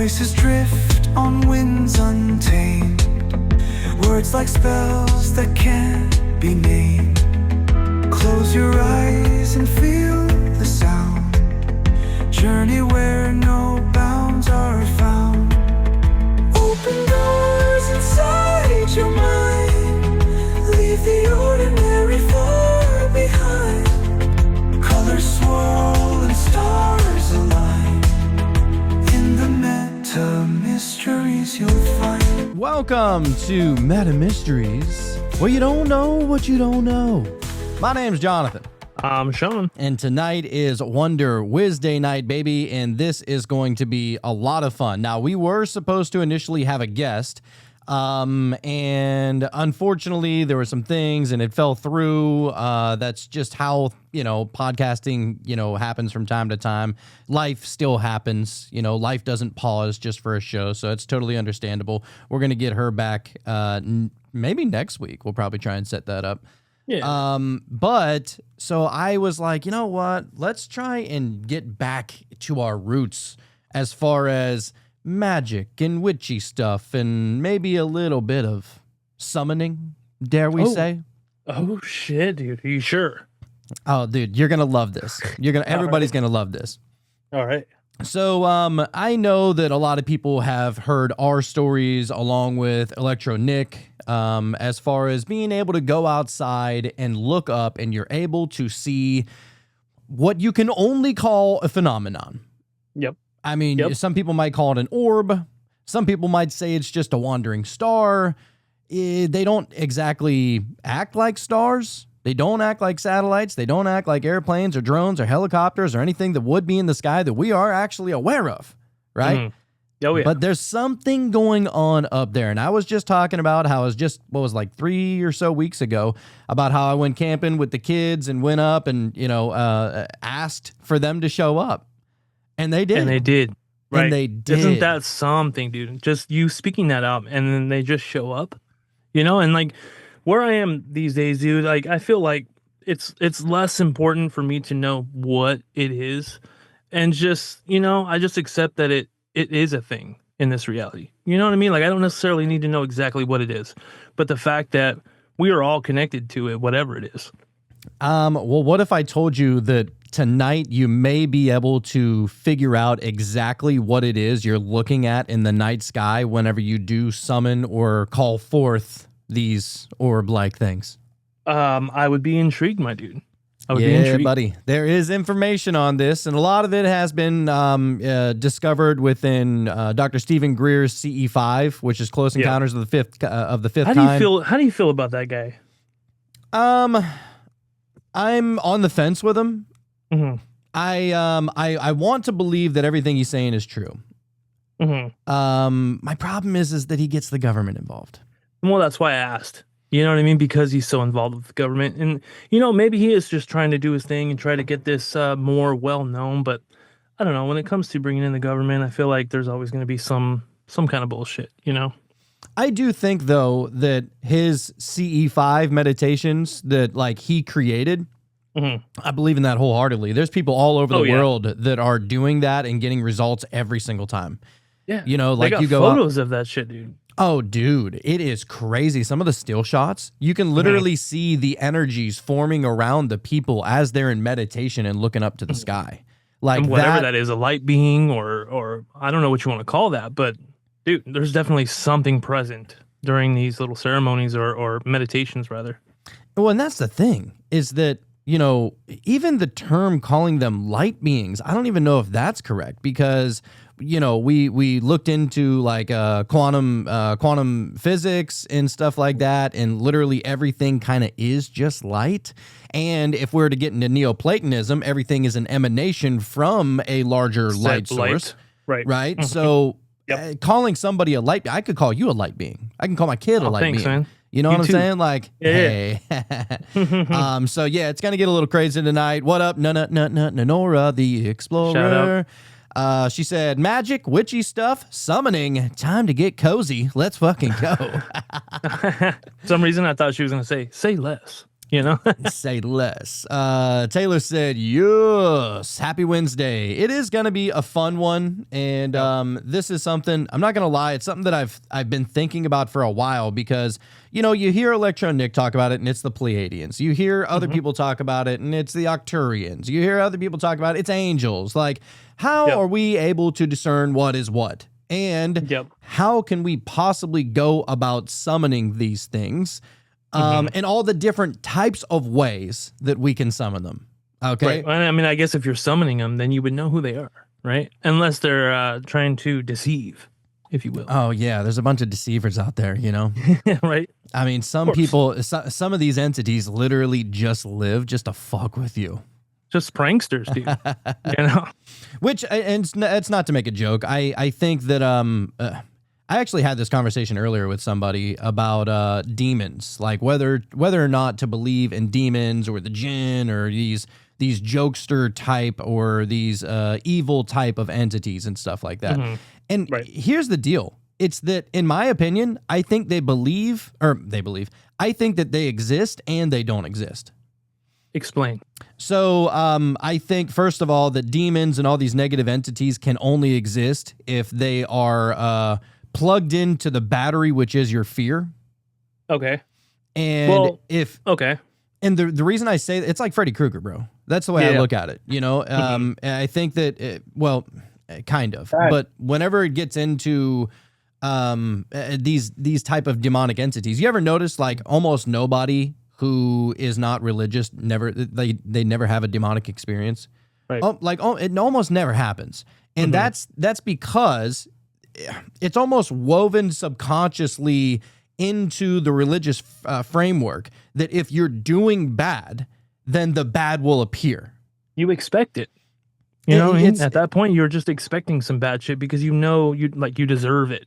Voices drift on winds untamed, words like spells that can't be named. Close your eyes and feel the sound. Journey where no bounds are found. Open doors inside your mind. Leave the ordinary far behind. Colors swirl and stars align. In the meta mysteries you'll find. Welcome to Meta Mysteries, where you don't know what you don't know. My name's Jonathan. I'm Sean. And tonight is Wonder Wednesday night, baby, and this is going to be a lot of fun. Now, we were supposed to initially have a guest, and unfortunately, there were some things, and it fell through. That's just how, podcasting, happens from time to time. Life still happens. Life doesn't pause just for a show, so it's totally understandable. We're going to get her back maybe next week. We'll probably try and set that up. Yeah. But so I was like, you know what? Let's try and get back to our roots as far as magic and witchy stuff and maybe a little bit of summoning, dare we say? Oh shit, dude. Are you sure? Oh, dude, you're going to love this. Everybody's going to love this. All right. So I know that a lot of people have heard our stories along with Electro Nick, as far as being able to go outside and look up and you're able to see what you can only call a phenomenon. Yep. I mean, Some people might call it an orb. Some people might say it's just a wandering star. They don't exactly act like stars. They don't act like satellites. They don't act like airplanes or drones or helicopters or anything that would be in the sky that we are actually aware of, right? Mm-hmm. Oh, yeah. But there's something going on up there. And I was just talking about how it was like 3 or so weeks ago, about how I went camping with the kids and went up and, asked for them to show up. And they did. And they did. Right. And they did. Isn't that something, dude? Just you speaking that out and then they just show up, and like where I am these days, dude, like I feel like it's less important for me to know what it is and just, I just accept that it is a thing in this reality. You know what I mean? Like I don't necessarily need to know exactly what it is, but the fact that we are all connected to it, whatever it is. Well, what if I told you that tonight you may be able to figure out exactly what it is you're looking at in the night sky whenever you do summon or call forth these orb-like things? I would be intrigued, my dude. I would be intrigued. Buddy. There is information on this, and a lot of it has been discovered within Dr. Stephen Greer's CE5, which is Close Encounters of the Fifth Kind. How do you feel about that guy? I'm on the fence with him. Mm-hmm. I want to believe that everything he's saying is true. Mm-hmm. My problem is that he gets the government involved. Well, that's why I asked. You know what I mean? Because he's so involved with the government. And, maybe he is just trying to do his thing and try to get this more well-known. But I don't know. When it comes to bringing in the government, I feel like there's always going to be some kind of bullshit, I do think, though, that his CE5 meditations that, he created, mm-hmm. I believe in that wholeheartedly. There's people all over the world that are doing that and getting results every single time. Yeah. They got you go photos of that shit, dude. Oh, dude, it is crazy. Some of the still shots, you can literally see the energies forming around the people as they're in meditation and looking up to the sky. Like and whatever that is, a light being or I don't know what you want to call that, but dude, there's definitely something present during these little ceremonies or meditations, rather. Well, and that's the thing, is that, even the term calling them light beings, I don't even know if that's correct, because we looked into quantum physics and stuff like that, and literally everything kind of is just light. And if we're to get into Neoplatonism, everything is an emanation from a larger light source. Right. Mm-hmm. So calling somebody a light, I could call you a light being. I can call my kid a light being. Man. You know what I'm saying? Like, hey. So yeah, it's gonna get a little crazy tonight. What up, Nora the Explorer? She said, magic, witchy stuff, summoning, time to get cozy. Let's fucking go. For some reason, I thought she was going to say less. you know? Say less. Taylor said, yes, happy Wednesday. It is going to be a fun one. And this is something, I'm not going to lie, it's something that I've been thinking about for a while because, you know, you hear Electro Nick talk about it and it's the Pleiadians. You hear other people talk about it and it's the Octurians. You hear other people talk about it, it's angels. Like, how are we able to discern what is what? And how can we possibly go about summoning these things? And all the different types of ways that we can summon them. Okay. Right. I mean, I guess if you're summoning them, then you would know who they are, right? Unless they're trying to deceive, if you will. Oh, yeah. There's a bunch of deceivers out there, you know? Right. I mean, some people, some of these entities literally just live just to fuck with you. Just pranksters, dude. You know? Which, and it's not to make a joke. I think that, I actually had this conversation earlier with somebody about demons, like whether or not to believe in demons or the jinn or these jokester type or these evil type of entities and stuff like that. And here's the deal. It's that, in my opinion, I think I think that they exist and they don't exist. Explain. So I think, first of all, that demons and all these negative entities can only exist if they are plugged into the battery, which is your fear. Okay. And and the reason I say it's like Freddy Krueger, bro. That's the way I look at it. You know, and I think that, kind of, but whenever it gets into these type of demonic entities, you ever notice like almost nobody who is not religious they never have a demonic experience. Right. It almost never happens. And that's because it's almost woven subconsciously into the religious framework that if you're doing bad, then the bad will appear. You expect it. You know what I mean? At that point, you're just expecting some bad shit because you know you deserve it.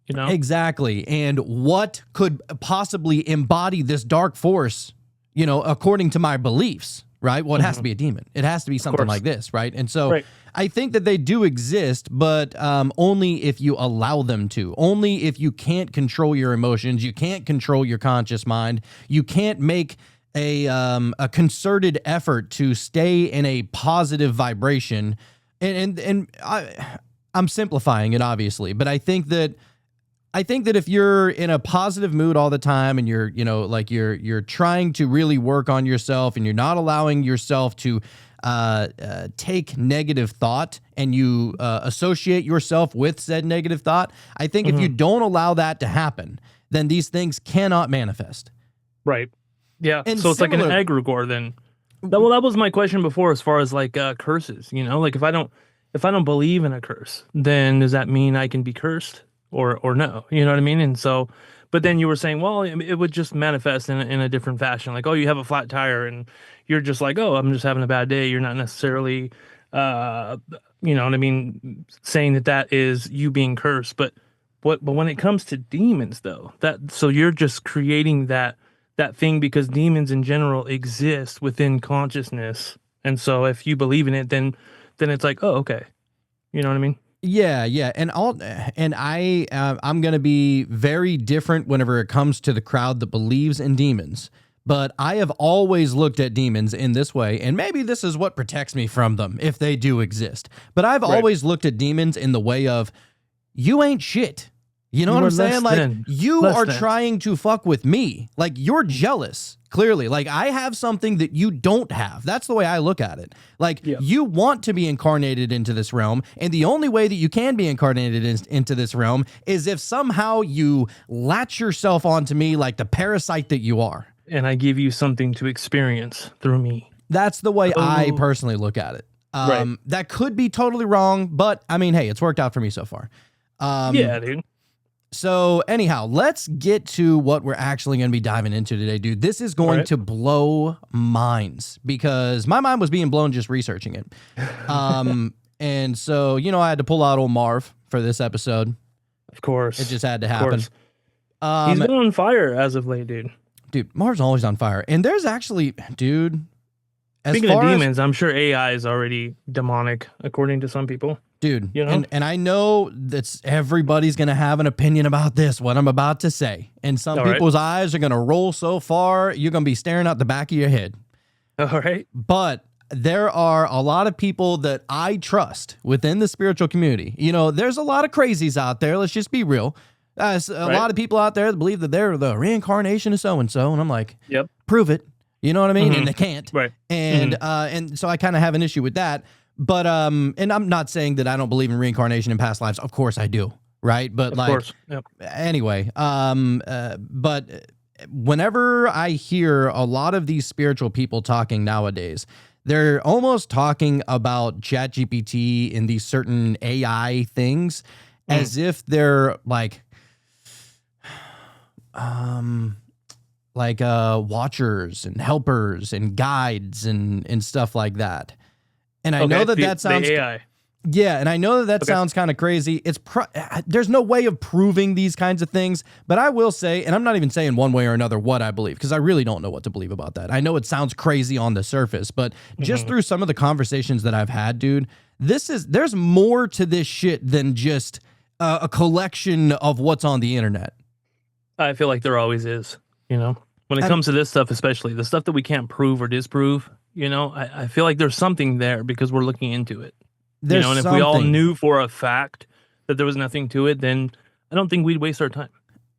You know? Exactly. And what could possibly embody this dark force, you know, according to my beliefs, right? Well, it has to be a demon. It has to be something like this, right? And so I think that they do exist, but only if you allow them to. Only if you can't control your emotions, you can't control your conscious mind, you can't make a concerted effort to stay in a positive vibration. And I'm simplifying it, obviously, but I think that if you're in a positive mood all the time and you're, you know, like you're trying to really work on yourself and you're not allowing yourself to take negative thought and you associate yourself with said negative thought, I think if you don't allow that to happen, then these things cannot manifest. Right. Yeah. And so it's like an egregore then. Well, that was my question before as far as like curses, you know, like if I don't believe in a curse, then does that mean I can be cursed? Or no, you know what I mean? And so, but then you were saying, well, it would just manifest in a different fashion. Like, oh, you have a flat tire and you're just like, oh, I'm just having a bad day. You're not necessarily, you know what I mean? Saying that is you being cursed. But when it comes to demons though, so you're just creating that thing because demons in general exist within consciousness. And so if you believe in it, then it's like, oh, okay. You know what I mean? Yeah, and I'm gonna be very different whenever it comes to the crowd that believes in demons. But I have always looked at demons in this way, and maybe this is what protects me from them if they do exist. But I've always looked at demons in the way of, you ain't shit. You know what I'm saying? Like, you are trying to fuck with me. Like, you're jealous, clearly. Like, I have something that you don't have. That's the way I look at it. Like, you want to be incarnated into this realm, and the only way that you can be incarnated into this realm is if somehow you latch yourself onto me like the parasite that you are. And I give you something to experience through me. That's the way I personally look at it. That could be totally wrong, but, I mean, hey, it's worked out for me so far. Yeah, dude. So anyhow, let's get to what we're actually going to be diving into today, dude. This is going to blow minds because my mind was being blown just researching it. And so, you know, I had to pull out old Marv for this episode. Of course. It just had to happen. He's been on fire as of late, dude. Dude, Marv's always on fire. And there's actually, dude. Speaking of demons, I'm sure AI is already demonic, according to some people. Dude, You know? and I know that's everybody's gonna have an opinion about this, what I'm about to say. And some All right. people's eyes are gonna roll so far, you're gonna be staring out the back of your head. All right. But there are a lot of people that I trust within the spiritual community. You know, there's a lot of crazies out there. Let's just be real. There's a lot of people out there that believe that they're the reincarnation of so-and-so. And I'm like, Yep. prove it. You know what I mean? And they can't. Right. And so I kind of have an issue with that. But and I'm not saying that I don't believe in reincarnation in past lives. Of course I do. Right. But Of like, course. Yep. anyway, but whenever I hear a lot of these spiritual people talking nowadays, they're almost talking about ChatGPT and these certain AI things as if they're like watchers and helpers and guides and stuff like that. And I know that that sounds the AI. yeah, and I know that sounds kind of crazy. There's no way of proving these kinds of things, but I will say, and I'm not even saying one way or another what I believe, because I really don't know what to believe about that. I know it sounds crazy on the surface, but just through some of the conversations that I've had, dude, there's more to this shit than just a collection of what's on the internet. I feel like there always is, you know, when it comes to this stuff, especially the stuff that we can't prove or disprove, you know, I feel like there's something there because we're looking into it. There's you know, and if we all knew for a fact that there was nothing to it, then I don't think we'd waste our time.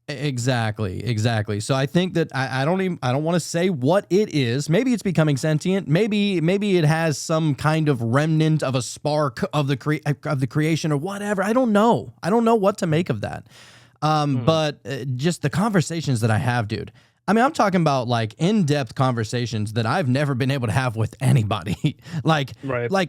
Exactly. So I think that I don't want to say what it is. Maybe it's becoming sentient. Maybe it has some kind of remnant of a spark of the creation or whatever. I don't know. I don't know what to make of that. But just the conversations that I have, dude. I mean, I'm talking about like in-depth conversations that I've never been able to have with anybody. like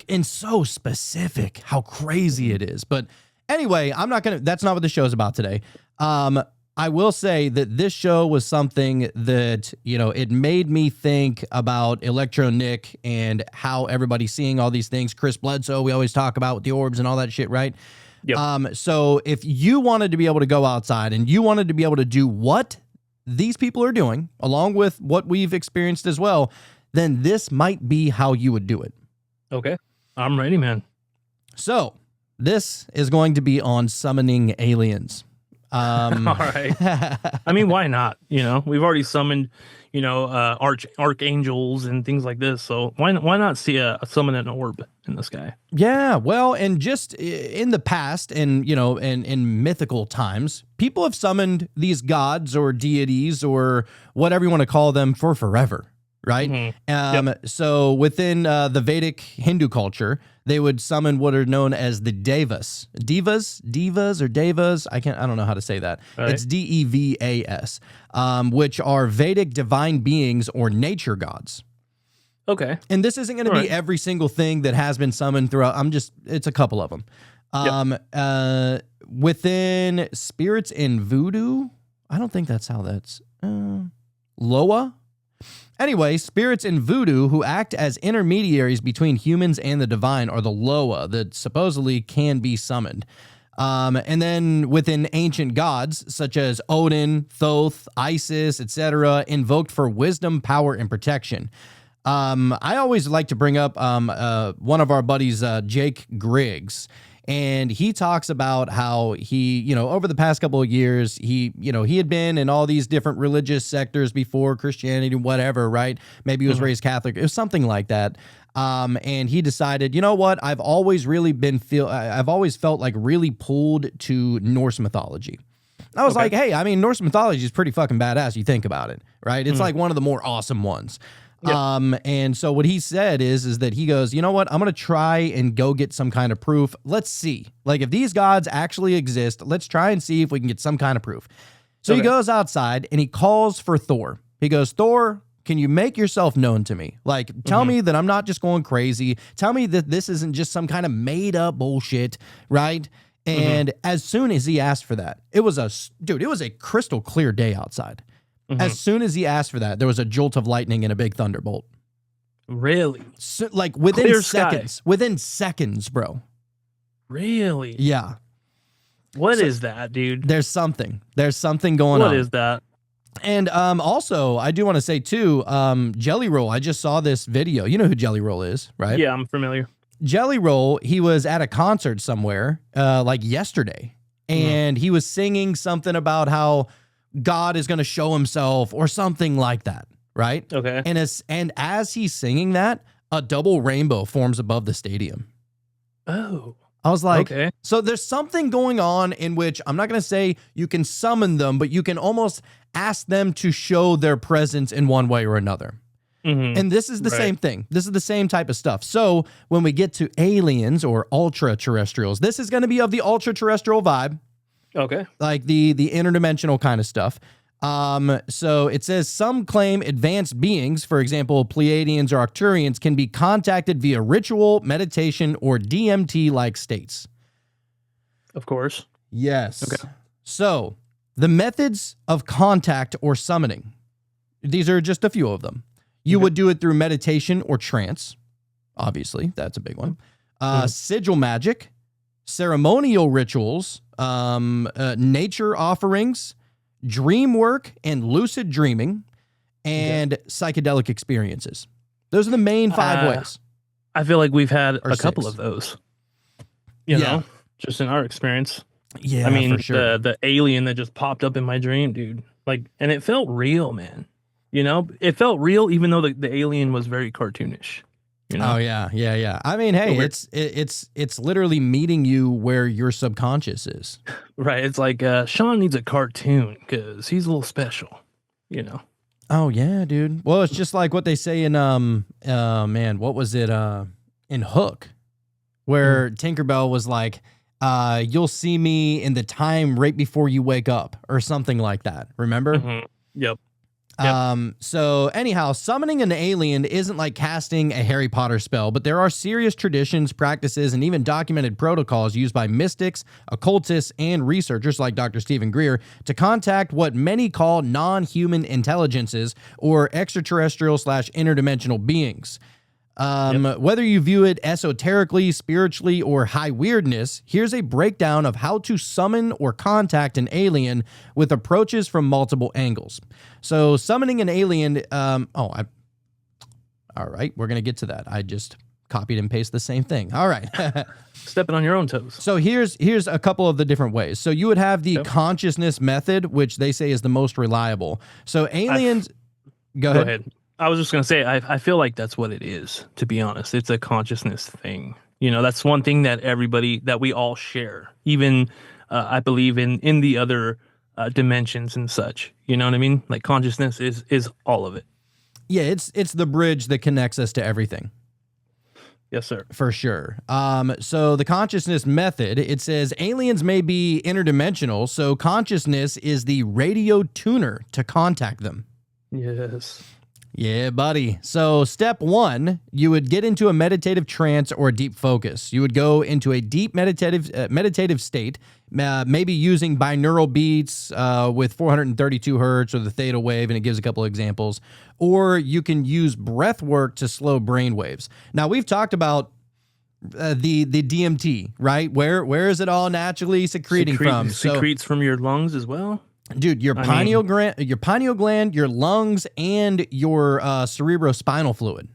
and so specific how crazy it is. But anyway, that's not what the show's about today. I will say that this show was something that, you know, it made me think about Electro Nick and how everybody's seeing all these things. Chris Bledsoe, we always talk about with the orbs and all that shit, right? Yep. So if you wanted to be able to go outside and you wanted to be able to do what these people are doing, along with what we've experienced as well, then this might be how you would do it. Okay. I'm ready, man. So this is going to be on summoning aliens. All right. I mean, why not? You know, we've already summoned, you know, archangels and things like this. So why not see summon an orb in the sky? Yeah, well, and just in the past and, you know, in mythical times, people have summoned these gods or deities or whatever you want to call them for forever, right? So within the Vedic Hindu culture, they would summon what are known as the devas. Divas or devas. I don't know how to say that. Right. It's Devas, which are Vedic divine beings or nature gods. Okay. And this isn't going to be every single thing that has been summoned throughout. It's a couple of them. Within spirits in voodoo, I don't think that's how that's Loa. Anyway, spirits in voodoo who act as intermediaries between humans and the divine are the Loa that supposedly can be summoned. And then within ancient gods, such as Odin, Thoth, Isis, etc., invoked for wisdom, power, and protection. I always like to bring up one of our buddies, Jake Griggs, and he talks about how he, you know, over the past couple of years, he had been in all these different religious sectors before Christianity, whatever, right? Maybe he was raised Catholic. It was something like that. And he decided, you know what? I've always felt like really pulled to Norse mythology. I was like, hey, I mean, Norse mythology is pretty fucking badass. You think about it, right? It's like one of the more awesome ones. Yep. And so what he said is that he goes, you know what? I'm going to try and go get some kind of proof. Let's see. Like if these gods actually exist, let's try and see if we can get some kind of proof. So he goes outside and he calls for Thor. He goes, Thor, can you make yourself known to me? Like, tell me that I'm not just going crazy. Tell me that this isn't just some kind of made up bullshit, right? And as soon as he asked for that, it was a crystal clear day outside. As soon as he asked for that, there was a jolt of lightning and a big thunderbolt. Really? So, like within Clear seconds. sky. Within seconds, bro. Really? Yeah. What is that, dude? There's something going on. What is that? And also, I do want to say too, Jelly Roll. I just saw this video. You know who Jelly Roll is, right? Yeah, I'm familiar. Jelly Roll, he was at a concert somewhere, like yesterday, and he was singing something about how God is going to show himself or something like that, right? Okay. And as he's singing that, a double rainbow forms above the stadium. Oh. I was like, Okay. so there's something going on in which I'm not going to say you can summon them, but you can almost ask them to show their presence in one way or another. Mhm. And this is the Right. same thing. This is the same type of stuff. So when we get to aliens or ultra terrestrials, this is going to be of the ultra terrestrial vibe, Okay. like the interdimensional kind of stuff. So it says some claim advanced beings, for example, Pleiadians or Arcturians, can be contacted via ritual, meditation, or DMT-like states. Of course. Yes. Okay. So the methods of contact or summoning, these are just a few of them. You would do it through meditation or trance. Obviously, that's a big one. Sigil magic, ceremonial rituals, nature offerings, dream work and lucid dreaming, and psychedelic experiences. Those are the main 5 ways. I feel like we've had Or a couple 6. of those. You Yeah. know, just in our experience. Yeah, I mean, for sure. the alien that just popped up in my dream, dude. Like, and it felt real, man. You know, it felt real, even though the alien was very cartoonish. You know, Oh yeah. I mean, hey, Weird. it's literally meeting you where your subconscious is. right? It's like Sean needs a cartoon because he's a little special. You know, Oh yeah, dude. Well, it's just like what they say in man, what was it in Hook, where Tinkerbell was like, you'll see me in the time right before you wake up or something like that. Remember? Mhm. Yep. Yep. So anyhow, summoning an alien isn't like casting a Harry Potter spell, but there are serious traditions, practices, and even documented protocols used by mystics, occultists, and researchers like Dr. Stephen Greer to contact what many call non-human intelligences or extraterrestrial/interdimensional beings. Whether you view it esoterically, spiritually, or high weirdness, here's a breakdown of how to summon or contact an alien with approaches from multiple angles. So summoning an alien, all right, we're going to get to that. I just copied and pasted the same thing. All right. Stepping on your own toes. So here's a couple of the different ways. So you would have the Yep. consciousness method, which they say is the most reliable. So aliens, go Go ahead. ahead. I was just gonna say, I feel like that's what it is. To be honest, it's a consciousness thing. You know, that's one thing that we all share. Even I believe in the other dimensions and such. You know what I mean? Like consciousness is all of it. Yeah, it's the bridge that connects us to everything. Yes, sir. For sure. So the consciousness method, it says aliens may be interdimensional, so consciousness is the radio tuner to contact them. Yes. Yeah, buddy. So step 1, you would get into a meditative trance or a deep focus. You would go into a deep meditative state, maybe using binaural beats with 432 hertz or the theta wave, and it gives a couple of examples. Or you can use breath work to slow brain waves. Now, we've talked about the DMT, right? Where is it all naturally secreting from? Secretes from your lungs as well. Dude, your pineal gland, your lungs, and your cerebrospinal fluid.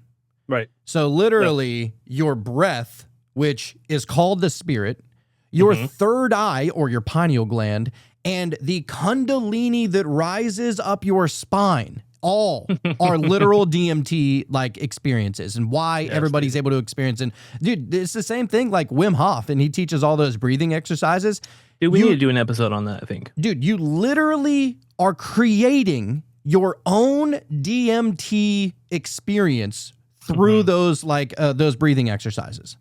Right. So literally, your breath, which is called the spirit, your third eye or your pineal gland, and the kundalini that rises up your spine, all are literal DMT like experiences, and why everybody's able to experience. And dude, it's the same thing like Wim Hof, and he teaches all those breathing exercises. Dude, we need to do an episode on that, I think. Dude, you literally are creating your own DMT experience through those those breathing exercises.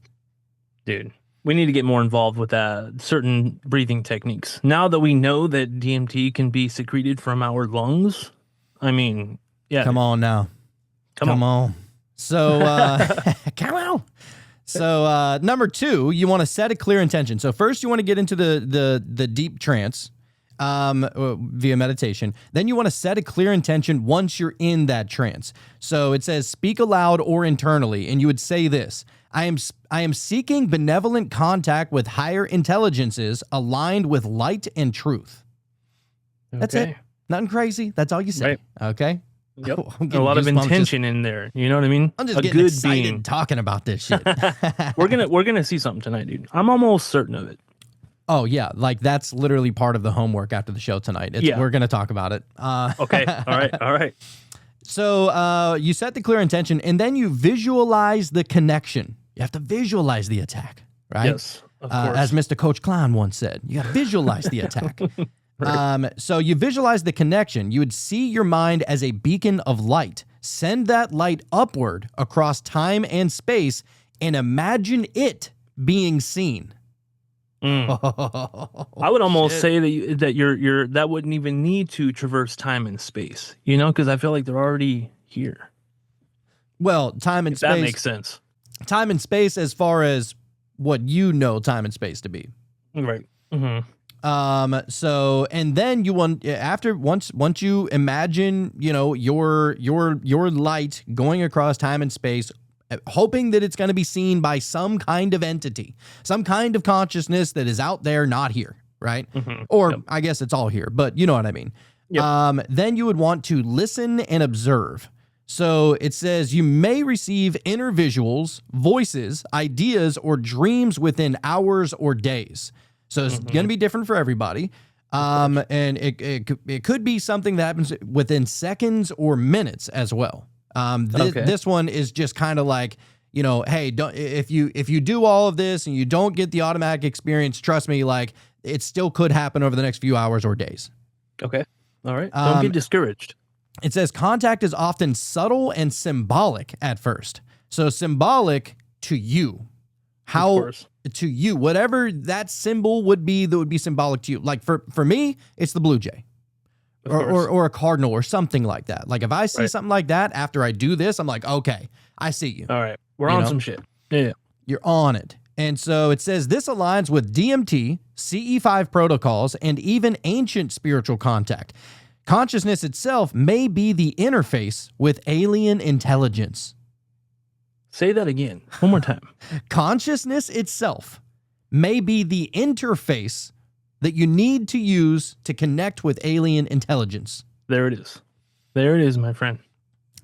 Dude, we need to get more involved with certain breathing techniques. Now that we know that DMT can be secreted from our lungs, I mean, yeah. Come on now. Come on. So, come on. So, number 2, you want to set a clear intention. So first you want to get into the deep trance via meditation. Then you want to set a clear intention once you're in that trance. So it says speak aloud or internally, and you would say this: I am seeking benevolent contact with higher intelligences aligned with light and truth. That's it. Nothing crazy. That's all you say. Right. Okay. Yep. I'm A getting lot of goosebumps intention in there. You know what I mean? I'm just A getting good excited being. talking about this shit. We're gonna see something tonight, dude. I'm almost certain of it. Oh yeah, like that's literally part of the homework after the show tonight. Yeah. We're gonna talk about it. Okay. All right. So you set the clear intention, and then you visualize the connection. You have to visualize the attack, right? Yes, of course. As Mr. Coach Clown once said, you got to visualize the attack. So you visualize the connection. You would see your mind as a beacon of light. Send that light upward across time and space, and imagine it being seen. I would almost say that that wouldn't even need to traverse time and space, you know, because I feel like they're already here. Well, time and If space. that makes sense. Time and space, as far as what you know time and space to be. Right. Mm-hmm. So, and then you want, once you imagine, you know, your light going across time and space, hoping that it's going to be seen by some kind of entity, some kind of consciousness that is out there, not here, right? Mm-hmm. Or Yep. I guess it's all here, but you know what I mean. Yep. Then you would want to listen and observe. So it says you may receive inner visuals, voices, ideas, or dreams within hours or days. So it's going to be different for everybody. And it could be something that happens within seconds or minutes as well. This one is just kind of like, you know, hey, if you do all of this and you don't get the automatic experience, trust me, like it still could happen over the next few hours or days. Okay. All right. Don't get discouraged. It says contact is often subtle and symbolic at first. So symbolic to you. How Of course. to you, whatever that symbol would be that would be symbolic to you. Like for me, it's the blue jay. Of course. Or a cardinal or something like that. Like if I see Right. something like that after I do this, I'm like, okay, I see you. All right. We're You on know? some shit. Yeah. You're on it. And so it says this aligns with DMT, CE5 protocols, and even ancient spiritual contact. Consciousness itself may be the interface with alien intelligence. Say that again. One more time. Consciousness itself may be the interface that you need to use to connect with alien intelligence. There it is. There it is, my friend.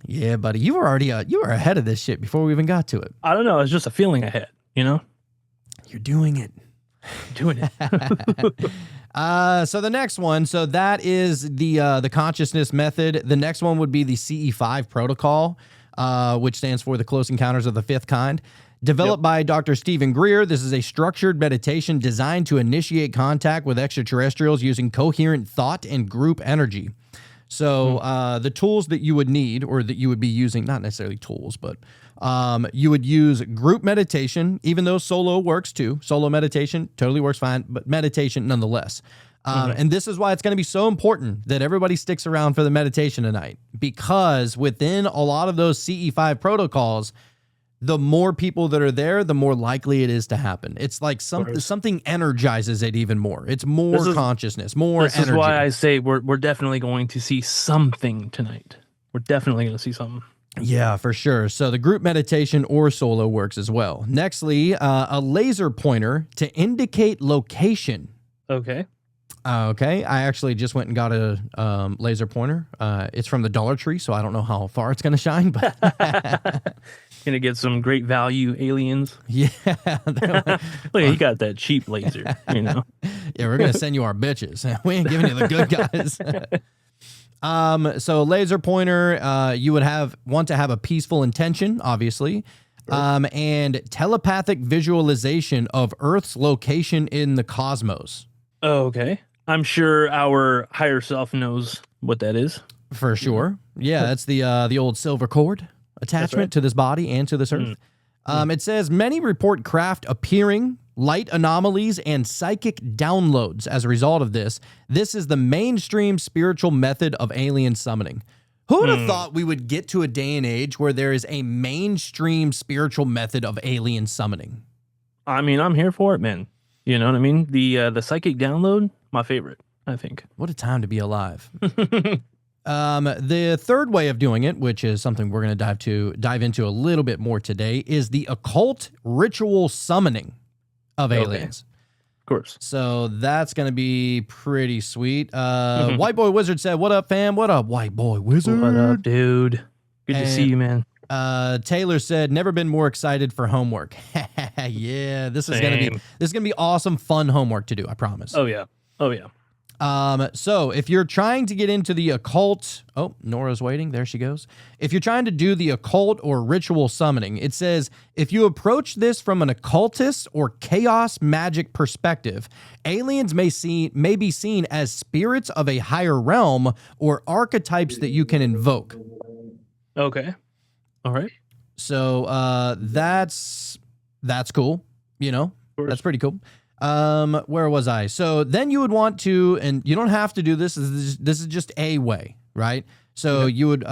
Yeah, buddy, you were already you were ahead of this shit before we even got to it. I don't know. It's just a feeling I had, you know? You're doing it. Doing it. So the next one, so that is the consciousness method. The next one would be the CE5 protocol, which stands for the Close Encounters of the Fifth Kind. Developed by Dr. Stephen Greer, this is a structured meditation designed to initiate contact with extraterrestrials using coherent thought and group energy. So the tools that you would need, or that you would be using, not necessarily tools, but you would use group meditation, even though solo works too. Solo meditation totally works fine, but meditation nonetheless. And this is why it's going to be so important that everybody sticks around for the meditation tonight, because within a lot of those CE5 protocols, the more people that are there, the more likely it is to happen. It's like something energizes it even more. It's more consciousness, more This energy. is why I say we're definitely going to see something tonight. We're definitely going to see something. Yeah, for sure. So the group meditation or solo works as well. Nextly, a laser pointer to indicate location. Okay. Okay, I actually just went and got a laser pointer. It's from the Dollar Tree, so I don't know how far it's going to shine, but Gonna get some great value aliens. yeah. Look, he got that cheap laser, you know. Yeah, we're going to send you our bitches. We ain't giving you the good guys. So laser pointer, you would want to have a peaceful intention, obviously, and telepathic visualization of Earth's location in the cosmos. Oh, okay. I'm sure our higher self knows what that is. For sure. Yeah, that's the old silver cord attachment right. to this body and to this Earth. It says many report craft appearing, light anomalies, and psychic downloads as a result of this. This is the mainstream spiritual method of alien summoning. Who would have thought we would get to a day and age where there is a mainstream spiritual method of alien summoning? I mean, I'm here for it, man. You know what I mean? The psychic download, my favorite, I think. What a time to be alive. The third way of doing it, which is something we're going to dive into a little bit more today, is the occult ritual summoning of aliens. course. So that's going to be pretty sweet. White Boy Wizard said, "What up, fam? What up, White Boy Wizard? What up, dude? Good to see And- you, man. Taylor said, "Never been more excited for homework." Yeah, this is gonna be awesome, fun homework to do. I promise. Oh yeah. So if you're trying to get into the occult, oh, Nora's waiting. There she goes. If you're trying to do the occult or ritual summoning, it says if you approach this from an occultist or chaos magic perspective, aliens may be seen as spirits of a higher realm or archetypes that you can invoke. Okay. All right. So that's cool. You know, course. that's pretty cool. Where was I? So then you would want to, and you don't have to do this. This is just a way, right? So you would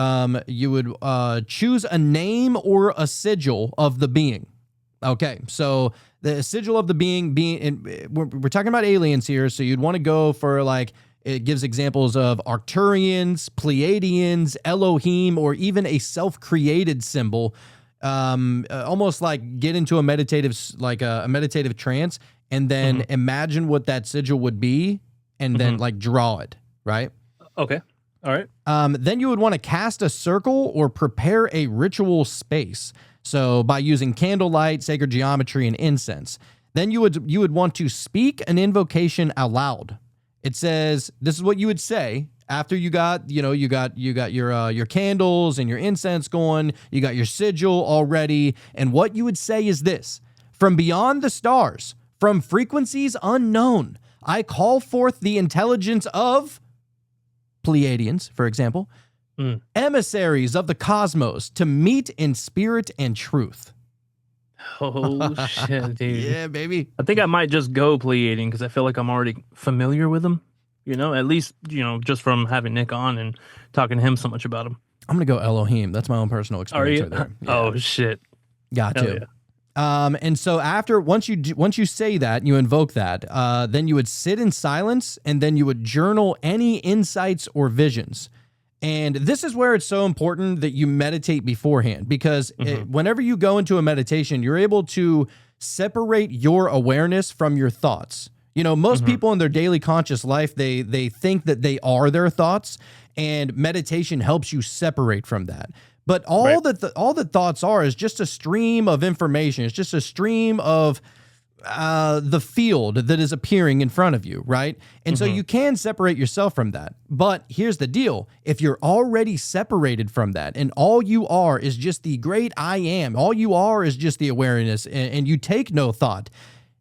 choose a name or a sigil of the being. Okay. So the sigil of the being, we're talking about aliens here. So you'd want to go for like, it gives examples of Arcturians, Pleiadians, Elohim, or even a self-created symbol. Almost like get into a meditative trance, and then imagine what that sigil would be, and then like draw it, right? Okay. All right. Then you would want to cast a circle or prepare a ritual space. So by using candlelight, sacred geometry, and incense. Then you would want to speak an invocation aloud. It says this is what you would say after you got your candles and your incense going, you got your sigil already, and what you would say is this: from beyond the stars, from frequencies unknown, I call forth the intelligence of Pleiadians, for example, emissaries of the cosmos to meet in spirit and truth. Oh shit, dude. Yeah, baby. I think I might just go Pleiadian because I feel like I'm already familiar with them. You know, at least, just from having Nick on and talking to him so much about him. I'm gonna go Elohim. That's my own personal experience right there. Yeah. Oh shit. Got Hell to. And so once you say that, you invoke that, then you would sit in silence, and then you would journal any insights or visions. And this is where it's so important that you meditate beforehand, because whenever you go into a meditation, you're able to separate your awareness from your thoughts. Most people in their daily conscious life, they think that they are their thoughts, and meditation helps you separate from that. But all that thoughts are is just a stream of information. It's just a stream of the field that is appearing in front of you, right? And so you can separate yourself from that. But here's the deal. If you're already separated from that, and all you are is just the great I am, all you are is just the awareness, and you take no thought,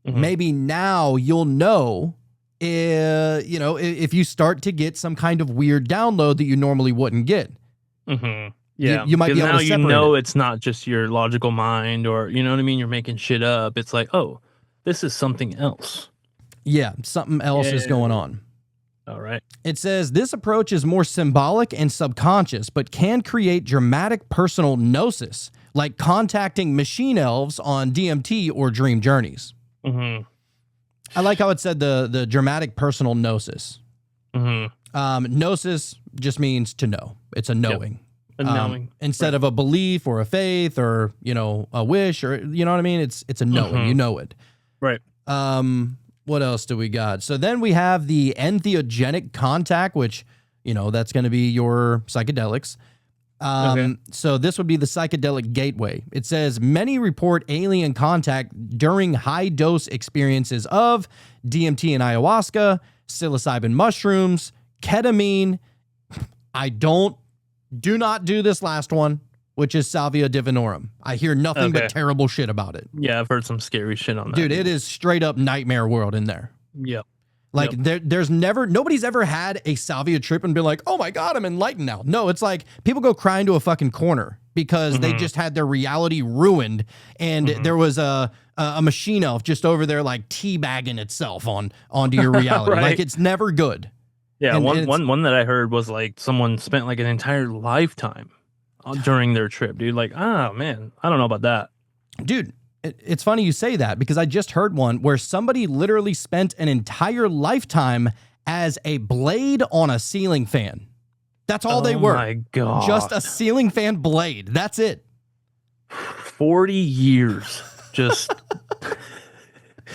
maybe now you'll know, if you start to get some kind of weird download that you normally wouldn't get. Yeah, you might be able to separate it's not just your logical mind, or you know what I mean. You're making shit up. It's like, oh, this is something else. Yeah, something else is going on. All right. It says this approach is more symbolic and subconscious, but can create dramatic personal gnosis, like contacting machine elves on DMT or dream journeys. I like how it said the dramatic personal gnosis. Gnosis just means to know. It's a knowing. A knowing. Instead of a belief or a faith or, a wish, or, you know what I mean? It's a knowing. You know it. Right. What else do we got? So then we have the entheogenic contact, which, that's going to be your psychedelics. So this would be the psychedelic gateway. It says many report alien contact during high dose experiences of DMT and ayahuasca, psilocybin mushrooms, ketamine. Do not do this last one, which is Salvia divinorum. I hear nothing but terrible shit about it. Yeah, I've heard some scary shit on that. Dude, it is straight up nightmare world in there. Yep. Like nobody's ever had a salvia trip and been like, oh my God, I'm enlightened now. No, it's like people go crying to a fucking corner because they just had their reality ruined. And there was a machine elf just over there like teabagging itself onto your reality. Right. Like it's never good. Yeah, And one that I heard was like someone spent like an entire lifetime during their trip, dude. Like, man, I don't know about that. Dude, it's funny you say that because I just heard one where somebody literally spent an entire lifetime as a blade on a ceiling fan. That's all they were. Oh my God. Just a ceiling fan blade. That's it. 40 years. Just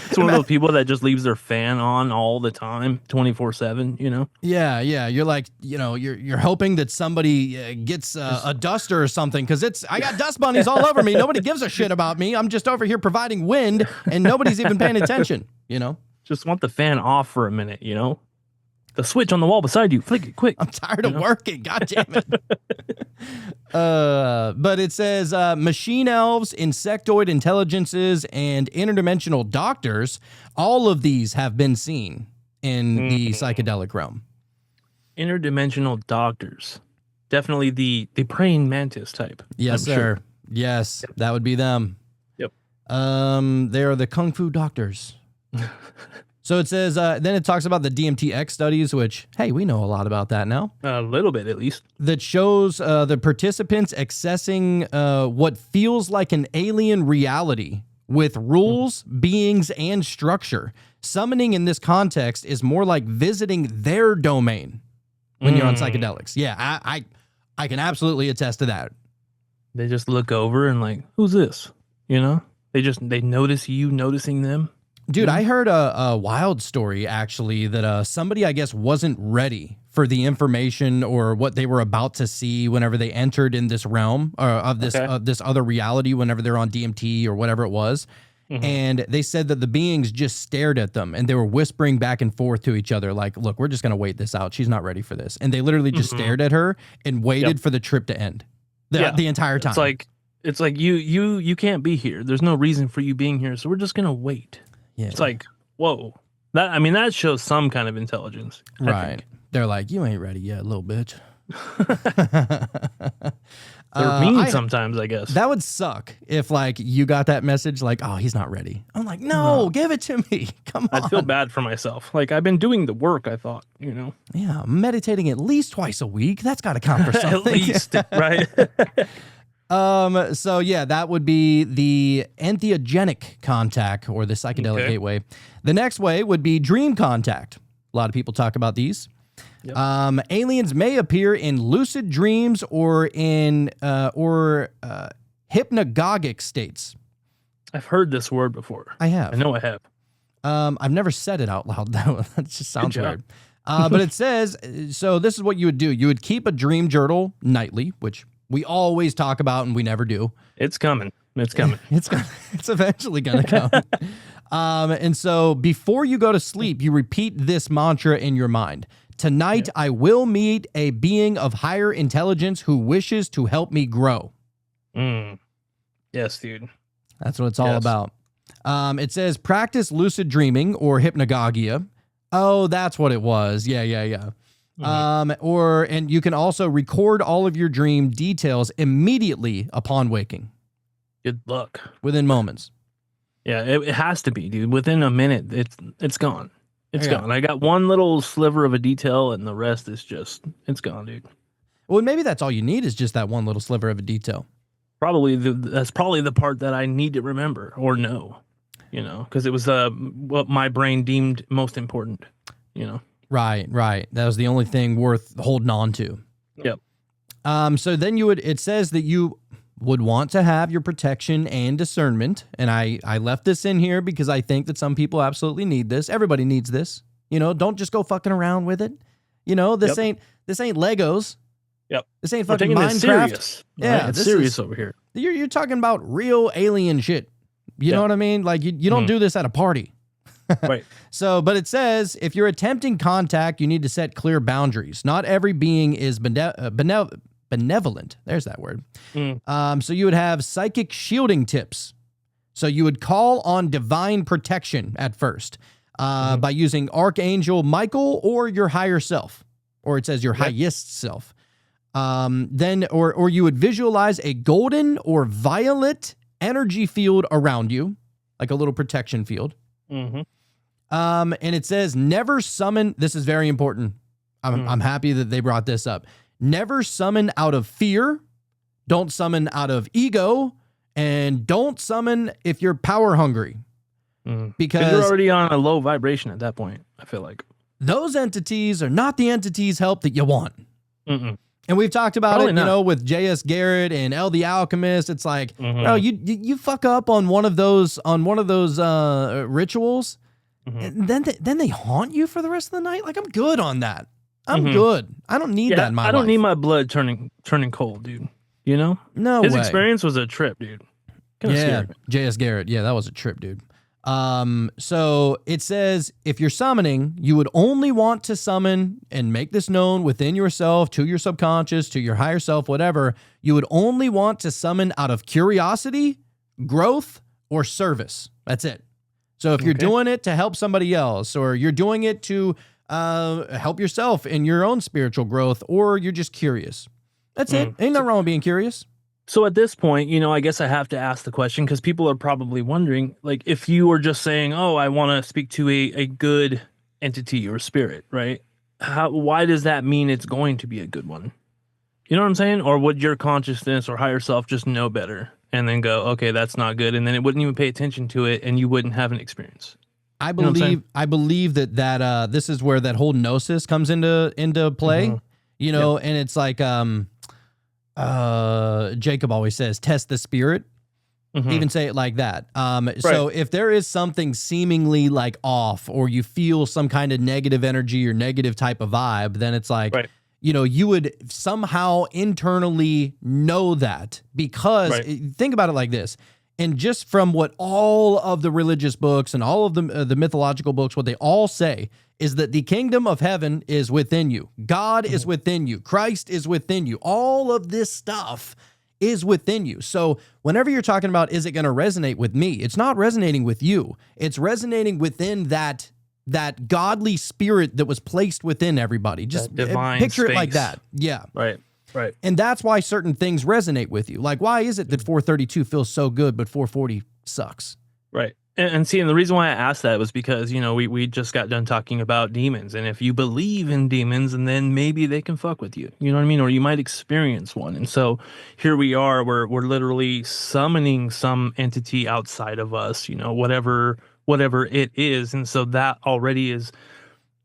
It's one of those people that just leaves their fan on all the time, 24/7. You know. Yeah, yeah. You're like, you're hoping that somebody gets a duster or something because I got dust bunnies all over me. Nobody gives a shit about me. I'm just over here providing wind, and nobody's even paying attention. Just want the fan off for a minute. You know, the switch on the wall beside you, flick it quick. I'm tired of working. God damn it. But it says machine elves, insectoid intelligences, and interdimensional doctors. All of these have been seen in the psychedelic realm. Interdimensional doctors, definitely the praying mantis type. Yes, I'm sir. sure. Yes, that would be them. Yep. They are the kung fu doctors. So it says, then it talks about the DMT-X studies, which, hey, we know a lot about that now. A little bit, at least. That shows the participants accessing what feels like an alien reality with rules, beings, and structure. Summoning in this context is more like visiting their domain when you're on psychedelics. Yeah, I can absolutely attest to that. They just look over and like, who's this? You know, they notice you noticing them. Dude, I heard a wild story, actually, that somebody, I guess, wasn't ready for the information or what they were about to see whenever they entered in this realm of this other reality whenever they're on DMT or whatever it was. And they said that the beings just stared at them and they were whispering back and forth to each other like, look, we're just going to wait this out. She's not ready for this. And they literally just stared at her and waited for the trip to end the entire time. It's like you can't be here. There's no reason for you being here. So we're just going to wait. Yeah. It's like, whoa. That shows some kind of intelligence. Right. They're like, you ain't ready yet, little bitch. They're mean sometimes, I guess. That would suck if like you got that message like, oh, he's not ready. I'm like, no, give it to me. Come on. I'd feel bad for myself. Like, I've been doing the work, I thought, you know. Yeah, meditating at least twice a week. That's got to count for something. At least, right? So yeah, that would be the entheogenic contact or the psychedelic gateway. The next way would be dream contact. A lot of people talk about these. Yep. Aliens may appear in lucid dreams or in hypnagogic states. I've heard this word before. I have. I know I have. I've never said it out loud. That just sounds weird. But it says, so this is what you would do. You would keep a dream journal nightly, which we always talk about and we never do. It's coming. It's coming. It's eventually going to come. And so before you go to sleep, you repeat this mantra in your mind. Tonight, I will meet a being of higher intelligence who wishes to help me grow. Yes, dude. That's what it's all about. It says practice lucid dreaming or hypnagogia. Oh, that's what it was. Yeah. And you can also record all of your dream details immediately upon waking. Good luck. Within moments. Yeah, it has to be, dude. Within a minute, it's gone. It's gone. I got one little sliver of a detail, and the rest is it's gone, dude. Well, maybe that's all you need is just that one little sliver of a detail. That's probably the part that I need to remember or know, you know, because it was what my brain deemed most important, you know. Right. That was the only thing worth holding on to. Yep. So then it says that you would want to have your protection and discernment. And I left this in here because I think that some people absolutely need this. Everybody needs this. You know, don't just go fucking around with it. You know, this ain't Legos. Yep. This ain't fucking Minecraft. Serious. Yeah. Right? It's serious over here. You're talking about real alien shit. You know what I mean? Like you don't do this at a party. Right. So, but it says if you're attempting contact, you need to set clear boundaries. Not every being is benevolent. There's that word. So you would have psychic shielding tips. So you would call on divine protection at first by using Archangel Michael or your higher self, or it says your highest self. Then you would visualize a golden or violet energy field around you, like a little protection field. And it says never summon. This is very important. I'm happy that they brought this up. Never summon out of fear. Don't summon out of ego. And don't summon if you're power hungry. Because you're already on a low vibration at that point, I feel like. Those entities are not the entities' help that you want. And we've talked about Probably it, not. you know, with J.S. Garrett and El the Alchemist. It's like, Mhm. bro, you fuck up on one of those rituals, and then they haunt you for the rest of the night. Like, I'm good on that. I'm Mhm. good. I don't need that in my life. I don't need my blood turning cold, dude. You know? No His way. experience was a trip, dude. Kinda Yeah, scary. J.S. Garrett. Yeah, that was a trip, dude. So it says if you're summoning, you would only want to summon and make this known within yourself, to your subconscious, to your higher self, whatever. You would only want to summon out of curiosity, growth, or service. That's it. So if you're Okay. doing it to help somebody else, or you're doing it to help yourself in your own spiritual growth, or you're just curious, that's it. Ain't nothing wrong with being curious. So at this point, you know, I guess I have to ask the question because people are probably wondering, like, if you were just saying, "Oh, I want to speak to a good entity or spirit," right? Why does that mean it's going to be a good one? You know what I'm saying? Or would your consciousness or higher self just know better and then go, "Okay, that's not good," and then it wouldn't even pay attention to it, and you wouldn't have an experience? I know what I'm saying? believe that this is where that whole gnosis comes into play, Mhm. you know, and it's like Jacob always says, test the spirit. Mhm. Even say it like that. So if there is something seemingly like off, or you feel some kind of negative energy or negative type of vibe, then it's like, Right. you know, you would somehow internally know that, because Right. think about it like this. And just from what all of the religious books and all of the mythological books, what they all say is that the kingdom of heaven is within you. God is within you. Christ is within you. All of this stuff is within you. So whenever you're talking about, is it going to resonate with me? It's not resonating with you. It's resonating within that godly spirit that was placed within everybody. Just That divine picture it like space. that. Yeah. Right. Right. And that's why certain things resonate with you. Like, why is it that 432 feels so good, but 440 sucks? Right. And see, and the reason why I asked that was because, you know, we just got done talking about demons. And if you believe in demons, and then maybe they can fuck with you. You know what I mean? Or you might experience one. And so here we are, we're literally summoning some entity outside of us, you know, whatever it is. And so that already is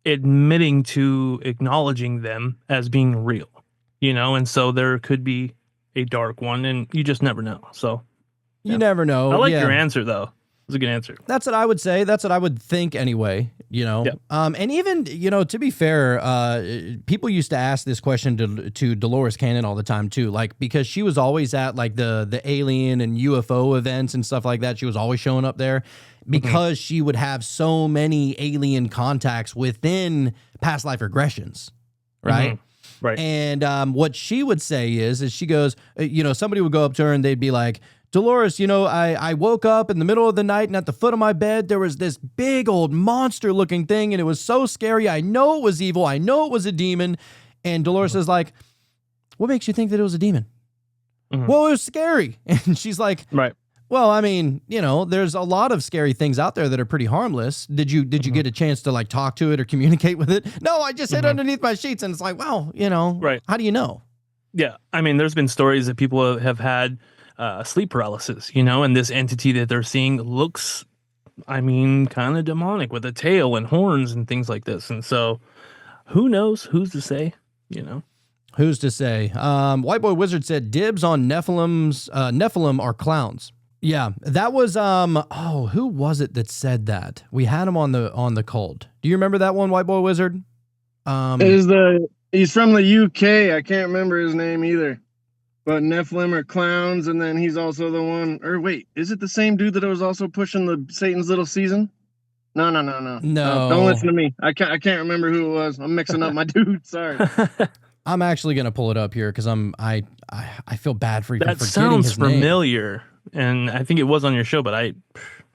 admitting to acknowledging them as being real, you know, and so there could be a dark one, and you just never know. So You never know. I like Yeah. your answer though. It was a good answer. That's what I would say. That's what I would think anyway, you know. Yep. And even, you know, to be fair, people used to ask this question to Dolores Cannon all the time too, like, because she was always at like the alien and UFO events and stuff like that. She was always showing up there because she would have so many alien contacts within past life regressions, right? Right. And what she would say is she goes, you know, somebody would go up to her and they'd be like, Dolores, you know, I woke up in the middle of the night, and at the foot of my bed, there was this big old monster looking thing, and it was so scary. I know it was evil. I know it was a demon. And Dolores is like, what makes you think that it was a demon? Well, it was scary. And she's like, Right. well, I mean, you know, there's a lot of scary things out there that are pretty harmless. Did you get a chance to like talk to it or communicate with it? No, I just hid underneath my sheets, and it's like, wow, you know, Right. how do you know? Yeah. I mean, there's been stories that people have had sleep paralysis, you know, and this entity that they're seeing looks, I mean, kind of demonic with a tail and horns and things like this. And so who knows? Who's to say, you know? Who's to say? White Boy Wizard said dibs on Nephilim are clowns. Yeah, that was who was it that said that? We had him on the cult. Do you remember that one, White Boy Wizard? He's from the UK. I can't remember his name either. But Nephilim are clowns, and then he's also the one. Or wait, is it the same dude that was also pushing the Satan's Little Season? No. No. Don't listen to me. I can't remember who it was. I'm mixing up my dude. Sorry. I'm actually gonna pull it up here because I feel bad for even That forgetting sounds his name. familiar. And I think it was on your show, but I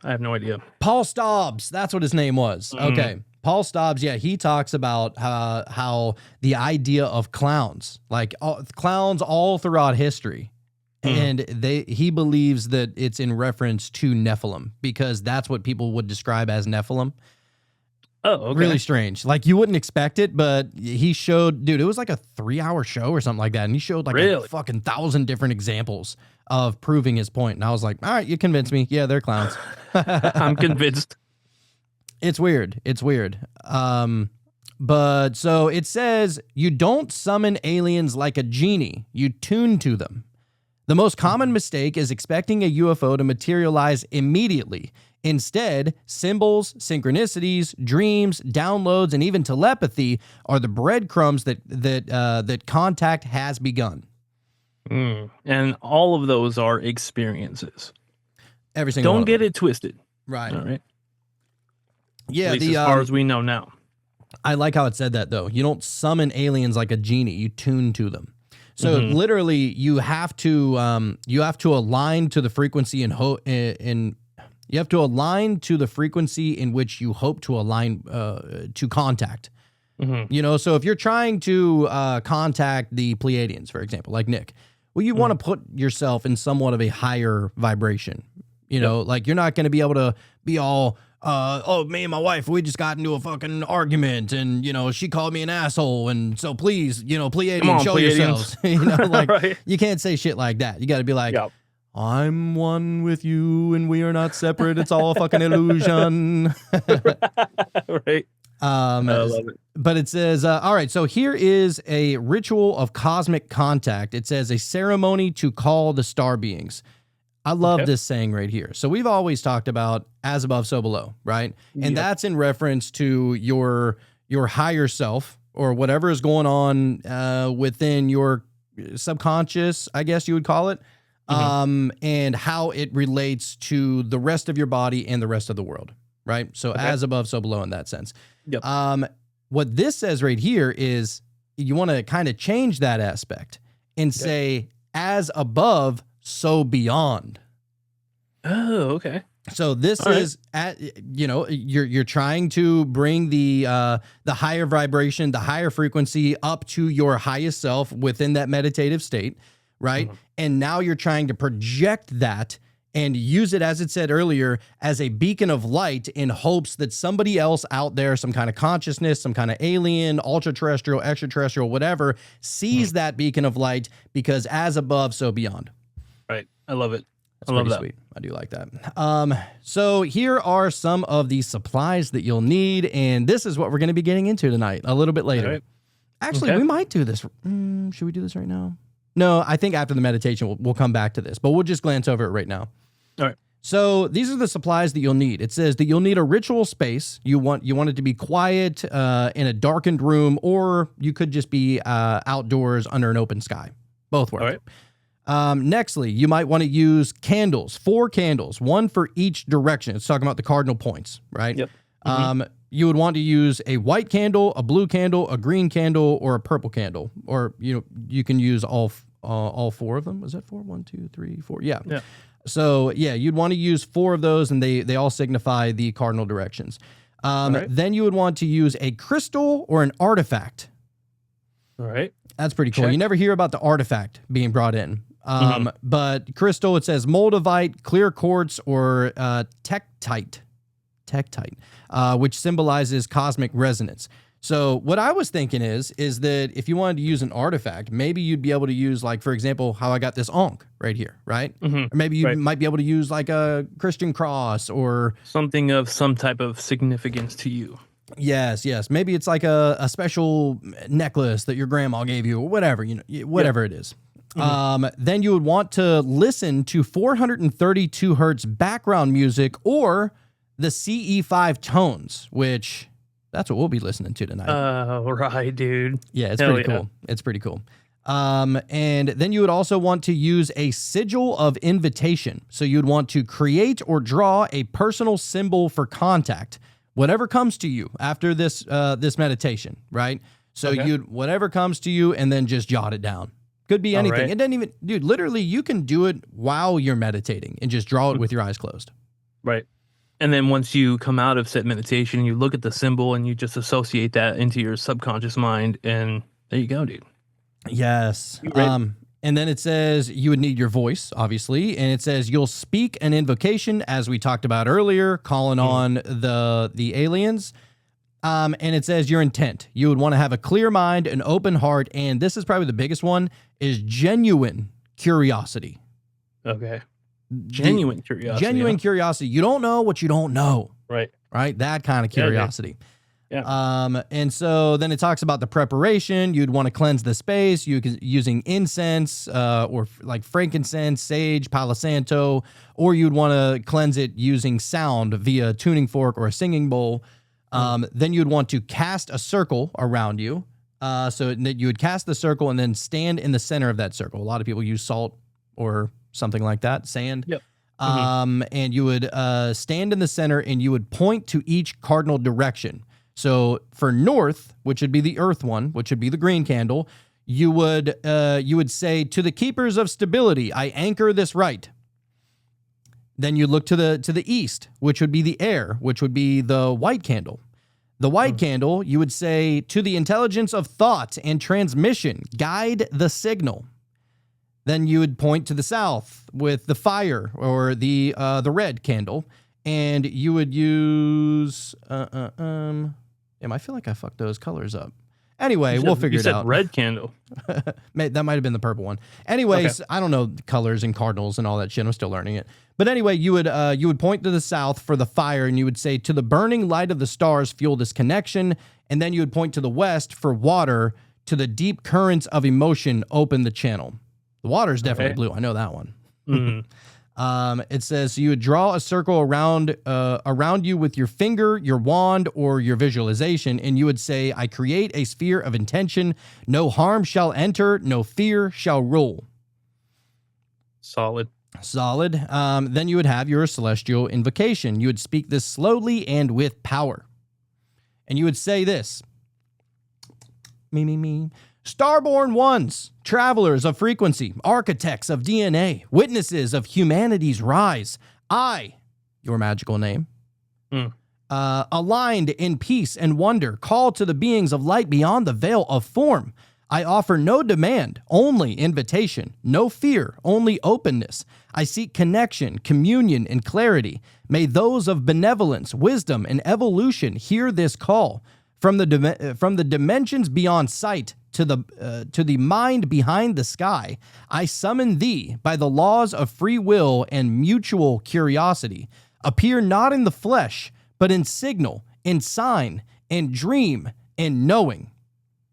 have no idea. Paul Stobbs, that's what his name was. Okay. Paul Stobbs, yeah, he talks about how the idea of clowns, like clowns all throughout history, and he believes that it's in reference to Nephilim because that's what people would describe as Nephilim. Oh, okay. Really strange. Like you wouldn't expect it, but he showed, dude, it was like a 3-hour show or something like that, and he showed like a Really? fucking 1,000 different examples of proving his point, and I was like, all right, you convinced me. Yeah, they're clowns. I'm convinced. It's weird. It's weird. But so it says you don't summon aliens like a genie, you tune to them. The most common mistake is expecting a UFO to materialize immediately. Instead, symbols, synchronicities, dreams, downloads, and even telepathy are the breadcrumbs that contact has begun. And all of those are experiences. Every single one Don't of get them. it twisted. Right. All right. Yeah, At least as far as we know now. I like how it said that, though. You don't summon aliens like a genie. You tune to them. So literally, you have to align to the frequency you have to align to the frequency in which you hope to align to contact. You know, so if you're trying to contact the Pleiadians, for example, like Nick, well, you want to put yourself in somewhat of a higher vibration. You know, like you're not going to be able to be all, oh, me and my wife, we just got into a fucking argument and, you know, she called me an asshole. And so please, you know, Pleiadians, show yourselves. You know, like Right. you can't say shit like that. You got to be like, Yep. I'm one with you and we are not separate. It's all a fucking illusion. Right. I love it. But it says, all right, so here is a ritual of cosmic contact. It says a ceremony to call the star beings. I love this saying right here. So we've always talked about as above, so below, right? And that's in reference to your higher self or whatever is going on within your subconscious, I guess you would call it, and how it relates to the rest of your body and the rest of the world, right? So as above, so below in that sense. Yep. What this says right here is you want to kind of change that aspect and say as above, so beyond. Oh, okay. So this is at, you know, you're trying to bring the higher vibration, the higher frequency up to your highest self within that meditative state, right? And now you're trying to project that and use it, as it said earlier, as a beacon of light in hopes that somebody else out there, some kind of consciousness, some kind of alien, ultra-terrestrial, extraterrestrial, whatever, sees that beacon of light because as above, so beyond. Right. I love it. That's I love pretty that. sweet. I do like that. So here are some of the supplies that you'll need, and this is what we're going to be getting into tonight, a little bit later. All right. Actually, Okay. we might do this. Should we do this right now? No, I think after the meditation, we'll come back to this, but we'll just glance over it right now. All right. So these are the supplies that you'll need. It says that you'll need a ritual space. You want it to be quiet in a darkened room, or you could just be outdoors under an open sky. Both work. All right. Nextly, you might want to use candles, 4 candles, one for each direction. It's talking about the cardinal points, right? Yep. You would want to use a white candle, a blue candle, a green candle, or a purple candle, or you can use all 4 of them. Is that 4? 1, 2, 3, 4. Yeah. Yeah. So yeah, you'd want to use 4 of those, and they all signify the cardinal directions. right. Then you would want to use a crystal or an artifact. All right. That's pretty cool. Check. You never hear about the artifact being brought in. But crystal, it says moldavite, clear quartz, or tektite, which symbolizes cosmic resonance. So what I was thinking is that if you wanted to use an artifact, maybe you'd be able to use, like, for example, how I got this Ankh right here, right? Or maybe you might be able to use like a Christian cross or Something of some type of significance to you. yes. Maybe it's like a special necklace that your grandma gave you or whatever, whatever it is. Then you would want to listen to 432 hertz background music or the CE5 tones, which that's what we'll be listening to tonight. Right, dude. Yeah, it's Hell pretty yeah. cool. It's pretty cool. And then you would also want to use a sigil of invitation. So you'd want to create or draw a personal symbol for contact, whatever comes to you after this this meditation, right? So Okay. whatever comes to you, and then just jot it down. Could be anything. right. It doesn't even, dude. Literally, you can do it while you're meditating and just draw it with your eyes closed. Right. And then once you come out of said meditation, you look at the symbol and you just associate that into your subconscious mind. And there you go, dude. Yes. Right. And then it says you would need your voice, obviously, and it says you'll speak an invocation, as we talked about earlier, calling on the aliens. And it says your intent. You would want to have a clear mind, an open heart, and this is probably the biggest one, is genuine curiosity. Okay. Genuine curiosity. Genuine huh? curiosity. You don't know what you don't know, Right. right? That kind of Yeah, yeah. curiosity. And so then it talks about the preparation. You'd want to cleanse the space using incense or like frankincense, sage, palo santo, or you'd want to cleanse it using sound via a tuning fork or a singing bowl. Then you'd want to cast a circle around you. So that you would cast the circle and then stand in the center of that circle. A lot of people use salt or something like that, sand. Yep. And you would stand in the center and you would point to each cardinal direction. So for north, which would be the earth one, which would be the green candle, you would say, to the keepers of stability, I anchor this right. Then you look to the east, which would be the air, which would be the white candle. The white candle, you would say, to the intelligence of thought and transmission, guide the signal. Then you would point to the south with the fire or the red candle, and you would use I feel like I fucked those colors up. Anyway, we'll figure it out. You said red candle. That might have been the purple one. Anyways, okay. I don't know the colors and cardinals and all that shit. I'm still learning it. But anyway, you would point to the south for the fire, and you would say, to the burning light of the stars, fuel this connection. And then you would point to the west for water, to the deep currents of emotion, open the channel. The water is definitely blue. I know that one. Mm-hmm. It says you would draw a circle around you with your finger, your wand, or your visualization, and you would say, I create a sphere of intention. No harm shall enter, no fear shall rule. Solid. Then you would have your celestial invocation. You would speak this slowly and with power. And you would say this. Me. Starborn ones, travelers of frequency, architects of DNA, witnesses of humanity's rise. I, your magical name, aligned in peace and wonder, call to the beings of light beyond the veil of form. I offer no demand, only invitation, no fear, only openness. I seek connection, communion, and clarity. May those of benevolence, wisdom, and evolution hear this call. From the dimensions beyond sight to the mind behind the sky, I summon thee by the laws of free will and mutual curiosity. Appear not in the flesh, but in signal, in sign, in dream, in knowing.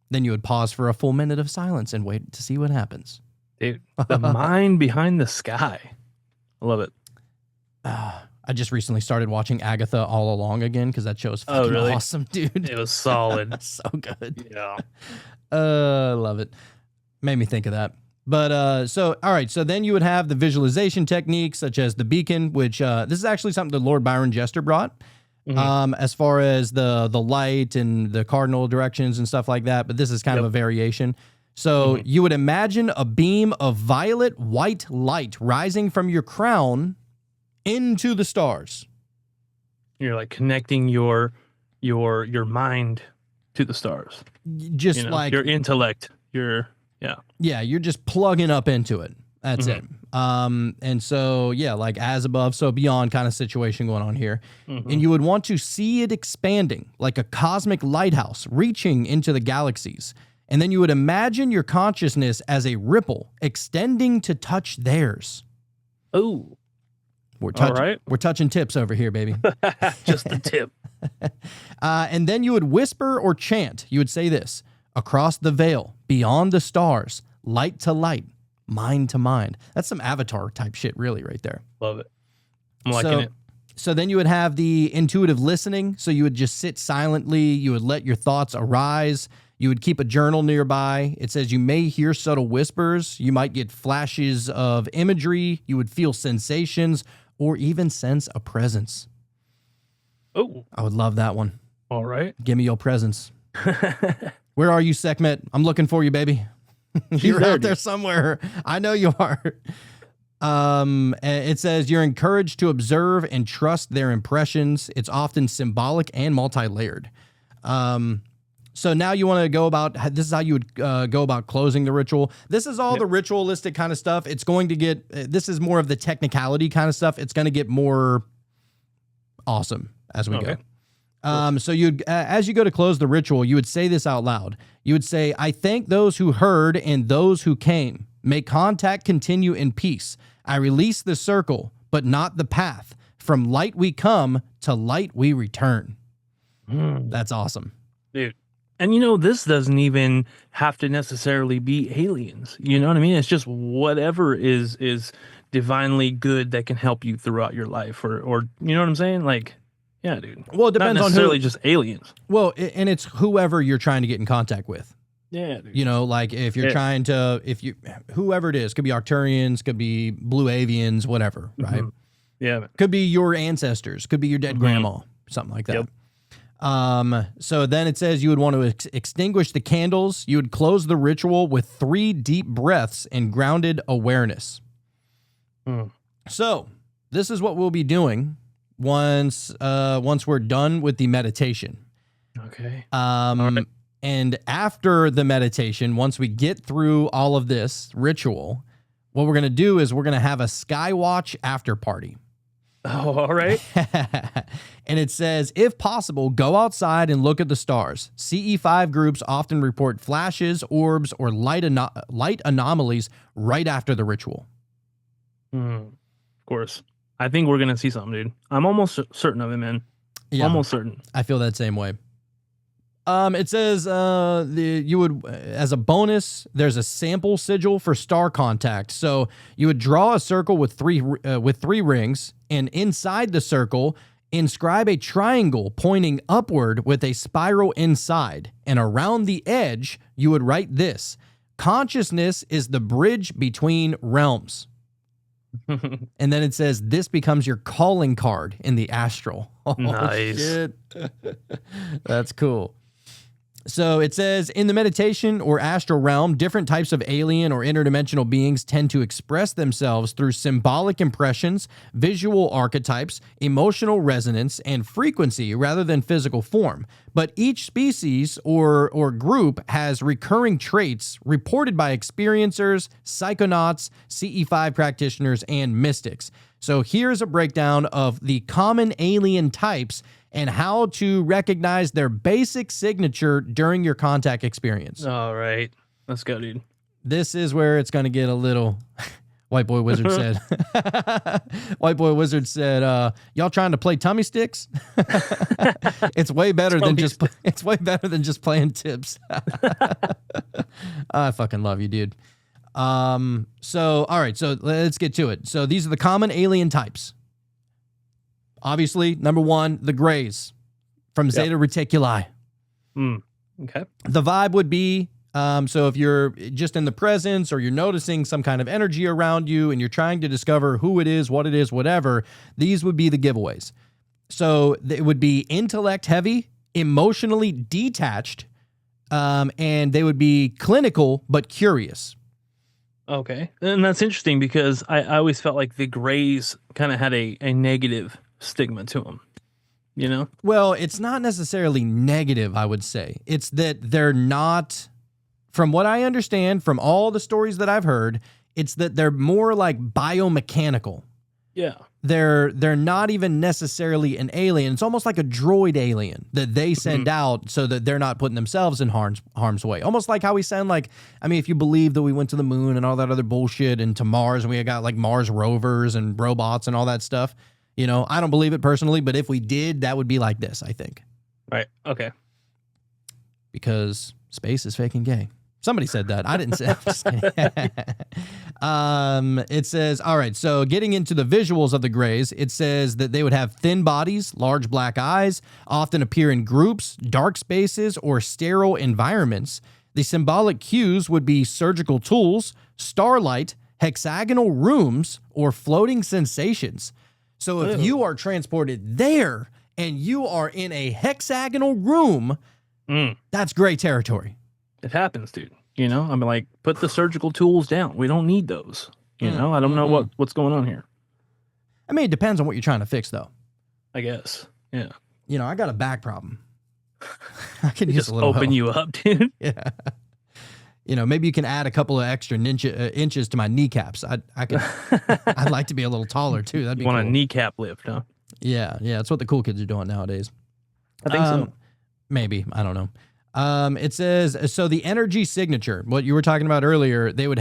Then you would pause for a full minute of silence and wait to see what happens. Dude, the mind behind the sky. I love it. I just recently started watching Agatha All Along again because that show is fucking awesome, dude. It was solid. So good. Yeah. Love it. Made me think of that. But all right. So then you would have the visualization techniques such as the beacon, which this is actually something that Lord Byron Jester brought. As far as the light and the cardinal directions and stuff like that. But this is kind of a variation. So you would imagine a beam of violet white light rising from your crown into the stars. You're like connecting your mind to the stars. Just like your intellect. You're just plugging up into it. That's it. And so, like as above, so beyond kind of situation going on here. And you would want to see it expanding like a cosmic lighthouse reaching into the galaxies. And then you would imagine your consciousness as a ripple extending to touch theirs. Oh, we're touching tips over here, baby. Just the tip. And then you would whisper or chant. You would say this: across the veil, beyond the stars, light to light, mind to mind. That's some Avatar type shit, really, right there. Love it. I'm liking it. So then you would have the intuitive listening. So you would just sit silently. You would let your thoughts arise. You would keep a journal nearby. It says you may hear subtle whispers. You might get flashes of imagery. You would feel sensations or even sense a presence. Oh, I would love that one. All right. Give me your presence. Where are you, Sekhmet? I'm looking for you, baby. You're out there somewhere. I know you are. It says you're encouraged to observe and trust their impressions. It's often symbolic and multi-layered. So now you want to go about, this is how you would go about closing the ritual. This is all the ritualistic kind of stuff. It's going to get, this is more of the technicality kind of stuff. It's going to get more awesome as we go. So you'd, as you go to close the ritual, you would say this out loud. You would say, I thank those who heard and those who came. May contact continue in peace. I release the circle, but not the path. From light we come, to light we return. That's awesome. Dude. And this doesn't even have to necessarily be aliens. You know what I mean? It's just whatever is divinely good that can help you throughout your life, or you know what I'm saying? Like, yeah, dude. Well, it depends Not on necessarily who. just aliens. Well, and it's whoever you're trying to get in contact with. Yeah, dude. You know, like if you're Yeah. trying to, whoever it is, could be Arcturians, could be blue avians, whatever, right? Mhm. Yeah, man. Could be your ancestors, could be your dead Mhm. grandma, something like that. Yep. So then it says you would want to extinguish the candles. You would close the ritual with 3 deep breaths and grounded awareness. Mm. So this is what we'll be doing once we're done with the meditation. Okay. right. And after the meditation, once we get through all of this ritual, what we're going to do is we're going to have a Skywatch after party. Oh, all right. And it says, if possible, go outside and look at the stars. CE5 groups often report flashes, orbs, or light anomalies right after the ritual. Of course. I think we're gonna see something, dude. I'm almost certain of it, man. Yeah, Almost certain. I feel that same way. It says you would, as a bonus, there's a sample sigil for star contact. So you would draw a circle with three rings, and inside the circle, inscribe a triangle pointing upward with a spiral inside. And around the edge, you would write this: consciousness is the bridge between realms. And then it says this becomes your calling card in the astral. Oh, Nice. shit. That's cool. So it says in the meditation or astral realm, different types of alien or interdimensional beings tend to express themselves through symbolic impressions, visual archetypes, emotional resonance, and frequency rather than physical form. But each species or group has recurring traits reported by experiencers, psychonauts, CE5 practitioners, and mystics. So here's a breakdown of the common alien types and how to recognize their basic signature during your contact experience. All right. Let's go, dude. This is where it's going to get a little... White Boy Wizard said. White Boy Wizard said, y'all trying to play tummy sticks? It's way better than just playing tips. I fucking love you, dude. So all right, so let's get to it. So these are the common alien types. Obviously, number 1, the Greys from Zeta Reticuli. Okay. The vibe would be, so if you're just in the presence or you're noticing some kind of energy around you and you're trying to discover who it is, what it is, whatever, these would be the giveaways. So it would be intellect heavy, emotionally detached, and they would be clinical but curious. Okay. And that's interesting because I always felt like the Greys kind of had a negative stigma to them, you know? Well, it's not necessarily negative, I would say. It's that they're not, from what I understand, from all the stories that I've heard, it's that they're more like biomechanical. Yeah. They're not even necessarily an alien. It's almost like a droid alien that they send out so that they're not putting themselves in harm's way. Almost like how we send, like, I mean, if you believe that we went to the moon and all that other bullshit and to Mars and we got like Mars rovers and robots and all that stuff, you know, I don't believe it personally, but if we did, that would be like this, I think. Right. Okay. Because space is fake and gay. Somebody said that. I didn't say it. I'm just kidding. It says, all right, so getting into the visuals of the Greys, it says that they would have thin bodies, large black eyes, often appear in groups, dark spaces, or sterile environments. The symbolic cues would be surgical tools, starlight, hexagonal rooms, or floating sensations. So if you are transported there and you are in a hexagonal room, that's gray territory. It happens, dude. You know, I mean, like, put the surgical tools down. We don't need those. You know, I don't know what's going on here. I mean, it depends on what you're trying to fix, though. I guess. Yeah. You know, I got a back problem. I could use Just a little open help. you up, dude. Yeah. You know, maybe you can add a couple of extra inches to my kneecaps. I'd like to be a little taller too. That'd be You want cool. a kneecap lift, huh? Yeah, that's what the cool kids are doing nowadays. I think so. Maybe, I don't know. It says, so the energy signature, what you were talking about earlier, they would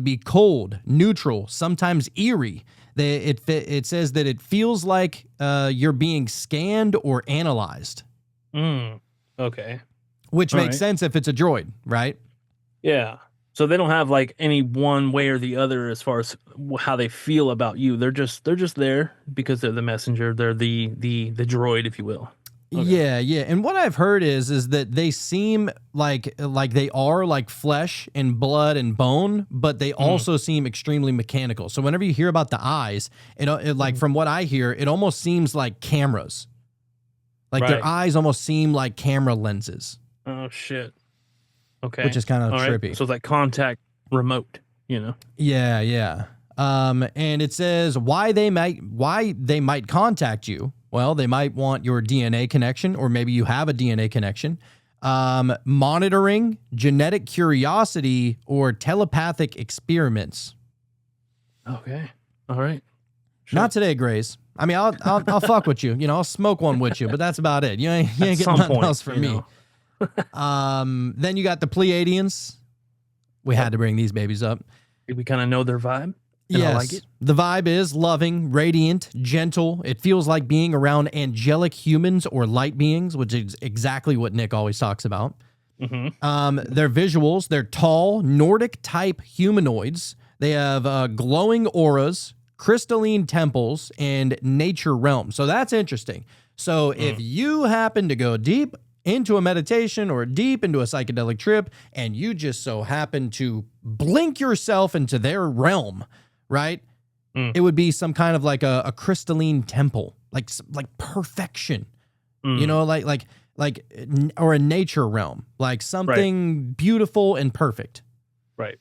be cold, neutral, sometimes eerie. It says that it feels like you're being scanned or analyzed. Okay. which All makes right. sense if it's a droid, right? Yeah. So they don't have like any one way or the other as far as how they feel about you. They're just there because they're the messenger. They're the droid, if you will. Okay. Yeah, yeah. And what I've heard is that they seem like they are like flesh and blood and bone, but they also seem extremely mechanical. So whenever you hear about the eyes, it like from what I hear, it almost seems like cameras. Like their Right. eyes almost seem like camera lenses, Oh shit. Okay. which is kind of All right. trippy. So it's like contact remote, you know. Yeah, yeah. And it says why they might contact you. Well, they might want your DNA connection, or maybe you have a DNA connection. Monitoring, genetic curiosity, or telepathic experiments. Okay. All right. Not today, Grace. I mean, I'll fuck with you. You know, I'll smoke one with you, but that's about it. You ain't At getting some nothing point, else from you me. know. Then you got the Pleiadians. We had to bring these babies up. We kind of know their vibe. And Yes. I like it. The vibe is loving, radiant, gentle. It feels like being around angelic humans or light beings, which is exactly what Nick always talks about. Their visuals, they're tall, Nordic type humanoids. They have glowing auras, crystalline temples, and nature realms. So that's interesting. So if you happen to go deep into a meditation or deep into a psychedelic trip, and you just so happen to blink yourself into their realm, right? It would be some kind of like a crystalline temple, like perfection, you know, or a nature realm, like something beautiful and perfect. Right.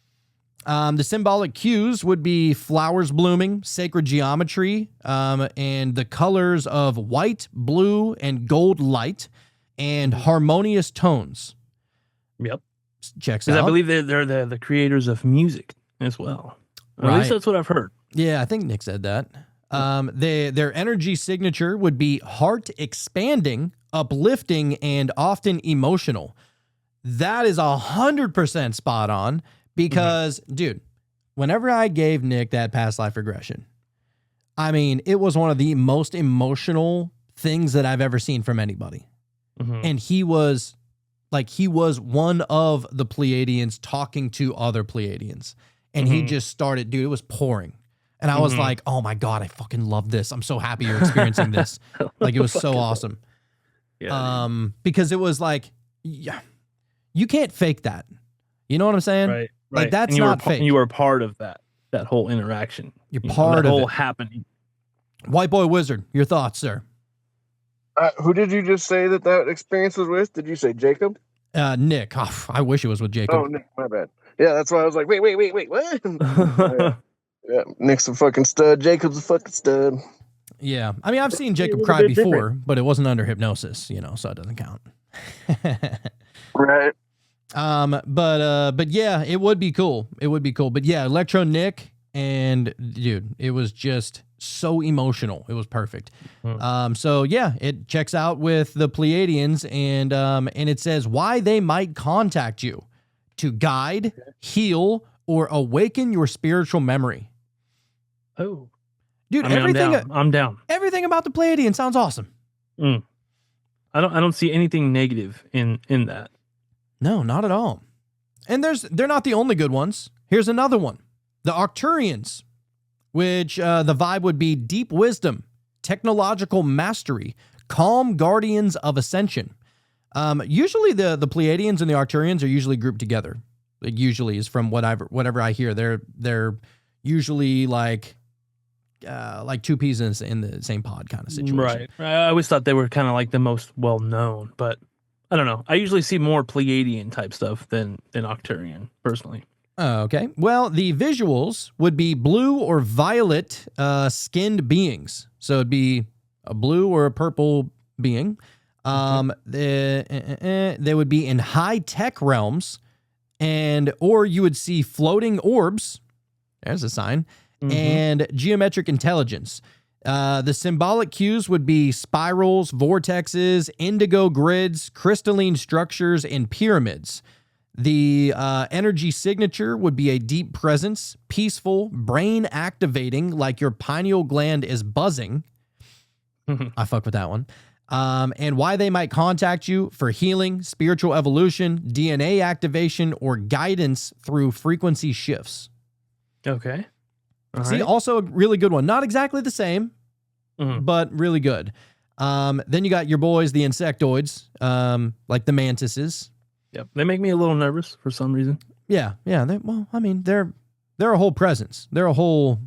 The symbolic cues would be flowers blooming, sacred geometry, and the colors of white, blue, and gold light, and harmonious tones. Yep. Checks Because out. I believe they're the creators of music as well. Or at least Right. that's what I've heard. Yeah, I think Nick said that. Their energy signature would be heart expanding, uplifting, and often emotional. That is 100% spot on because, dude, whenever I gave Nick that past life regression, I mean, it was one of the most emotional things that I've ever seen from anybody. And he was one of the Pleiadians talking to other Pleiadians. And he just started, dude, it was pouring. And I was like, oh my God, I fucking love this. I'm so happy you're experiencing this. Like, it was so awesome. Yeah. Because it was like, yeah, you can't fake that. You know what I'm saying? Right. Like, that's And you not were, fake. You were part of that whole interaction. You're You know, part that of whole it. happening. White Boy Wizard, your thoughts, sir? Who did you just say that experience was with? Did you say Jacob? Nick. Oh, I wish it was with Jacob. Oh, Nick, my bad. Yeah, that's why I was like, wait, what? Yeah, Nick's a fucking stud. Jacob's a fucking stud. Yeah. I mean, I've seen Jacob little cry bit before, different. but it wasn't under hypnosis, you know, so it doesn't count. Right. But yeah, it would be cool. It would be cool. But yeah, Electro Nick, and dude, it was just so emotional. It was perfect. So yeah, it checks out with the Pleiadians, and it says why they might contact you to guide, heal, or awaken your spiritual memory. Oh. Dude, I mean, everything I'm down. everything about the Pleiadians sounds awesome. I don't see anything negative in that. No, not at all. And they're not the only good ones. Here's another one. The Arcturians, which the vibe would be deep wisdom, technological mastery, calm guardians of ascension. Usually the Pleiadians and the Arcturians are usually grouped together. It usually is from whatever I hear. They're usually like two peas in the same pod kind of situation. Right. I always thought they were kind of like the most well known, but I don't know. I usually see more Pleiadian type stuff than Octurian, personally. Okay. Well, the visuals would be blue or violet skinned beings. So it'd be a blue or a purple being. They would be in high tech realms, or you would see floating orbs. There's a sign. And geometric intelligence. The symbolic cues would be spirals, vortexes, indigo grids, crystalline structures, and pyramids. The energy signature would be a deep presence, peaceful, brain activating, like your pineal gland is buzzing. I fuck with that one. and why they might contact you for healing, spiritual evolution, DNA activation, or guidance through frequency shifts. Okay. All See, right. also a really good one. Not exactly the same, Mhm. but really good. Then you got your boys, the insectoids, like the mantises. Yep. They make me a little nervous for some reason. Yeah. They're a whole presence. They're a whole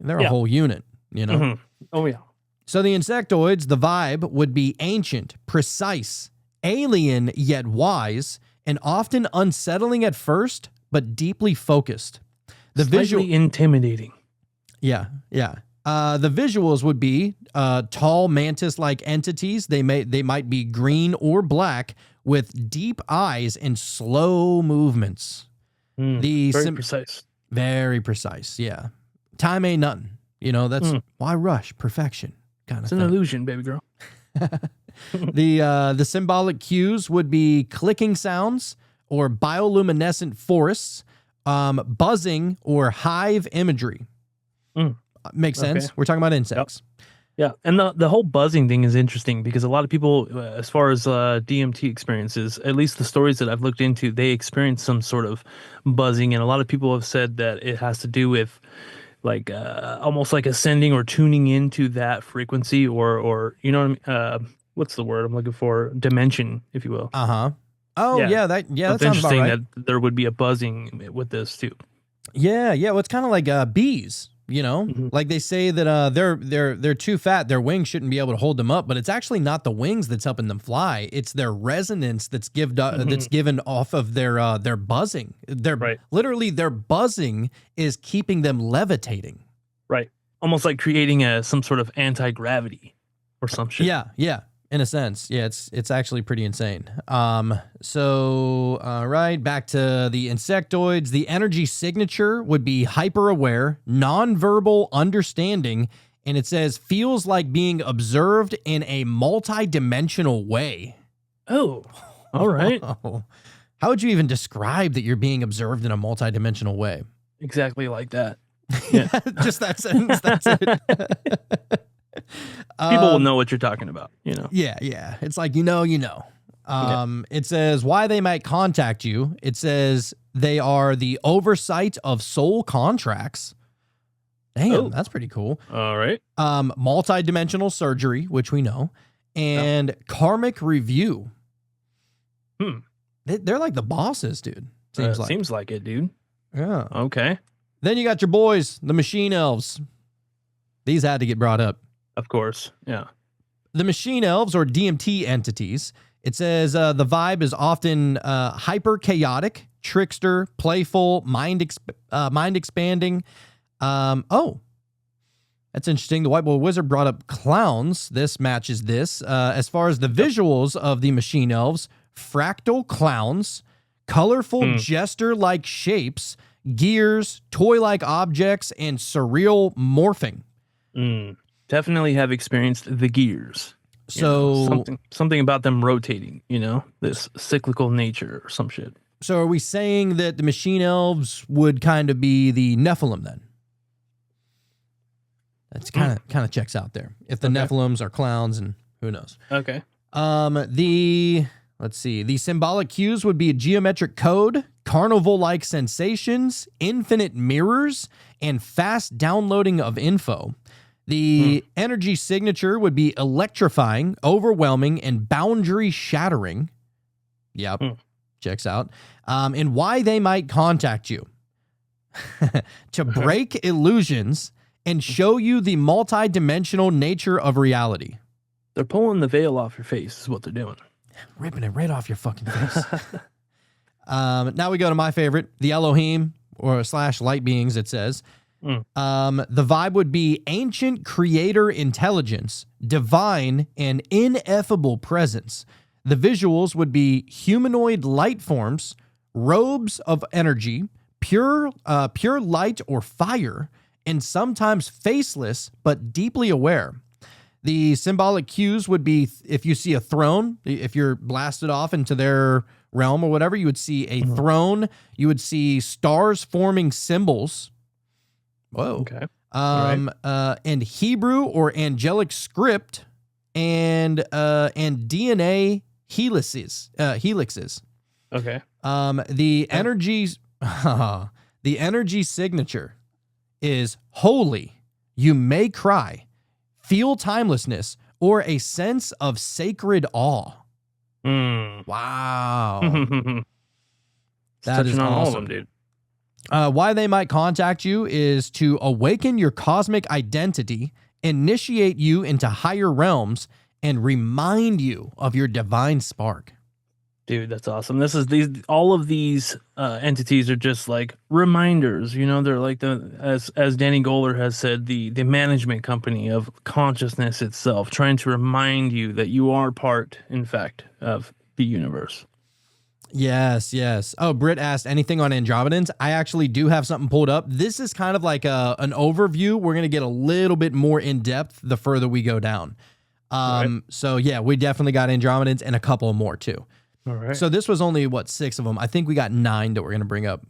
Yeah. unit, you know? Mhm. Oh yeah. So the insectoids, the vibe would be ancient, precise, alien yet wise, and often unsettling at first, but deeply focused. The visual, Slightly intimidating. yeah. The visuals would be tall mantis-like entities. They might be green or black with deep eyes and slow movements. The Very sim- precise. Very precise. Yeah, time ain't nothing. You know, that's why rush perfection kind of It's an thing. illusion, baby girl. The symbolic cues would be clicking sounds or bioluminescent forests, buzzing or hive imagery. Makes sense. Okay. We're talking about insects. Yeah, and the whole buzzing thing is interesting because a lot of people, as far as DMT experiences, at least the stories that I've looked into, they experience some sort of buzzing, and a lot of people have said that it has to do with like almost like ascending or tuning into that frequency, or you know what I mean? What's the word I'm looking for? Dimension, if you will. Oh Yeah. that So that it's sounds about interesting right. that there would be a buzzing with this too. Yeah. Well, it's kind of like bees. You know, like they say that they're too fat. Their wings shouldn't be able to hold them up, but it's actually not the wings that's helping them fly. It's their resonance that's given off of their buzzing. Literally their buzzing is keeping them levitating. Right. Almost like creating some sort of anti-gravity or some shit. Yeah. In a sense, yeah, it's actually pretty insane. So right, back to the insectoids. The energy signature would be hyper aware, nonverbal understanding, and it says feels like being observed in a multi-dimensional way. Oh, all right. How would you even describe that you're being observed in a multi-dimensional way? Exactly like that. Yeah. Just that sentence. That's it. People will know what you're talking about, you know. Yeah. It's like, you know. It says why they might contact you. It says they are the oversight of soul contracts. Damn, that's pretty cool. All right. Multi-dimensional surgery, which we know, and karmic review. They're like the bosses, dude. Seems like it, dude. Yeah. Okay. Then you got your boys, the machine elves. These had to get brought up. Of course. Yeah. The machine elves or DMT entities, it says the vibe is often hyper chaotic, trickster, playful, mind expanding. That's interesting. The White Boy Wizard brought up clowns. This matches this. As far as the visuals of the machine elves, fractal clowns, colorful jester-like shapes, gears, toy-like objects, and surreal morphing. Definitely have experienced the gears. So something about them rotating, you know, this cyclical nature or some shit. So are we saying that the machine elves would kind of be the Nephilim then? That's kind of checks out there. If the Nephilims are clowns, and who knows? Okay. Let's see. The symbolic cues would be a geometric code, carnival-like sensations, infinite mirrors, and fast downloading of info. The energy signature would be electrifying, overwhelming, and boundary shattering. Yep. Checks out. And why they might contact you. To break illusions and show you the multi-dimensional nature of reality. They're pulling the veil off your face is what they're doing. Ripping it right off your fucking face. Now we go to my favorite, the Elohim or / light beings, it says. The vibe would be ancient creator intelligence, divine and ineffable presence. The visuals would be humanoid light forms, robes of energy, pure light or fire, and sometimes faceless but deeply aware. The symbolic cues would be if you see a throne, if you're blasted off into their realm or whatever, you would see a throne, you would see stars forming symbols. Whoa. Okay. And Hebrew or angelic script and DNA helixes. Okay. The energy the energy signature is holy, you may cry, feel timelessness, or a sense of sacred awe. Wow. That is Touching on all of awesome. them, dude. Why they might contact you is to awaken your cosmic identity, initiate you into higher realms, and remind you of your divine spark. Dude, that's awesome. All of these entities are just like reminders, you know, they're like as Danny Goller has said, the management company of consciousness itself, trying to remind you that you are part, in fact, of the universe. Yes, yes. Oh, Britt asked anything on Andromedans. I actually do have something pulled up. This is kind of like an overview. We're going to get a little bit more in depth the further we go down. Right. So yeah, we definitely got Andromedans and a couple more too. All right. So this was only 6 of them. I think we got 9 that we're going to bring up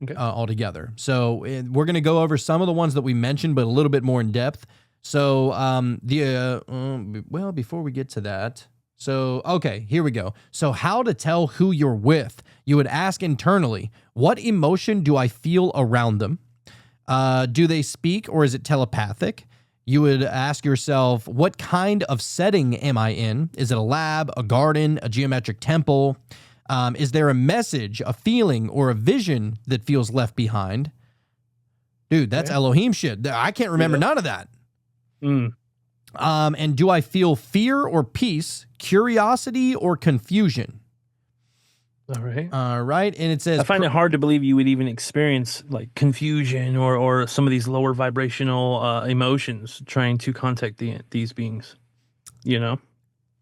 Okay. all together. So we're going to go over some of the ones that we mentioned, but a little bit more in depth. So well, before we get to that, so okay, here we go. So how to tell who you're with? You would ask internally, what emotion do I feel around them? Do they speak or is it telepathic? You would ask yourself, what kind of setting am I in? Is it a lab, a garden, a geometric temple? Is there a message, a feeling, or a vision that feels left behind? Dude, that's Okay. Elohim shit. I can't remember none of that. Mm. And do I feel fear or peace, curiosity or confusion? All right. All right. And it says, I find it hard to believe you would even experience like confusion or some of these lower vibrational emotions trying to contact these beings. You know?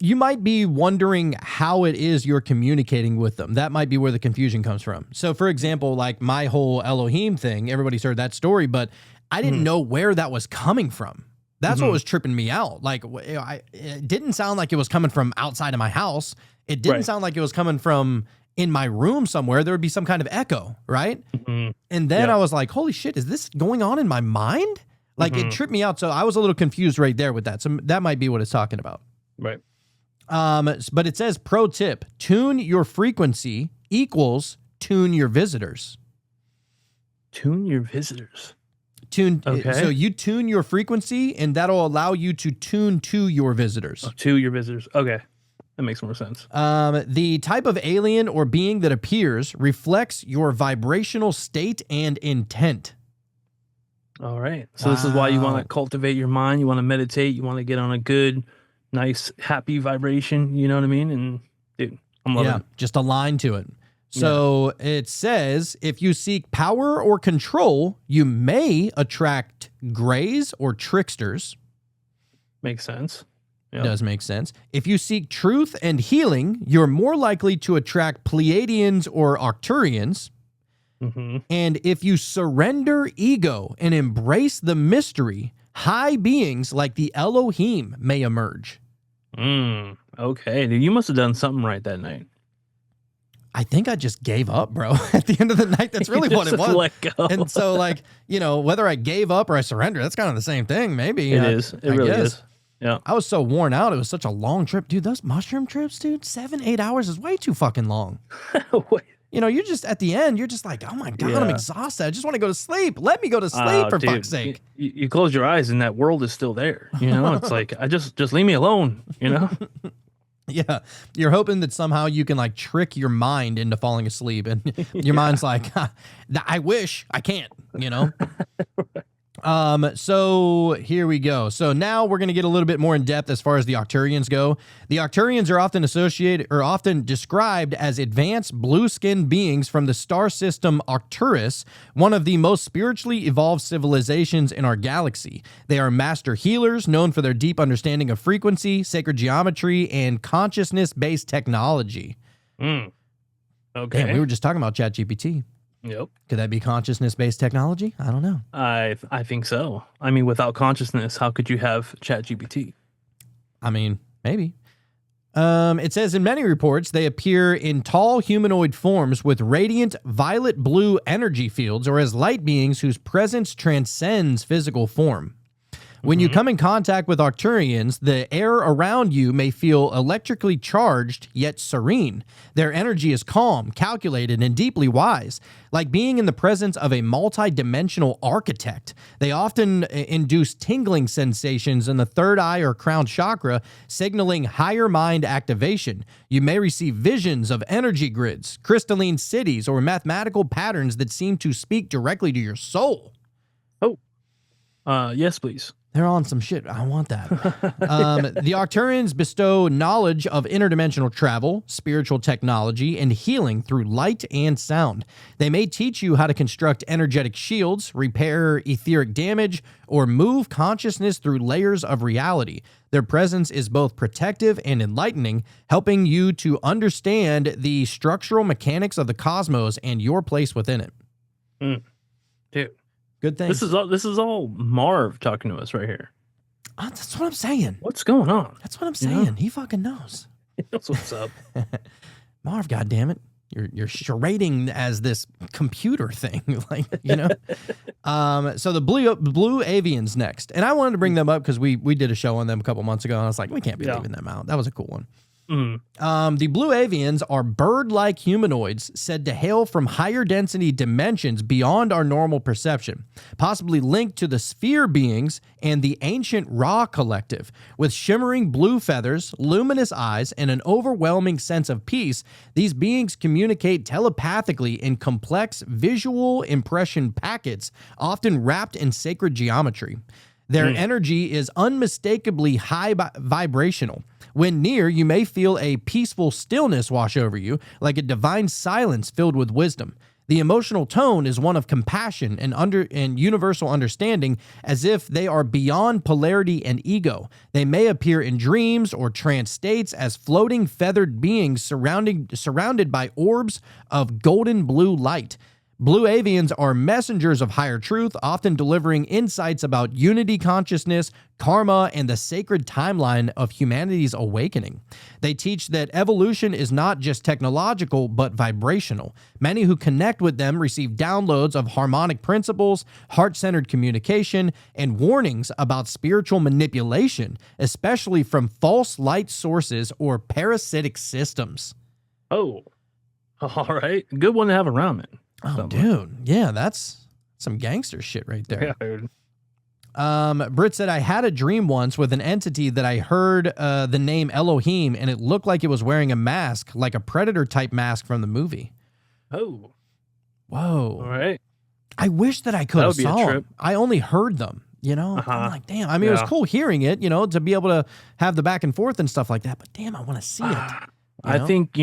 you might be wondering how it is you're communicating with them. That might be where the confusion comes from. So, for example, like my whole Elohim thing, everybody's heard that story, but I didn't know where that was coming from. That's what was tripping me out. Like, it didn't sound like it was coming from outside of my house. It didn't sound like it was coming from in my room somewhere. There would be some kind of echo, right? And then I was like, holy shit, is this going on in my mind? Like, it tripped me out. So I was a little confused right there with that. So that might be what it's talking about. Right. But it says, pro tip, tune your frequency equals tune your visitors. Tune your visitors. Tune. Okay. So you tune your frequency and that'll allow you to tune to your visitors. To your visitors. Okay. That makes more sense. The type of alien or being that appears reflects your vibrational state and intent. All right. So this is why you want Wow. to cultivate your mind. You want to meditate. You want to get on a good, nice, happy vibration. You know what I mean? And dude, I'm loving it. Just align to it. So it says, if you seek power or control, you may attract grays or tricksters. Makes sense. Yep. Does make sense. If you seek truth and healing, you're more likely to attract Pleiadians or Arcturians. And if you surrender ego and embrace the mystery, high beings like the Elohim may emerge. Okay. Dude, you must have done something right that night. I think I just gave up, bro. At the end of the night, that's really what it Just was. let go. And so, like, you know, whether I gave up or I surrendered, that's kind of the same thing, maybe. It is. It really is. Yeah. I was so worn out. It was such a long trip. Dude, those mushroom trips, dude, 7-8 hours is way too fucking long. Wait. You know, you're just at the end, you're just like, oh my God, I'm Yeah. exhausted. I just want to go to sleep. Let me go to sleep, for fuck's sake. You close your eyes and that world is still there. You know, it's like, just leave me alone, you know? Yeah. You're hoping that somehow you can like trick your mind into falling asleep. And your mind's like, I wish I can't, you know? So here we go. So now we're going to get a little bit more in depth as far as the Arcturians go. The Arcturians are often described as advanced blue-skinned beings from the star system Arcturus, one of the most spiritually evolved civilizations in our galaxy. They are master healers, known for their deep understanding of frequency, sacred geometry, and consciousness-based technology. Okay. Damn, we were just talking about ChatGPT. Yep. Could that be consciousness-based technology? I don't know. I think so. I mean, without consciousness, how could you have ChatGPT? I mean, maybe. It says in many reports, they appear in tall humanoid forms with radiant violet blue energy fields or as light beings whose presence transcends physical form. When you come in contact with Arcturians, the air around you may feel electrically charged yet serene. Their energy is calm, calculated, and deeply wise, like being in the presence of a multi-dimensional architect. They often induce tingling sensations in the third eye or crown chakra, signaling higher mind activation. You may receive visions of energy grids, crystalline cities, or mathematical patterns that seem to speak directly to your soul. Yes, please. They're on some shit. I want that. The Arcturians bestow knowledge of interdimensional travel, spiritual technology, and healing through light and sound. They may teach you how to construct energetic shields, repair etheric damage, or move consciousness through layers of reality. Their presence is both protective and enlightening, helping you to understand the structural mechanics of the cosmos and your place within it. Dude. Good thing. This is all Marv talking to us right here. That's what I'm saying. What's going on? That's what I'm saying. He fucking knows. He knows what's up. Marv, goddammit. You're charading as this computer thing, like, so the blue avians next, and I wanted to bring them up because we did a show on them a couple months ago, and I was like, we can't be leaving them out. That was a cool one. The blue avians are bird-like humanoids said to hail from higher density dimensions beyond our normal perception, possibly linked to the sphere beings and the ancient Ra collective. With shimmering blue feathers, luminous eyes, and an overwhelming sense of peace, these beings communicate telepathically in complex visual impression packets, often wrapped in sacred geometry. Their energy is unmistakably high vibrational. When near, you may feel a peaceful stillness wash over you, like a divine silence filled with wisdom. The emotional tone is one of compassion and universal understanding, as if they are beyond polarity and ego. They may appear in dreams or trance states as floating feathered beings surrounded by orbs of golden blue light. Blue avians are messengers of higher truth, often delivering insights about unity consciousness, karma, and the sacred timeline of humanity's awakening. They teach that evolution is not just technological, but vibrational. Many who connect with them receive downloads of harmonic principles, heart-centered communication, and warnings about spiritual manipulation, especially from false light sources or parasitic systems. Oh, all right. Good one to have around, man. Oh, dude. Yeah, that's some gangster shit right there. Yeah, dude. Britt said, I had a dream once with an entity that I heard the name Elohim, and it looked like it was wearing a mask, like a Predator-type mask from the movie. Oh. Whoa. All right. I wish that I could have That would be a saw trip. them. I only heard them, I'm like, damn. I mean, it was cool hearing it, to be able to have the back and forth and stuff like that, but damn, I want to see it. I think,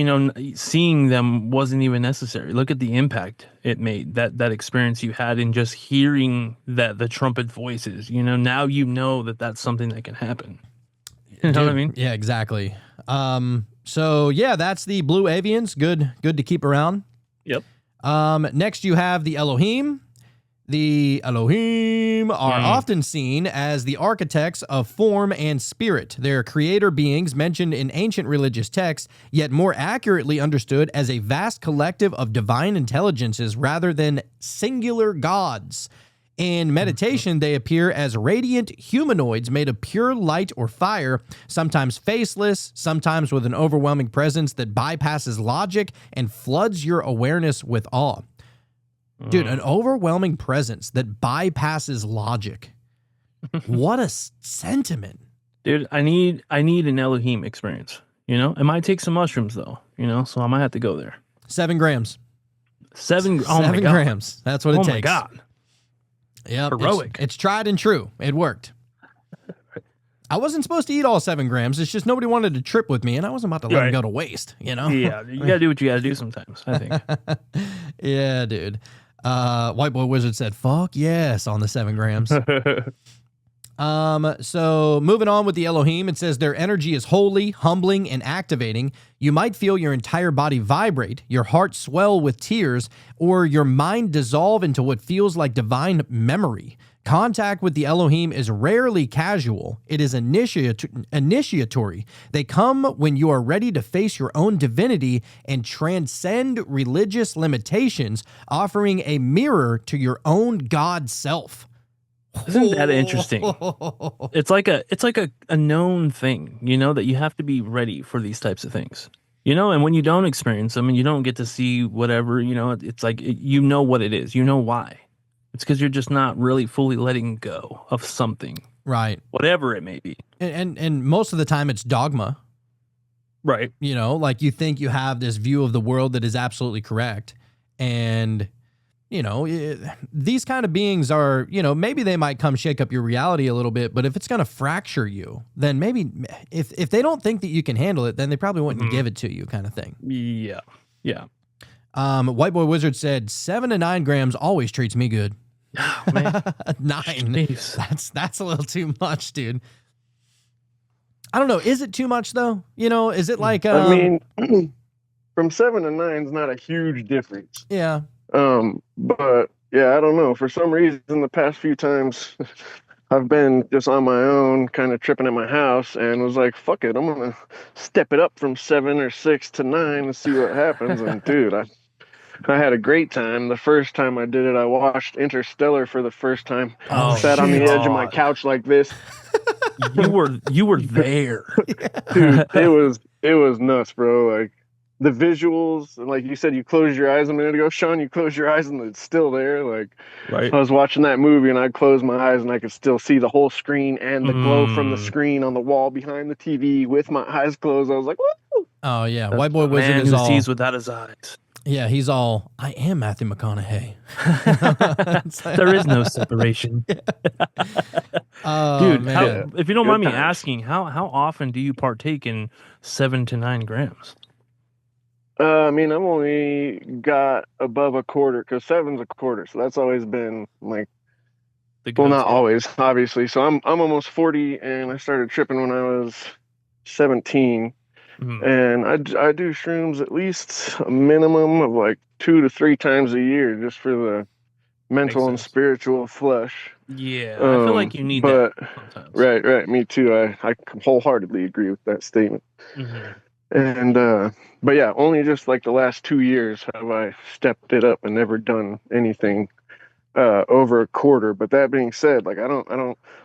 seeing them wasn't even necessary. Look at the impact it made, that experience you had in just hearing the trumpet voices. Now that's something that can happen. You know what I mean? Yeah, exactly. So yeah, that's the blue avians. Good to keep around. Yep. Next you have the Elohim. The Elohim are often seen as the architects of form and spirit. They're creator beings mentioned in ancient religious texts, yet more accurately understood as a vast collective of divine intelligences rather than singular gods. In meditation, they appear as radiant humanoids made of pure light or fire, sometimes faceless, sometimes with an overwhelming presence that bypasses logic and floods your awareness with awe. Dude, an overwhelming presence that bypasses logic. What a sentiment. Dude, I need an Elohim experience. It might take some mushrooms though, so I might have to go there. 7 grams. 7 7 grams. That's what it takes. Oh my God. Yep. Heroic. It's tried and true. It worked. I wasn't supposed to eat all 7 grams. It's just nobody wanted to trip with me, and I wasn't about to let them go to waste, Yeah, you gotta do what you gotta do sometimes, I think. Yeah, dude. White Boy Wizard said, fuck yes on the 7 grams. So moving on with the Elohim, it says their energy is holy, humbling, and activating. You might feel your entire body vibrate, your heart swell with tears, or your mind dissolve into what feels like divine memory. Contact with the Elohim is rarely casual. It is initiatory. They come when you are ready to face your own divinity and transcend religious limitations, offering a mirror to your own God self. Isn't that interesting? It's like a known thing, you know, that you have to be ready for these types of things. You know, and when you don't experience them and you don't get to see whatever, you know, it's like you know what it is. You know why. It's because you're just not really fully letting go of something, Right. whatever it may be. And most of the time it's dogma. Right. You know, like you think you have this view of the world that is absolutely correct. And, you know, these kind of beings are, you know, maybe they might come shake up your reality a little bit, but if it's going to fracture you, then maybe if they don't think that you can handle it, then they probably wouldn't give it to you, kind of thing. Yeah. Yeah. White Boy Wizard said 7 to 9 grams always treats me good. Oh, man. 9. Jeez. That's a little too much, dude. I don't know. Is it too much though? You know, is it like I mean, from 7 to 9 is not a huge difference. yeah. But yeah, I don't know. For some reason, the past few times I've been just on my own, kind of tripping at my house, and was like, "Fuck it, I'm gonna step it up from 7 or 6 to 9 and see what happens." And dude, I had a great time. The first time I did it, I watched Interstellar for the first time. Oh, Sat on the shit. edge of my couch like this. You were there. Dude, it was nuts, bro. Like the visuals, like you said, you closed your eyes a minute ago, Sean. You closed your eyes and it's still there. Like Right. I was watching that movie and I closed my eyes and I could still see the whole screen and the glow from the screen on the wall behind the TV with my eyes closed. I was like, "Woo!" Oh yeah. That's White Boy the Wizard man is who all. sees without his eyes. Yeah, he's all. I am Matthew McConaughey. There is no separation. Oh, Dude, man. if you don't mind me times. asking, how often do you partake in 7 to 9 grams? I mean, I've only got above a quarter because 7's a quarter, so that's always been like, The well, not go-to? always, obviously. So I'm almost 40, and I started tripping when I was 17. Mhm. And I do shrooms at least a minimum of like 2 to 3 times a year just for the mental and sense. spiritual flush. Yeah, I feel like you need but, that sometimes. Right. Me too. I wholeheartedly agree with that statement. Mhm. And but yeah, only just like the last 2 years have I stepped it up and never done anything over a quarter. But that being said, like I don't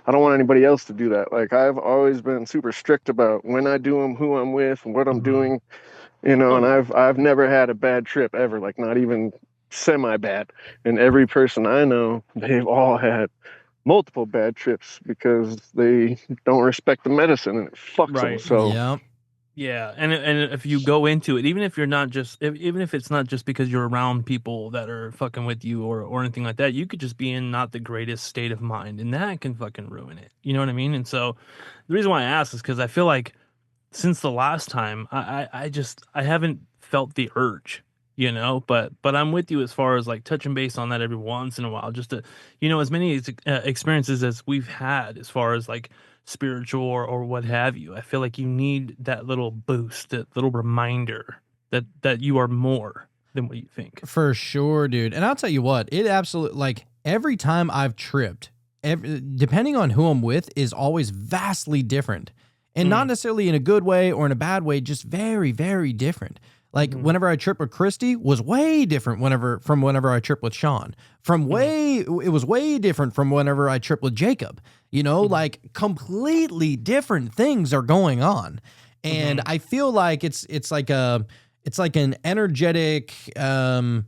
want anybody else to do that. Like I've always been super strict about when I do them, who I'm with, what I'm doing, you know. And I've never had a bad trip ever, like not even semi bad. And every person I know, they've all had multiple bad trips because they don't respect the medicine and it fucks them. Right. So Yeah. Yeah, and if you go into it, even if you're not just, even if it's not just because you're around people that are fucking with you or anything like that, you could just be in not the greatest state of mind, and that can fucking ruin it. You know what I mean? And so, the reason why I ask is because I feel like since the last time, I haven't felt the urge, you know. But I'm with you as far as like touching base on that every once in a while, just to, you know, as many experiences as we've had as far as like spiritual or what have you. I feel like you need that little boost, that little reminder that you are more than what you think. For sure, dude. And I'll tell you what, it absolutely, like every time I've tripped, depending on who I'm with, is always vastly different. And not necessarily in a good way or in a bad way, just very, very different. Like whenever I trip with Christy was way different from whenever I trip with Sean. It was way different from whenever I trip with Jacob. You know, like completely different things are going on. And I feel like it's like an energetic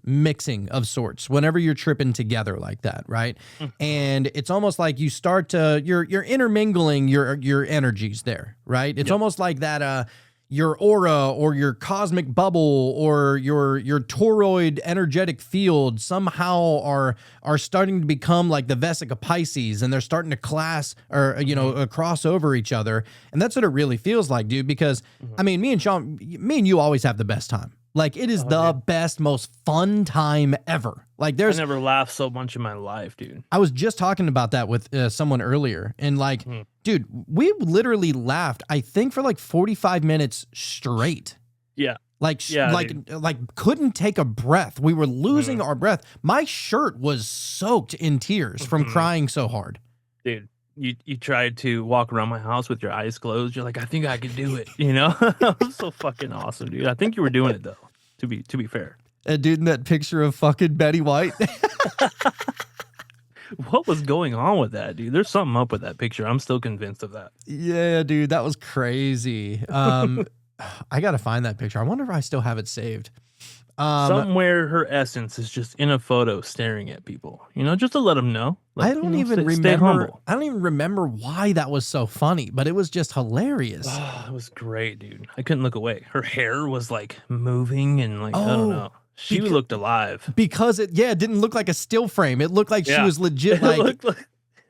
mixing of sorts whenever you're tripping together like that, right? And it's almost like you start to you're intermingling your energies there, right? It's almost like that your aura or your cosmic bubble or your toroid energetic field somehow are starting to become like the Vesica Pisces, and they're starting to cross over each other. And that's what it really feels like, dude, because I mean, me and you always have the best time. Like it is the best, most fun time ever. Like I never laughed so much in my life, dude. I was just talking about that with someone earlier, and like, dude, we literally laughed, I think, for like 45 minutes straight. Yeah. Like dude. couldn't take a breath. We were losing our breath. My shirt was soaked in tears from crying so hard. Dude, you tried to walk around my house with your eyes closed. You're like, I think I could do it. You know, that was so fucking awesome, dude. I think you were doing it though. To be fair, Dude, in that picture of fucking Betty White. What was going on with that, dude? There's something up with that picture. I'm still convinced of that. Yeah, dude, that was crazy. I gotta find that picture. I wonder if I still have it saved. Somewhere her essence is just in a photo staring at people, just to let them know. I don't even stay remember. humble. I don't even remember why that was so funny, but it was just hilarious. It was great, dude. I couldn't look away. Her hair was like moving and like, I Oh, don't know. She looked alive. Because it didn't look like a still frame. It looked like she was legit, It like looked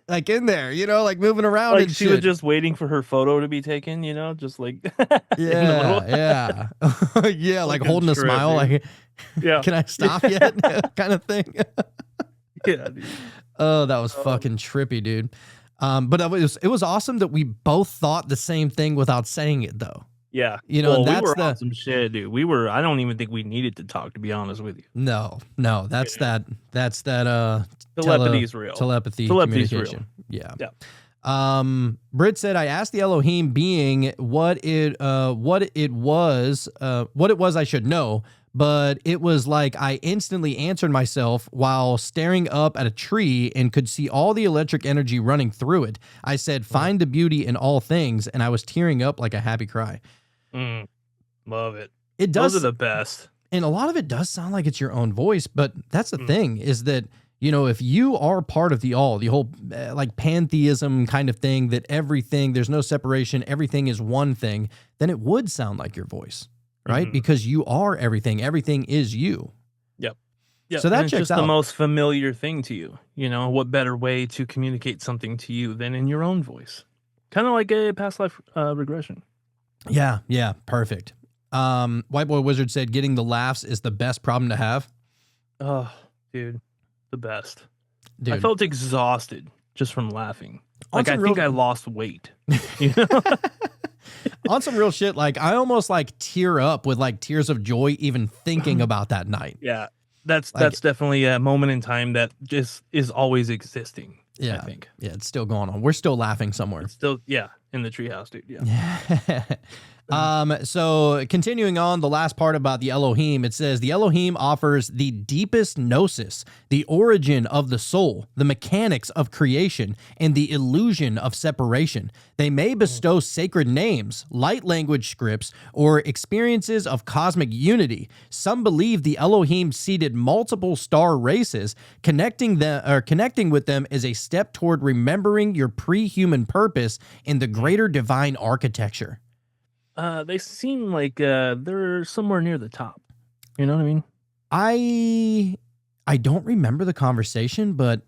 like in there, like moving around like and she shit. was just waiting for her photo to be taken, just like in the middle. Yeah, yeah, like Fucking holding a trip, smile, dude. like, Yeah. can I stop yet, kind of thing. Yeah, dude. Oh, that was fucking trippy, dude. But it was awesome that we both thought the same thing without saying it, though. Yeah. And we that's were on some shit, dude. I don't even think we needed to talk, to be honest with you. no, that's Yeah. that Telepathy's real. telepathy Telepathy's real. communication. Yeah. Yeah. Brit said, I asked the Elohim being what it was I should know, but it was like I instantly answered myself while staring up at a tree and could see all the electric energy running through it. I said, find the beauty in all things, and I was tearing up like a happy cry. Love it. It does. Those are the best. And a lot of it does sound like it's your own voice, but that's the thing, is that, if you are part of the whole like pantheism kind of thing, that everything, there's no separation, everything is one thing, then it would sound like your voice, right? Because you are everything. Everything is you. Yep. Yeah. So that it's checks just out. the most familiar thing to you. What better way to communicate something to you than in your own voice? Kind of like a past life regression. Yeah. Yeah. Perfect. White Boy Wizard said, getting the laughs is the best problem to have. Oh, dude. The best. Dude. I felt exhausted just from laughing. On Like, I some think real- I lost weight. On some real shit, like I almost like tear up with like tears of joy even thinking about that night. Yeah. That's Like- definitely a moment in time that just is always existing. Yeah. I think. Yeah, it's still going on. We're still laughing somewhere. It's still, in the treehouse, dude. Yeah. So continuing on the last part about the Elohim, it says the Elohim offers the deepest gnosis, the origin of the soul, the mechanics of creation, and the illusion of separation. They may bestow sacred names, light language scripts, or experiences of cosmic unity. Some believe the Elohim seeded multiple star races. Connecting with them is a step toward remembering your pre-human purpose in the greater divine architecture. They seem like they're somewhere near the top. You know what I mean? I don't remember the conversation, but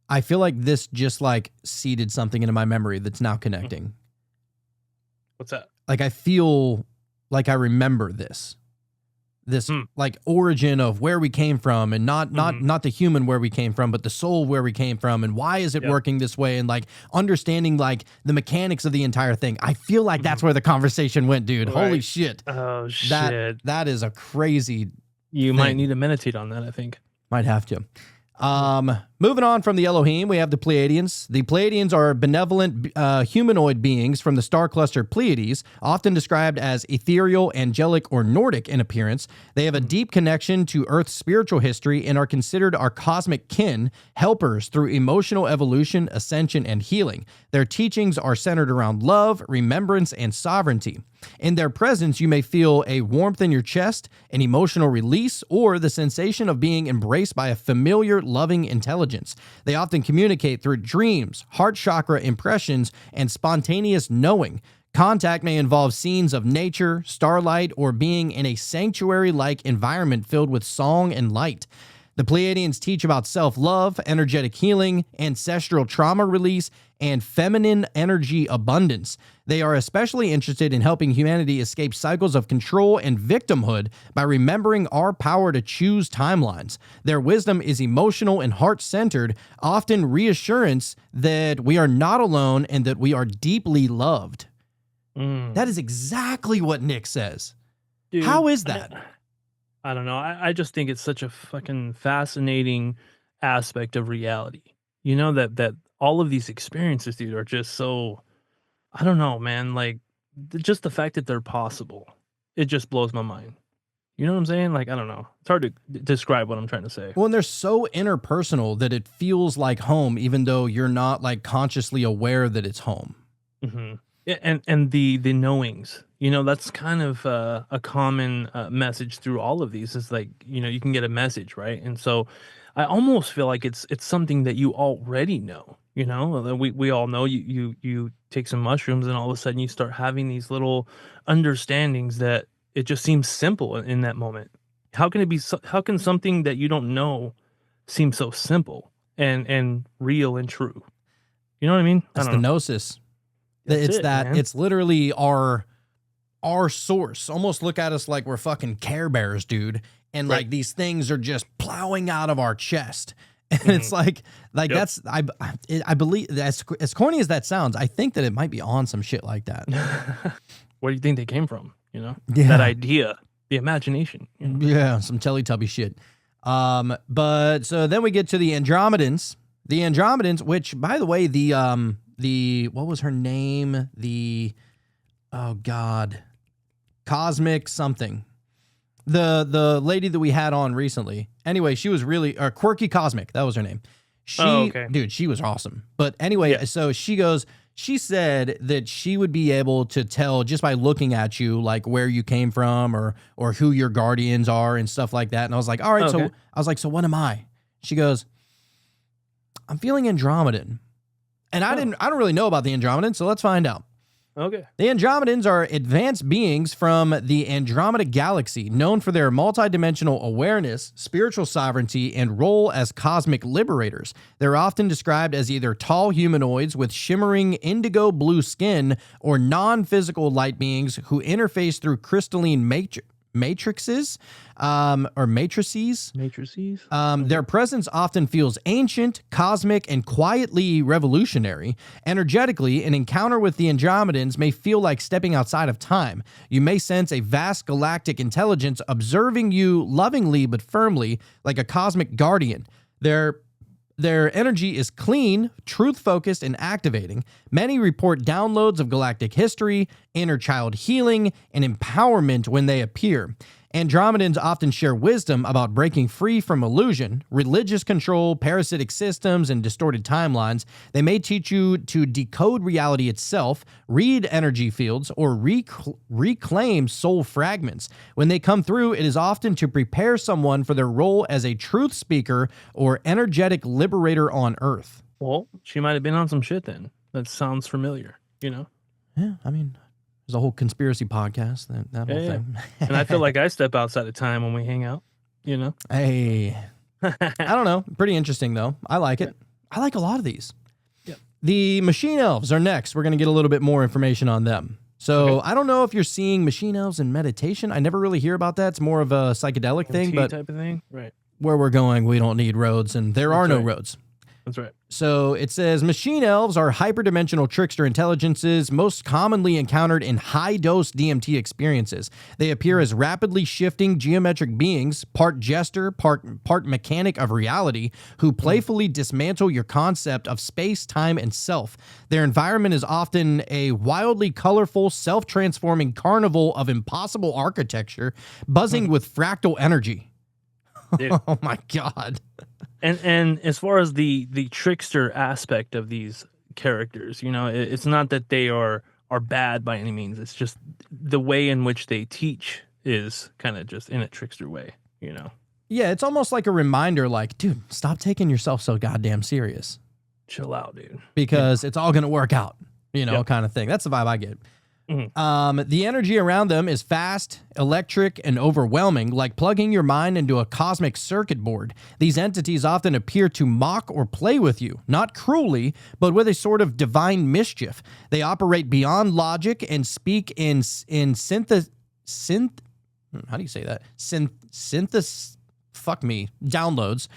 I feel like this just like seeded something into my memory that's now connecting. What's that? Like I feel like I remember this like origin of where we came from, and not the human where we came from, but the soul where we came from, and why is it working this way, and like understanding like the mechanics of the entire thing. I feel like that's where the conversation went, dude. Right. Holy shit. Oh, shit. That is a crazy You might thing. need to meditate on that, I think. Might have to. Moving on from the Elohim, we have the Pleiadians. The Pleiadians are benevolent humanoid beings from the star cluster Pleiades, often described as ethereal, angelic, or Nordic in appearance. They have a deep connection to Earth's spiritual history and are considered our cosmic kin, helpers through emotional evolution, ascension, and healing. Their teachings are centered around love, remembrance, and sovereignty. In their presence, you may feel a warmth in your chest, an emotional release, or the sensation of being embraced by a familiar, loving intelligence. They often communicate through dreams, heart chakra impressions, and spontaneous knowing. Contact may involve scenes of nature, starlight, or being in a sanctuary-like environment filled with song and light. The Pleiadians teach about self-love, energetic healing, ancestral trauma release, and feminine energy abundance. They are especially interested in helping humanity escape cycles of control and victimhood by remembering our power to choose timelines. Their wisdom is emotional and heart-centered, often reassurance that we are not alone and that we are deeply loved. That is exactly what Nick says. Dude, How is that? I don't know. I just think it's such a fucking fascinating aspect of reality. You know, that all of these experiences, dude, are just so, I don't know, man. Like, just the fact that they're possible, it just blows my mind. You know what I'm saying? Like, I don't know. It's hard to describe what I'm trying to say. Well, and they're so interpersonal that it feels like home, even though you're not like consciously aware that it's home. Hmm. Yeah, and the knowings, that's kind of a common message through all of these. Is like, you can get a message, right? And so I almost feel like it's something that you already know. That we all know. You take some mushrooms and all of a sudden you start having these little understandings that it just seems simple in that moment. How can it be? How can something that you don't know seem so simple and real and true? You know what I mean? That's I the don't know. gnosis. That's It's it, that man. it's literally our source. Almost look at us like we're fucking Care Bears, dude. And Right. like these things are just plowing out of our chest. And it's like Yep. that's I believe that as corny as that sounds, I think that it might be on some shit like that. Where do you think they came from? Yeah. That idea, the imagination. Yeah, some Teletubby shit. But so then we get to the Andromedans. The Andromedans, which by the way, the what was her name? Oh God, Cosmic something. The lady that we had on recently. Anyway, she was really Quirky Cosmic. That was her name. Okay. Dude, she was awesome. But anyway, Yeah. so she said that she would be able to tell just by looking at you, like where you came from or who your guardians are and stuff like that. And I was like, all right, Okay. so what am I? She goes, I'm feeling Andromedan. And I don't really know about the Andromedans, so let's find out. Okay. The Andromedans are advanced beings from the Andromeda Galaxy, known for their multidimensional awareness, spiritual sovereignty, and role as cosmic liberators. They're often described as either tall humanoids with shimmering indigo blue skin or non-physical light beings who interface through crystalline matrices. Matrices. Matrices. Their presence often feels ancient, cosmic, and quietly revolutionary. Energetically, an encounter with the Andromedans may feel like stepping outside of time. You may sense a vast galactic intelligence observing you lovingly but firmly, like a cosmic guardian. Their energy is clean, truth-focused, and activating. Many report downloads of galactic history, inner child healing, and empowerment when they appear. Andromedans often share wisdom about breaking free from illusion, religious control, parasitic systems, and distorted timelines. They may teach you to decode reality itself, read energy fields, or reclaim soul fragments. When they come through, it is often to prepare someone for their role as a truth speaker or energetic liberator on Earth. Well, she might have been on some shit then. That sounds familiar. Yeah, I mean, there's a whole conspiracy podcast, that whole Yeah. thing. And I feel like I step outside of time when we hang out. Hey, I don't know. Pretty interesting, though. I like it. I like a lot of these. Yep. The Machine Elves are next. We're going to get a little bit more information on them. So I don't know if you're seeing Machine Elves in meditation. I never really hear about that. It's more of a psychedelic thing, MT but type of thing. Right. where we're going, we don't need roads, and there are no right. roads. That's right. So it says machine elves are hyperdimensional trickster intelligences most commonly encountered in high-dose DMT experiences. They appear as rapidly shifting geometric beings, part jester, part mechanic of reality, who playfully dismantle your concept of space, time, and self. Their environment is often a wildly colorful, self-transforming carnival of impossible architecture, buzzing with fractal energy. Dude. Oh my God. And as far as the trickster aspect of these characters, it's not that they are bad by any means. It's just the way in which they teach is kind of just in a trickster way, Yeah, it's almost like a reminder, like, dude, stop taking yourself so goddamn serious Chill out, dude. because it's all going to work out, Yep. kind of thing. That's the vibe I get. Mhm. The energy around them is fast, electric, and overwhelming, like plugging your mind into a cosmic circuit board. These entities often appear to mock or play with you, not cruelly, but with a sort of divine mischief. They operate beyond logic and speak in synthesis. How do you say that? Synthesis. Fuck me. Downloads.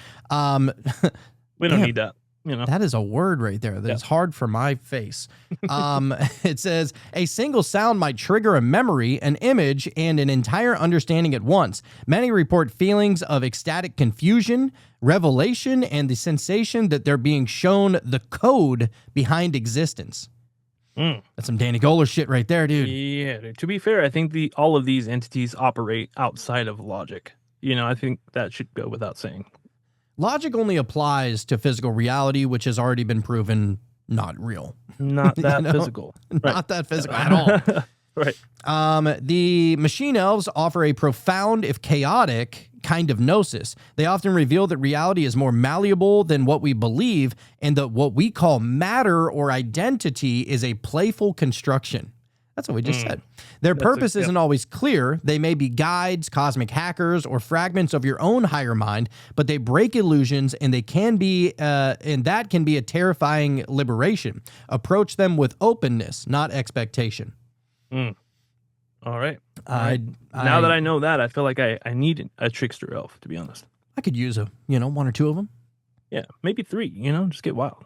We don't Damn. need that. That is a word right there that's hard for my face. It says a single sound might trigger a memory, an image, and an entire understanding at once. Many report feelings of ecstatic confusion, revelation, and the sensation that they're being shown the code behind existence. Mm. That's some Danny Goller shit right there, dude. Yeah, dude. To be fair, I think all of these entities operate outside of logic. I think that should go without saying. Logic only applies to physical reality, which has already been proven not real. Not that know? physical. Not that physical at all. Right. The machine elves offer a profound, if chaotic, kind of gnosis. They often reveal that reality is more malleable than what we believe, and that what we call matter or identity is a playful construction. That's what we just said. Their purpose isn't always clear. They may be guides, cosmic hackers, or fragments of your own higher mind, but they break illusions, and they can be, and that can be a terrifying liberation. Approach them with openness, not expectation. All right. Now that I know that, I feel like I need a trickster elf, to be honest. I could use one or two of them. Yeah, maybe 3, just get wild.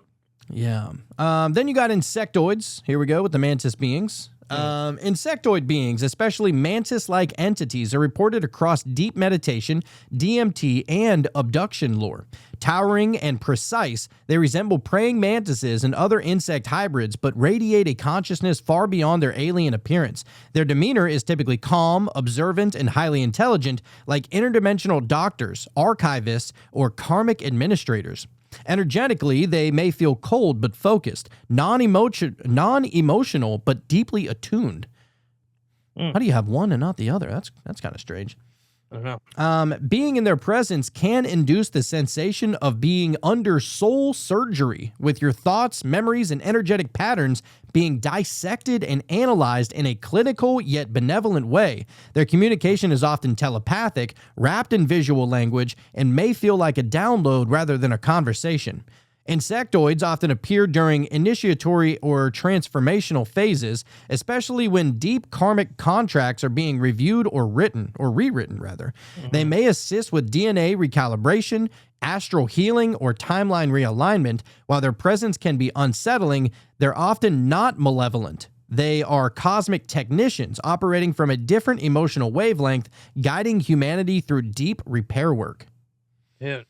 Yeah. Then you got insectoids. Here we go with the mantis beings. Insectoid beings, especially mantis-like entities, are reported across deep meditation, DMT, and abduction lore. Towering and precise, they resemble praying mantises and other insect hybrids, but radiate a consciousness far beyond their alien appearance. Their demeanor is typically calm, observant, and highly intelligent, like interdimensional doctors, archivists, or karmic administrators. Energetically, they may feel cold but focused, non-emotional but deeply attuned. How do you have one and not the other? That's kind of strange. I don't know. Being in their presence can induce the sensation of being under soul surgery, with your thoughts, memories, and energetic patterns being dissected and analyzed in a clinical yet benevolent way. Their communication is often telepathic, wrapped in visual language, and may feel like a download rather than a conversation. Insectoids often appear during initiatory or transformational phases, especially when deep karmic contracts are being reviewed or rewritten. They may assist with DNA recalibration, astral healing, or timeline realignment. While their presence can be unsettling, they're often not malevolent. They are cosmic technicians operating from a different emotional wavelength, guiding humanity through deep repair work. Dude.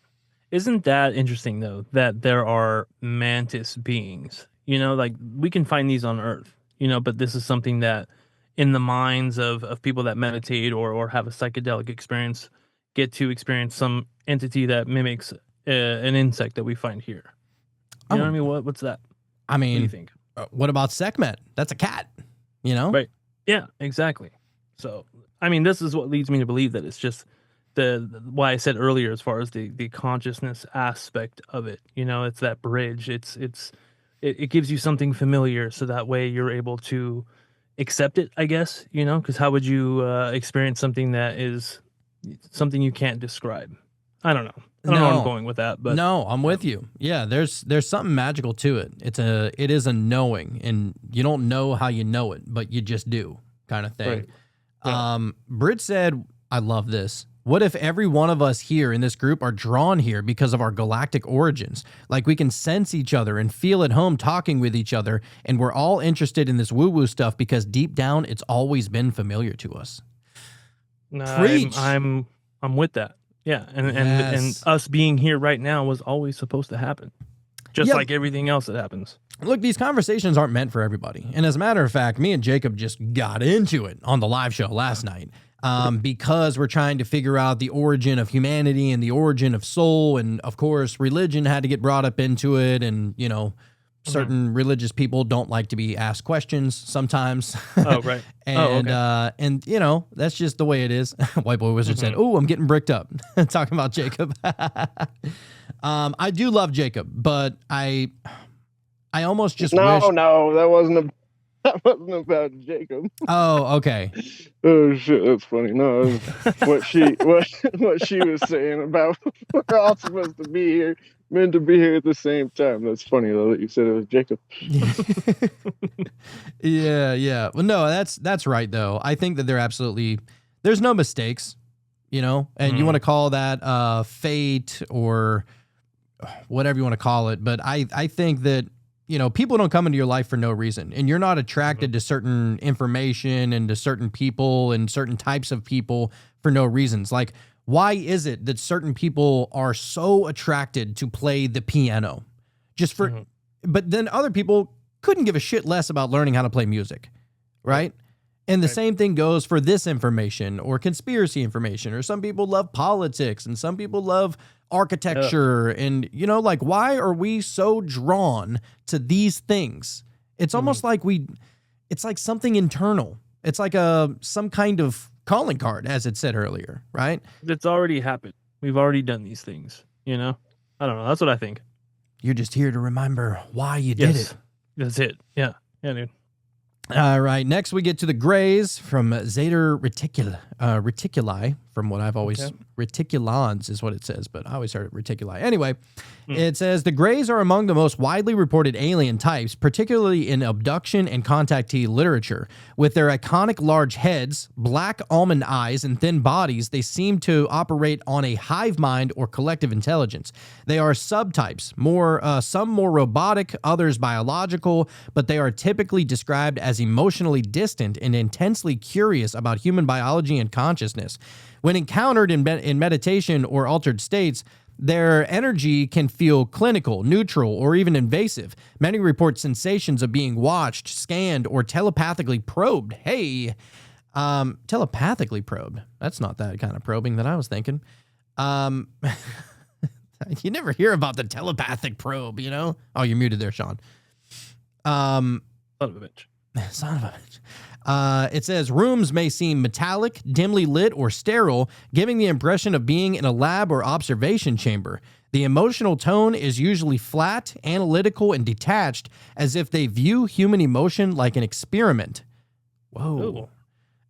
Isn't that interesting, though, that there are mantis beings? Like we can find these on Earth, but this is something that in the minds of people that meditate or have a psychedelic experience get to experience some entity that mimics an insect that we find here. You know what I mean? What's that? I mean, what do you think? What about Sekhmet? That's a cat, Right. Yeah, exactly. So, I mean, this is what leads me to believe that it's just why I said earlier, as far as the consciousness aspect of it, it's that bridge. It gives you something familiar, so that way you're able to accept it, I guess, because how would you experience something that is something you can't describe? I don't know. I don't know where I'm going with that, but no, I'm with you. Yeah, there's something magical to it. It is a knowing, and you don't know how you know it, but you just do, kind of thing. Right. Britt said, I love this. What if every one of us here in this group are drawn here because of our galactic origins? Like we can sense each other and feel at home talking with each other, and we're all interested in this woo-woo stuff because deep down it's always been familiar to us. No, Preach. I'm with that. Yeah, and us being here right now was always supposed to happen, just like everything else that happens. Look, these conversations aren't meant for everybody. And as a matter of fact, me and Jacob just got into it on the live show last night. Because we're trying to figure out the origin of humanity and the origin of soul. And of course, religion had to get brought up into it. And, certain religious people don't like to be asked questions sometimes. Oh, right. And, that's just the way it is. White Boy Wizard said, "Oh, I'm getting bricked up." Talking about Jacob. I do love Jacob, but I almost just wish. No, that wasn't about Jacob. Oh, okay. Oh shit, that's funny. No, it was what she was saying about we're all supposed to be here, meant to be here at the same time. That's funny though that you said it was Jacob. Yeah. Well, no, that's right though. I think that there's no mistakes, and you want to call that fate or whatever you want to call it, but I think that people don't come into your life for no reason, and you're not attracted to certain information and to certain people and certain types of people for no reasons. Like, why is it that certain people are so attracted to play the piano just for, but then other people couldn't give a shit less about learning how to play music, right? And the same thing goes for this information or conspiracy information, or some people love politics and some people love architecture. And, you know, like, why are we so drawn to these things? It's almost like it's like something internal. It's like some kind of calling card, as it said earlier, right? It's already happened. We've already done these things, you know? I don't know. That's what I think. You're just here to remember why you did it. That's it. Yeah. Yeah, dude. All right. Next, we get to the Greys from Zader reticuli, from what I've always reticulans is what it says, but I always heard it reticuli. Anyway, it says the Greys are among the most widely reported alien types, particularly in abduction and contactee literature. With their iconic large heads, black almond eyes, and thin bodies, they seem to operate on a hive mind or collective intelligence. They are subtypes, some more robotic, others biological, but they are typically described as emotionally distant and intensely curious about human biology and consciousness. When encountered in meditation or altered states, their energy can feel clinical, neutral, or even invasive. Many report sensations of being watched, scanned, or telepathically probed. Hey, telepathically probed. That's not that kind of probing that I was thinking. You never hear about the telepathic probe, you know? Oh, you're muted there, Sean. Son of a bitch. Son of a bitch. It says rooms may seem metallic, dimly lit, or sterile, giving the impression of being in a lab or observation chamber. The emotional tone is usually flat, analytical, and detached, as if they view human emotion like an experiment. Whoa.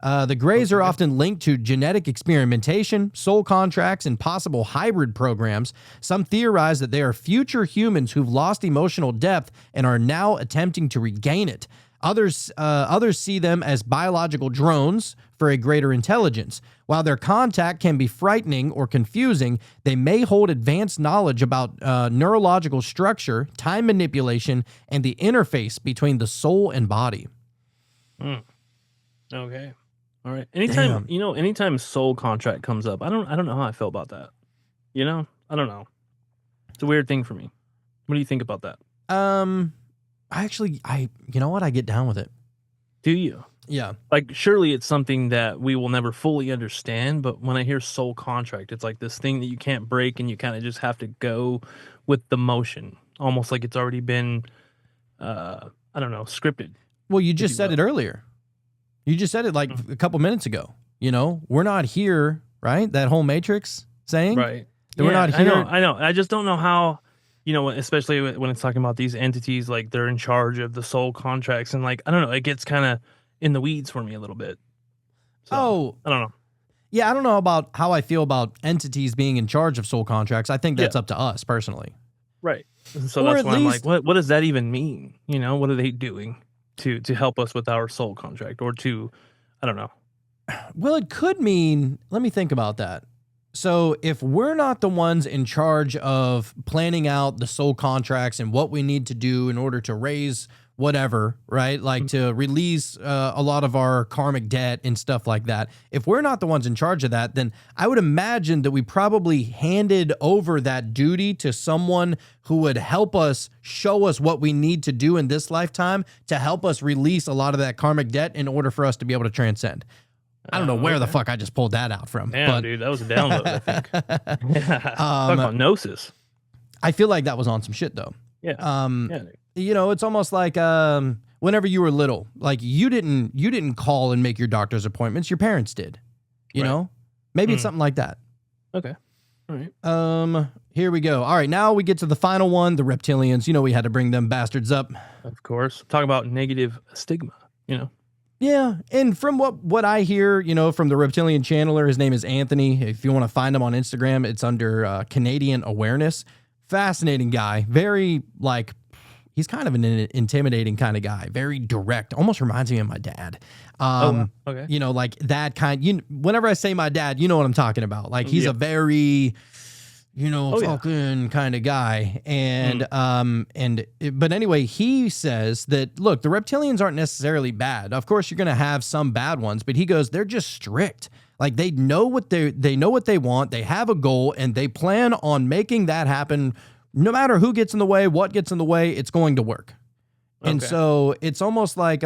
The Greys are often linked to genetic experimentation, soul contracts, and possible hybrid programs. Some theorize that they are future humans who've lost emotional depth and are now attempting to regain it. Others see them as biological drones for a greater intelligence. While their contact can be frightening or confusing, they may hold advanced knowledge about neurological structure, time manipulation, and the interface between the soul and body. Okay. All right. Anytime soul contract comes up, I don't know how I feel about that. You know? I don't know. It's a weird thing for me. What do you think about that? You know what? I get down with it. Do you? Yeah. Like, surely it's something that we will never fully understand, but when I hear soul contract, it's like this thing that you can't break and you kind of just have to go with the motion, almost like it's already been, scripted. Well, you just said it earlier. You just said it like a couple minutes ago. You know, we're not here, right? That whole Matrix saying? Right. That we're not here. I know. I just don't know how, you know, especially when it's talking about these entities, like they're in charge of the soul contracts. And like, I don't know, it gets kind of in the weeds for me a little bit. So, I don't know. Yeah, I don't know about how I feel about entities being in charge of soul contracts. I think that's up to us personally. Right. So that's why I'm like, what does that even mean? You know, what are they doing to help us with our soul contract or to, I don't know. Well, it could mean, let me think about that. So if we're not the ones in charge of planning out the soul contracts and what we need to do in order to raise whatever, right? Like to release a lot of our karmic debt and stuff like that. If we're not the ones in charge of that, then I would imagine that we probably handed over that duty to someone who would help us, show us what we need to do in this lifetime to help us release a lot of that karmic debt in order for us to be able to transcend. I don't know where the fuck I just pulled that out from. Damn, dude, that was a download, I think. Talk about gnosis. I feel like that was on some shit, though. Yeah. You know, it's almost like whenever you were little, like you didn't call and make your doctor's appointments. Your parents did. You know? Maybe it's something like that. Okay. All right. Here we go. All right, now we get to the final one, the reptilians. You know, we had to bring them bastards up. Of course. Talk about negative stigma, you know? Yeah, and from what I hear, you know, from the reptilian channeler, his name is Anthony. If you want to find him on Instagram, it's under Canadian Awareness. Fascinating guy. Very, like, he's kind of an intimidating kind of guy. Very direct. Almost reminds me of my dad. Okay. You know, like that kind. Whenever I say my dad, you know what I'm talking about. Like, he's a very, you know, fucking kind of guy. And, but anyway, he says that, look, the reptilians aren't necessarily bad. Of course, you're going to have some bad ones, but he goes, they're just strict. Like they know what they know what they want. They have a goal and they plan on making that happen. No matter who gets in the way, what gets in the way, it's going to work. And Okay. so it's almost like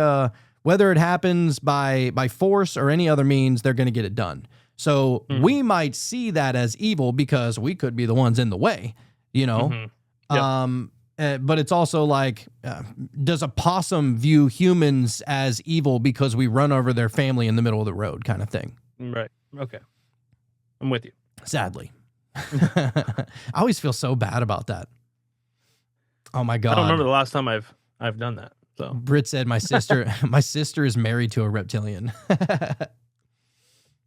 whether it happens by force or any other means, they're going to get it done. So we might see that as evil because we could be the ones in the way, you know? Mhm. Yep. But it's also like, does a possum view humans as evil because we run over their family in the middle of the road kind of thing? Right. Okay. I'm with you. Sadly. I always feel so bad about that. Oh my God. I don't remember the last time I've done that. So Britt said my sister is married to a reptilian.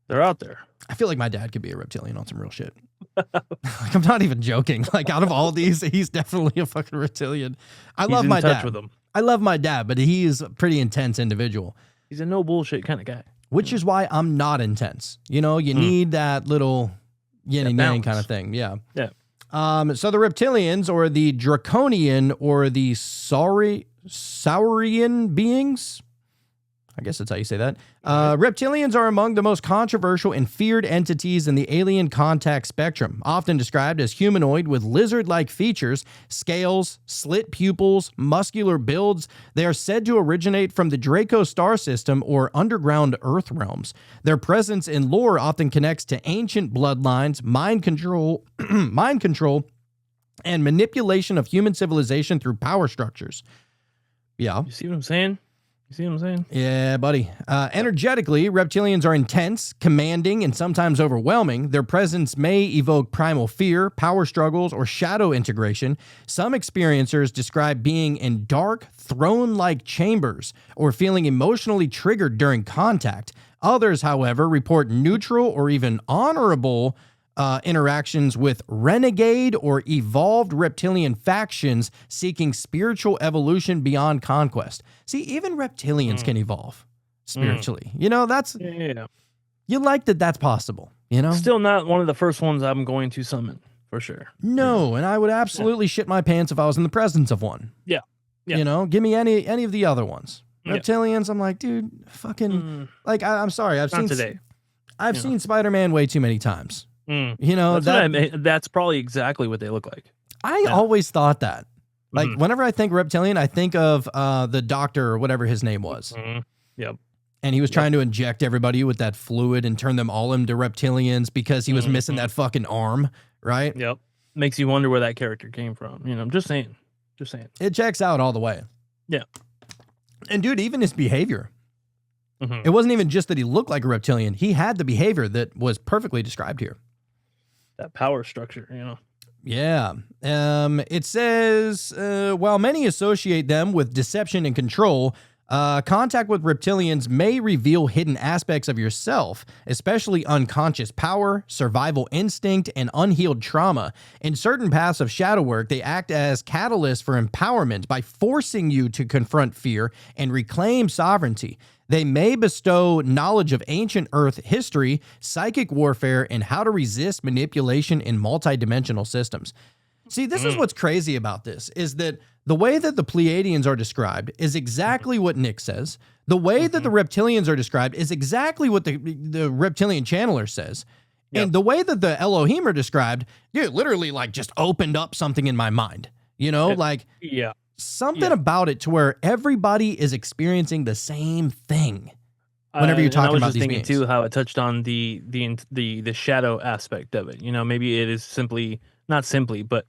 they're out there. I feel like my dad could be a reptilian on some real shit. Like, I'm not even joking. Like, out of all these, he's definitely a fucking reptilian. I He's love in my touch dad. with them. I love my dad, but he is a pretty intense individual, He's a no bullshit kind of guy. which is why I'm not intense. You know, you need that little yin and yang balance. kind of thing. Yeah. Yeah. So the reptilians, or the draconian, or the saurian beings, I guess that's how you say that. Reptilians are among the most controversial and feared entities in the alien contact spectrum, often described as humanoid with lizard-like features, scales, slit pupils, muscular builds. They are said to originate from the Draco star system or underground Earth realms. Their presence in lore often connects to ancient bloodlines, mind control, and manipulation of human civilization through power structures. Yeah. You see what I'm saying? You see what I'm saying? Yeah, buddy. Energetically, reptilians are intense, commanding, and sometimes overwhelming. Their presence may evoke primal fear, power struggles, or shadow integration. Some experiencers describe being in dark, throne-like chambers or feeling emotionally triggered during contact. Others, however, report neutral or even honorable interactions with renegade or evolved reptilian factions seeking spiritual evolution beyond conquest. See, even reptilians can evolve spiritually. You know, that's, Yeah. you like that that's possible, you know? Still not one of the first ones I'm going to summon for sure. No, and I would absolutely shit my pants if I was in the presence of one. Yeah. Yeah. You know, give me any of the other ones. Yeah. Reptilians, I'm like, dude, fucking, like, I'm sorry. I've Not today. seen Spider-Man way too many times. Mm. You know, That's probably exactly what they look like. I always thought that. Like, Mhm. whenever I think reptilian, I think of the doctor or whatever his name was. Mhm. Yep. And he was trying to inject everybody with that fluid and turn them all into reptilians because he was missing that fucking arm, right? Yep. Makes you wonder where that character came from. You know, I'm just saying. Just saying. It checks out all the way. Yeah. And dude, even his behavior. Mhm. It wasn't even just that he looked like a reptilian. He had the behavior that was perfectly described here. That power structure, you know. Yeah. It says, while many associate them with deception and control, contact with reptilians may reveal hidden aspects of yourself, especially unconscious power, survival instinct, and unhealed trauma. In certain paths of shadow work, they act as catalysts for empowerment by forcing you to confront fear and reclaim sovereignty. They may bestow knowledge of ancient Earth history, psychic warfare, and how to resist manipulation in multidimensional systems. See, this is what's crazy about this, is that the way that the Pleiadians are described is exactly what Nick says. The way that the reptilians are described is exactly what the reptilian channeler says. Yep. And the way that the Elohim are described, it literally like just opened up something in my mind. You know, like Yeah. something about it to where everybody is experiencing the same thing. Whenever you're And talking I was about just these thinking beings. too how it touched on the shadow aspect of it. You know, maybe it is simply not simply, but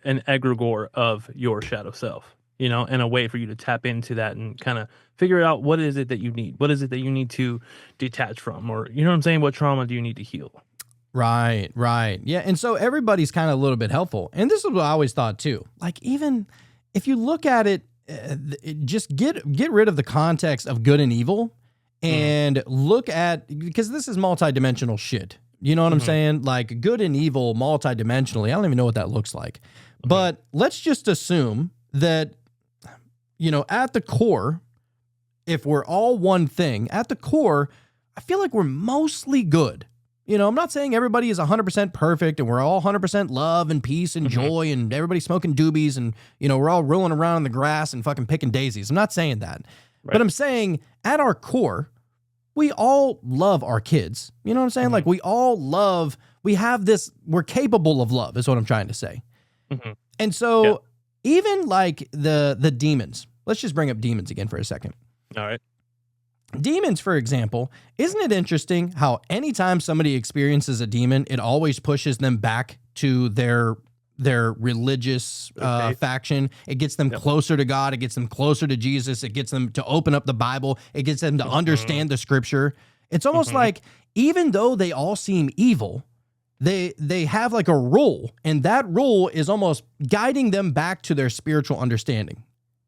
an egregore of your shadow self. You know, and a way for you to tap into that and kind of figure out what is it that you need, what is it that you need to detach from, or you know what I'm saying, what trauma do you need to heal? Right, right. Yeah, and so everybody's kind of a little bit helpful. And this is what I always thought too. Like, even if you look at it, just get rid of the context of good and evil and look at, because this is multidimensional shit. You know what I'm saying? Like, good and evil multidimensionally. I don't even know what that looks like. But let's just assume that, you know, at the core, if we're all one thing, at the core, I feel like we're mostly good. You know, I'm not saying everybody is 100% perfect and we're all 100% love and peace and joy and everybody's smoking doobies and, you know, we're all rolling around in the grass and fucking picking daisies. I'm not saying that. But I'm saying at our core, we all love our kids. You know what I'm saying? Like, we all love, we have this, we're capable of love is what I'm trying to say. And so even like the demons, let's just bring up demons again for a second. All right. Demons, for example, isn't it interesting how anytime somebody experiences a demon, it always pushes them back to their religious faith. faction? It gets them closer to God. It gets them closer to Jesus. It gets them to open up the Bible. It gets them to understand the scripture. It's almost like even though they all seem evil, they have like a rule, and that rule is almost guiding them back to their spiritual understanding.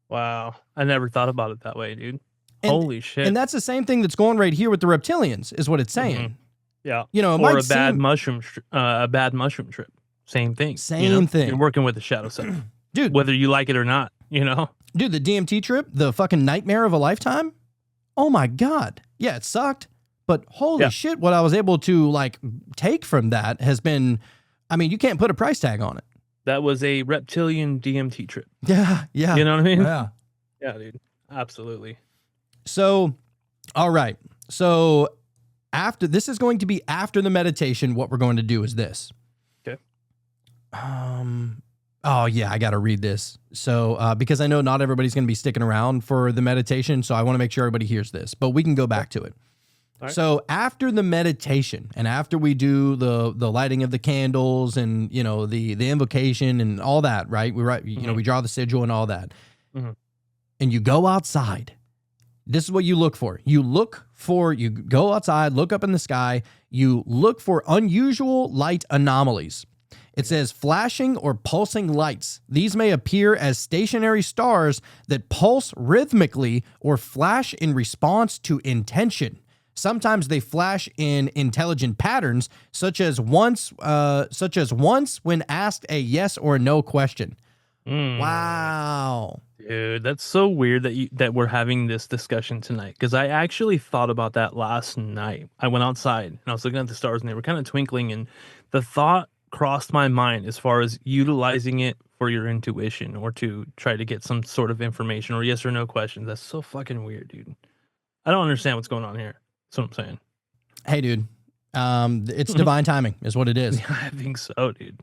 Wow. I never thought about it that way, dude. And- Holy shit. And that's the same thing that's going right here with the reptilians, is what it's saying. Yeah. You know, it Or might a bad seem- mushroom trip. Same thing. Same thing. You're working with the shadow self. Dude, Whether you like it or not, Dude, the DMT trip, the fucking nightmare of a lifetime. Oh my God. Yeah, it sucked. But holy shit, what I was able to like take from that has been, I mean, you can't put a price tag on it. That was a reptilian DMT trip. Yeah. Yeah. You know what I mean? Yeah. Yeah, dude. Absolutely. So, all right. So after this is going to be after the meditation, what we're going to do is this. Okay. Oh yeah, I got to read this. So, because I know not everybody's going to be sticking around for the meditation, so I want to make sure everybody hears this, but we can go back to it. All right. So after the meditation and after we do the lighting of the candles and, you know, the invocation and all that, right? We write, you know, we draw the sigil and all that. Mhm. And you go outside. This is what you look for. You go outside, look up in the sky, you look for unusual light anomalies. It says flashing or pulsing lights. These may appear as stationary stars that pulse rhythmically or flash in response to intention. Sometimes they flash in intelligent patterns, such as once when asked a yes or a no question. Wow. Dude, that's so weird that we're having this discussion tonight, because I actually thought about that last night. I went outside and I was looking at the stars and they were kind of twinkling, and the thought crossed my mind as far as utilizing it for your intuition or to try to get some sort of information or yes or no questions. That's so fucking weird, dude. I don't understand what's going on here. That's what I'm saying. Hey, dude. It's divine timing is what it is. I think so, dude.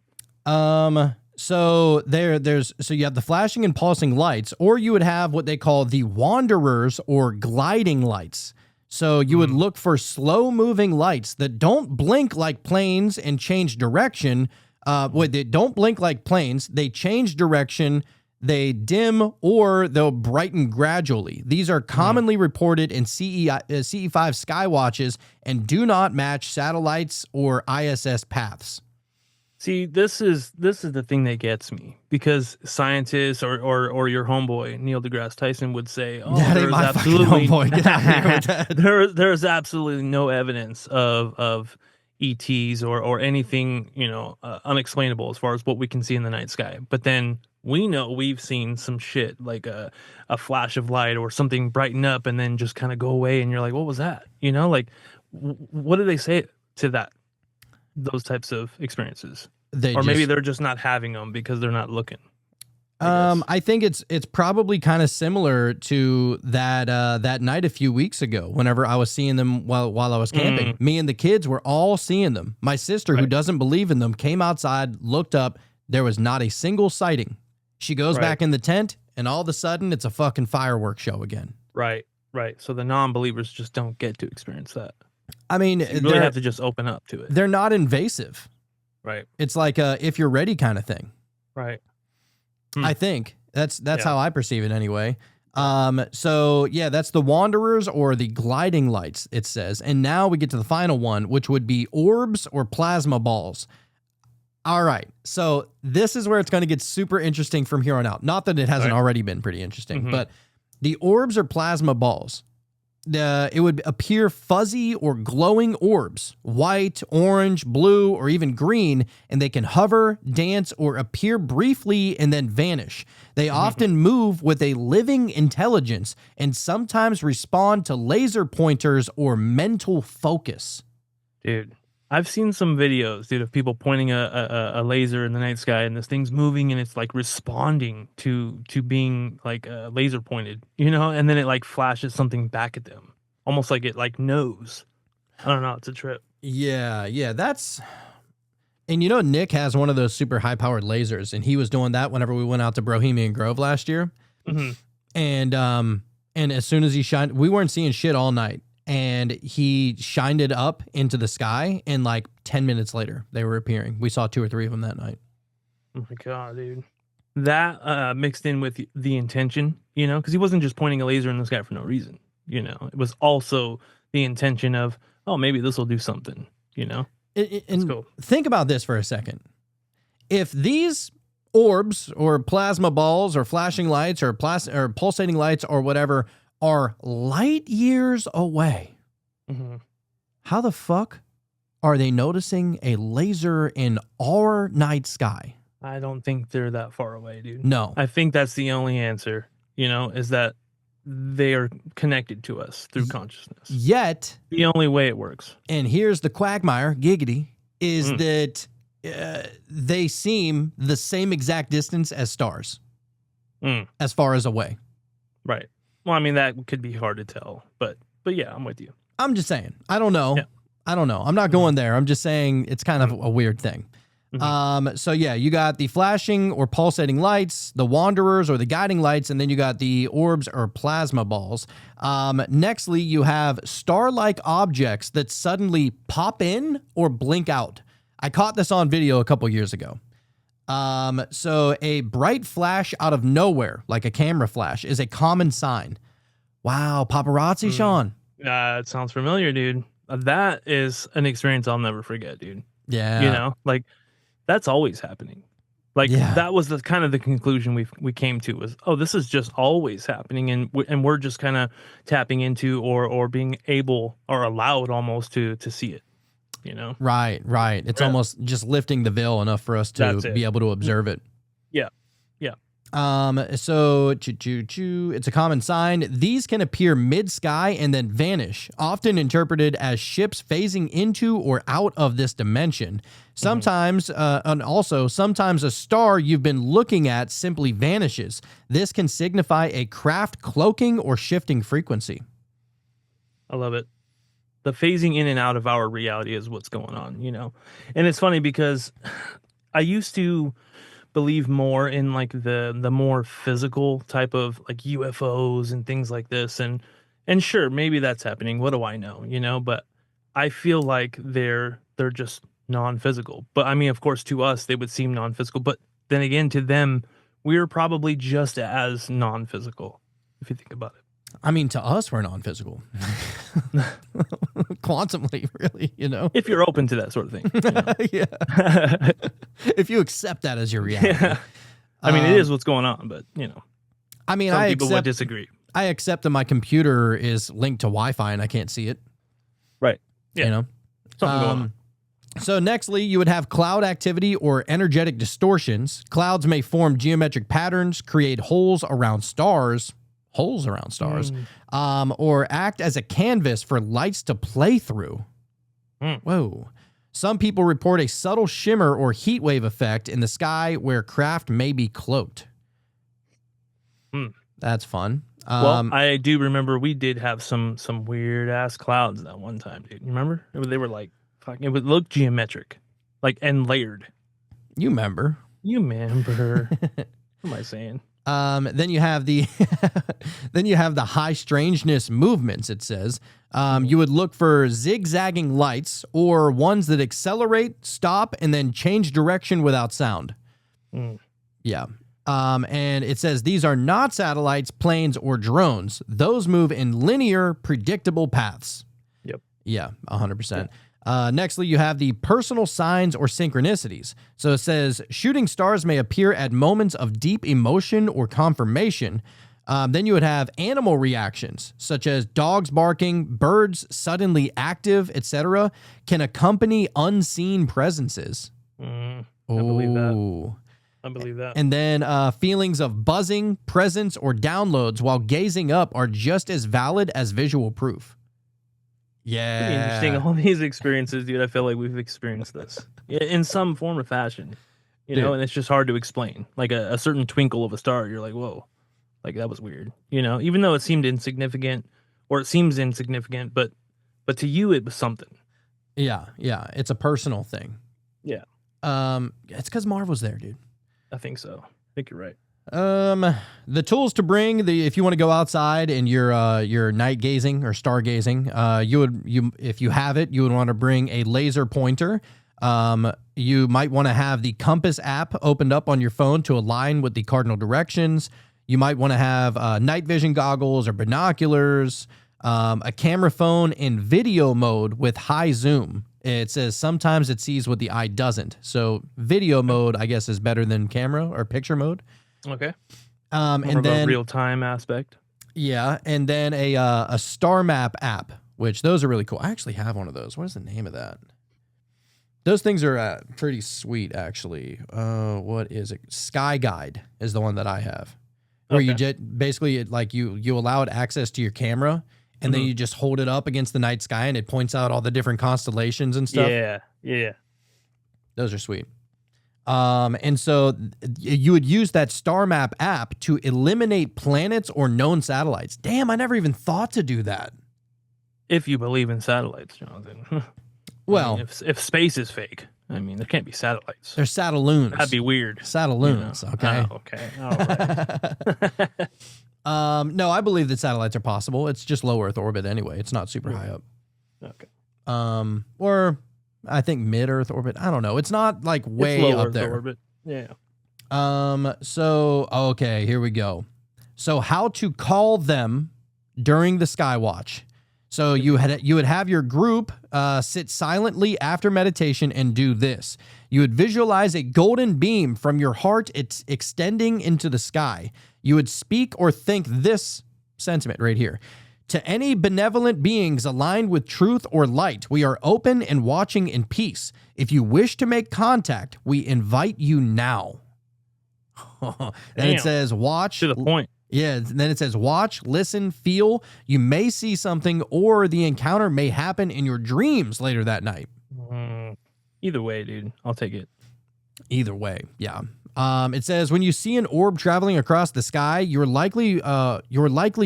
So so you have the flashing and pulsing lights, or you would have what they call the wanderers or gliding lights. So you would look for slow moving lights that don't blink like planes and change direction. They don't blink like planes. They change direction. They dim or they'll brighten gradually. These are commonly reported in CE5 skywatches and do not match satellites or ISS paths. See, this is the thing that gets me, because scientists or your homeboy Neil deGrasse Tyson would say, "Oh, That ain't my fucking homeboy. Get out of here with that. There's absolutely no evidence of ETs or anything, unexplainable as far as what we can see in the night sky." But then we know we've seen some shit like a flash of light or something brighten up and then just kind of go away, and you're like, "What was that?" What do they say to that? Those types of experiences, maybe they're just not having them because they're not looking. I think it's probably kind of similar to that night a few weeks ago. Whenever I was seeing them while I was camping, me and the kids were all seeing them. My sister, who doesn't believe in them, came outside, looked up. There was not a single sighting. She goes back in the tent, and all of a sudden, it's a fucking fireworks show again. Right. So the non-believers just don't get to experience that. I mean, You really have to just open up to it. They're not invasive. Right. It's like a if you're ready kind of thing. Right. I think that's how I perceive it anyway. So yeah, that's the wanderers or the gliding lights, it says. And now we get to the final one, which would be orbs or plasma balls. All right. So this is where it's going to get super interesting from here on out. Not that it hasn't already been pretty interesting, but the orbs or plasma balls. It would appear fuzzy or glowing orbs, white, orange, blue, or even green, and they can hover, dance, or appear briefly and then vanish. They often move with a living intelligence and sometimes respond to laser pointers or mental focus. Dude, I've seen some videos, dude, of people pointing a laser in the night sky, and this thing's moving, and it's like responding to being like laser pointed, and then it like flashes something back at them, almost like it like knows. I don't know. It's a trip. Yeah, that's. And Nick has one of those super high powered lasers, and he was doing that whenever we went out to Bohemian Grove last year. And as soon as he shined, we weren't seeing shit all night. And he shined it up into the sky, and like 10 minutes later, they were appearing. We saw 2 or 3 of them that night. Oh my god, dude. That mixed in with the intention, you know, because he wasn't just pointing a laser in the sky for no reason. You know, it was also the intention of, oh, maybe this will do something. You know, And cool. think about this for a second. If these orbs or plasma balls or flashing lights or pulsating lights or whatever are light years away, Mhm. how the fuck are they noticing a laser in our night sky? I don't think they're that far away, dude. No. I think that's the only answer. You know, is that they are connected to us through consciousness. Yet, The only way it works. and here's the quagmire, giggity, is Mm. that they seem the same exact distance as stars Mm. as far as away. Right. Well, I mean, that could be hard to tell, but yeah, I'm with you. I'm just saying. I don't know. Yeah. I don't know. I'm not going there. I'm just saying it's kind of a weird thing. So yeah, you got the flashing or pulsating lights, the wanderers or the guiding lights, and then you got the orbs or plasma balls. Nextly, you have star-like objects that suddenly pop in or blink out. I caught this on video a couple years ago. So a bright flash out of nowhere, like a camera flash, is a common sign. Wow, paparazzi, Sean. It sounds familiar, dude. That is an experience I'll never forget, dude. Yeah. You know, like that's always happening. Like Yeah. that was the kind of the conclusion we came to was, oh, this is just always happening, and we're just kind of tapping into or being able or allowed almost to see it. You know, Right. It's Yeah. almost just lifting the veil enough for us to That's it. be able to observe it. Yeah. So it's a common sign. These can appear mid-sky and then vanish, often interpreted as ships phasing into or out of this dimension. Sometimes, and also sometimes a star you've been looking at simply vanishes. This can signify a craft cloaking or shifting frequency. I love it. The phasing in and out of our reality is what's going on, you know? And it's funny because I used to believe more in like the more physical type of like UFOs and things like this. And sure, maybe that's happening. What do I know? You know, but I feel like they're just non-physical. But I mean, of course, to us, they would seem non-physical. But then again, to them, we're probably just as non-physical, if you think about it. I mean, to us, we're non-physical. Quantumly, really, you know? If you're open to that sort of thing. You know? Yeah. If you accept that as your reality. Yeah. I mean, it is what's going on, but you know, I mean, some I people would accept, disagree. I accept that my computer is linked to Wi-Fi and I can't see it. Right. Yeah. You know? Something going on. So nextly, you would have cloud activity or energetic distortions. Clouds may form geometric patterns, create holes around stars, or act as a canvas for lights to play through. Mm. Whoa. Some people report a subtle shimmer or heat wave effect in the sky where craft may be cloaked. That's fun. Well, I do remember we did have some weird ass clouds that one time, dude. You remember? They were like, fucking, it would look geometric, like and layered. You remember. You remember? What am I saying? Then you have the high strangeness movements, it says. You would look for zigzagging lights or ones that accelerate, stop, and then change direction without sound. Mm. Yeah. And it says these are not satellites, planes, or drones. Those move in linear, predictable paths. Yep. Yeah, 100%. Nextly, you have the personal signs or synchronicities. So it says shooting stars may appear at moments of deep emotion or confirmation. Then you would have animal reactions, such as dogs barking, birds suddenly active, etc., can accompany unseen presences. I believe that. Ooh. I believe that. And then feelings of buzzing, presence, or downloads while gazing up are just as valid as visual proof. Yeah. Pretty interesting. All these experiences, dude. I feel like we've experienced this in some form or fashion, you know, Dude. and it's just hard to explain. Like a certain twinkle of a star, you're like, whoa, like that was weird, you know, even though it seemed insignificant or it seems insignificant, but to you, it was something. Yeah. It's a personal thing. Yeah. It's because Marv was there, dude. I think so. I think you're right. The tools to bring, if you want to go outside and you're night gazing or stargazing, if you have it, you would want to bring a laser pointer. You might want to have the compass app opened up on your phone to align with the cardinal directions. You might want to have night vision goggles or binoculars, a camera phone in video mode with high zoom. It says sometimes it sees what the eye doesn't. So video mode, I guess, is better than camera or picture mode. Okay. And then real time aspect. yeah, and then a star map app, which those are really cool. I actually have one of those. What is the name of that? Those things are pretty sweet, actually. What is it? Sky Guide is the one that I have, where you basically you allow it access to your camera, and then you just hold it up against the night sky, and it points out all the different constellations and stuff. Yeah. Those are sweet. And so you would use that star map app to eliminate planets or known satellites. Damn, I never even thought to do that. If you believe in satellites, Jonathan. Well, I mean, if space is fake, I mean, there can't be satellites. they're satelloons. That'd be weird. Satelloons, You know? okay? Oh, okay. All right. No, I believe that satellites are possible. It's just low Earth orbit anyway. It's not super high up. Okay. Or I think mid Earth orbit. I don't know. It's not like way It's low up Earth there. orbit. Yeah. So okay, here we go. So how to call them during the Skywatch. So you would have your group sit silently after meditation and do this. You would visualize a golden beam from your heart. It's extending into the sky. You would speak or think this sentiment right here. To any benevolent beings aligned with truth or light, we are open and watching in peace. If you wish to make contact, we invite you now. Then it Damn. says watch. To the point. Yeah, then it says watch, listen, feel. You may see something or the encounter may happen in your dreams later that night. Either way, dude, I'll take it. Either way, yeah. It says when you see an orb traveling across the sky, you're likely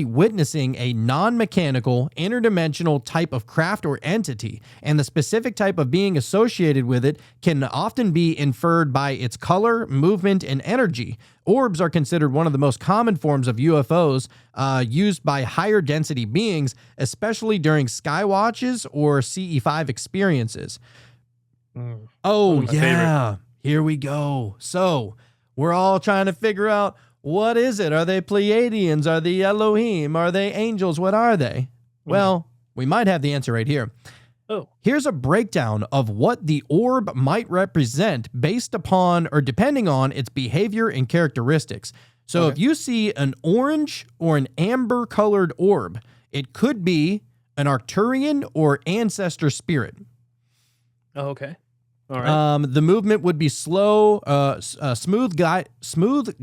witnessing a non-mechanical, interdimensional type of craft or entity, and the specific type of being associated with it can often be inferred by its color, movement, and energy. Orbs are considered one of the most common forms of UFOs used by higher density beings, especially during skywatches or CE5 experiences. Oh, One of my yeah. Here we go. So we're all trying to figure out, what is it? Are they Pleiadians? Are they Elohim? Are they angels? What are they? Well, we might have the answer right here. Oh. Here's a breakdown of what the orb might represent based upon or depending on its behavior and characteristics. So if you see an orange or an amber colored orb, it could be an Arcturian or ancestor spirit. Oh, okay. All right. The movement would be slow, smooth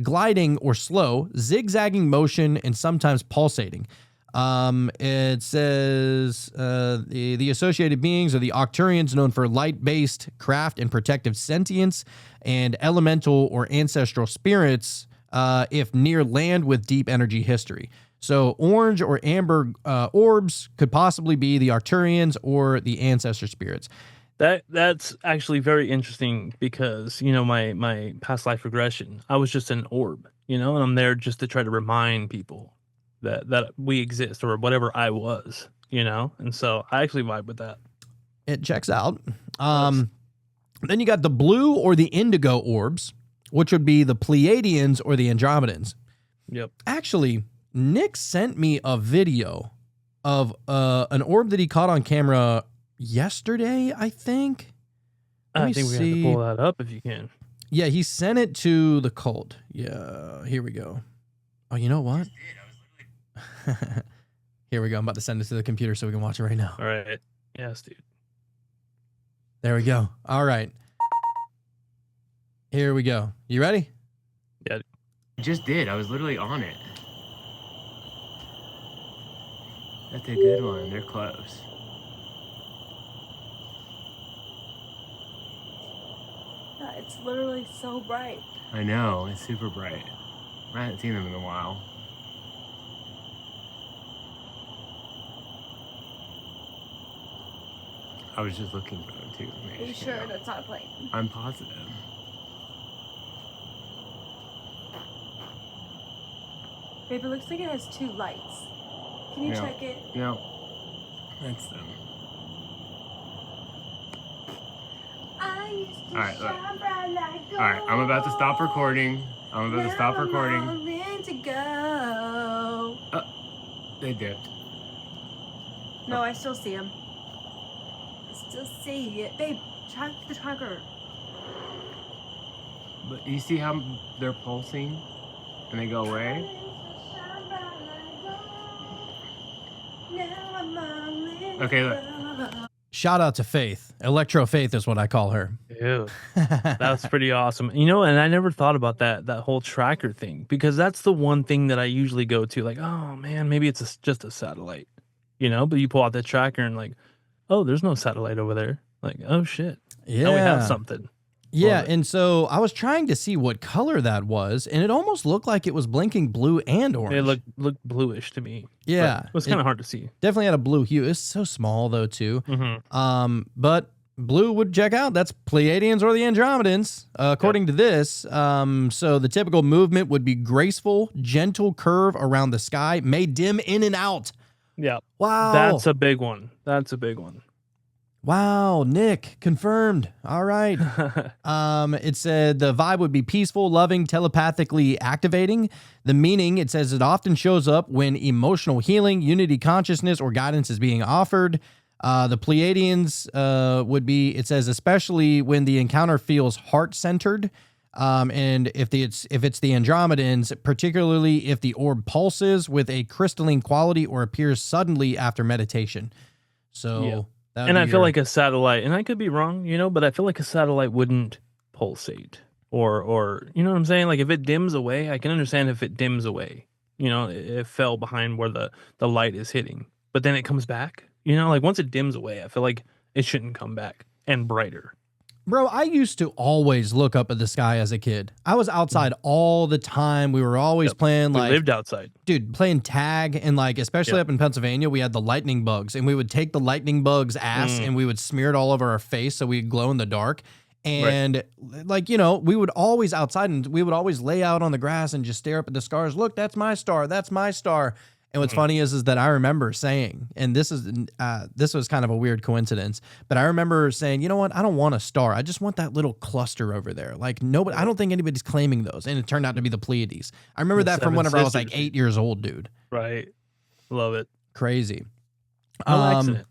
gliding or slow, zigzagging motion, and sometimes pulsating. It says the associated beings are the Arcturians, known for light-based craft and protective sentience, and elemental or ancestral spirits if near land with deep energy history. So orange or amber orbs could possibly be the Arcturians or the ancestor spirits. That's actually very interesting because, you know, my past life regression, I was just an orb, you know, and I'm there just to try to remind people that we exist or whatever I was, you know, and so I actually vibe with that. It checks out. Then you got the blue or the indigo orbs, which would be the Pleiadians or the Andromedans. Yep. Actually, Nick sent me a video of an orb that he caught on camera yesterday, I think. I think we have to pull that up if you can. Yeah, he sent it to the cult. Yeah, here we go. Oh, you know what? Here we go. I'm about to send it to the computer so we can watch it right now. All right. Yes, dude. There we go. All right. Here we go. You ready? Yeah. I just did. I was literally on it. That's a good one. They're close. It's literally so bright. I know. It's super bright. I haven't seen them in a while. I was just looking for them too. Are you sure that's not a plane? I'm positive. Babe, it looks like it has 2 lights. Can you Yeah. check it? No. That's them. I used to Alright, look. shine bright like Alright, I'm about to stop recording. I'm about to stop Now I'm recording. all in to go. They dipped. No, I still see him. I still see it. Babe, check the tracker. But you see how they're pulsing and they go away? Okay, look. Shout out to Faith. Electro Faith is what I call her. Ew. That's pretty awesome. You know, and I never thought about that whole tracker thing, because that's the one thing that I usually go to, like, oh man, maybe it's just a satellite, you know, but you pull out the tracker and like, oh, there's no satellite over there. Like, oh shit. Yeah. Now we have something. Yeah, Love it. and so I was trying to see what color that was, and it almost looked like it was blinking blue and orange. It looked bluish to me. but Yeah, it was kind of hard to see. definitely had a blue hue. It's so small though too. Mm-hmm. But blue would check out. That's Pleiadians or the Andromedans, according to this. So the typical movement would be graceful, gentle curve around the sky, may dim in and out. Yeah. Wow, That's a big one. That's a big one. wow, Nick confirmed. All right. It said the vibe would be peaceful, loving, telepathically activating. The meaning, it says it often shows up when emotional healing, unity consciousness, or guidance is being offered. The Pleiadians would be, it says, especially when the encounter feels heart-centered. And if it's the Andromedans, particularly if the orb pulses with a crystalline quality or appears suddenly after meditation. So... Yeah. that would And be I feel your- like a satellite, and I could be wrong, you know, but I feel like a satellite wouldn't pulsate or you know what I'm saying? Like if it dims away, I can understand if it dims away, you know, it fell behind where the light is hitting, but then it comes back, you know, like once it dims away, I feel like it shouldn't come back and brighter. Bro, I used to always look up at the sky as a kid. I was outside all the time. We were always Yep. playing We like, lived outside. dude, playing tag, and like, especially Yep. up in Pennsylvania, we had the lightning bugs, and we would take the lightning bugs' ass and we would smear it all over our face so we'd glow in the dark. And like, you know, we would always outside and we would always lay out on the grass and just stare up at the stars. Look, that's my star. That's my star. And what's funny is that I remember saying, and this was kind of a weird coincidence, but I remember saying, you know what? I don't want a star. I just want that little cluster over there. Like nobody, I don't think anybody's claiming those. And it turned out to be the Pleiades. I remember The that from Seven whenever I was like Sisters. 8 years old, dude. Right. Love it. Crazy. No accident.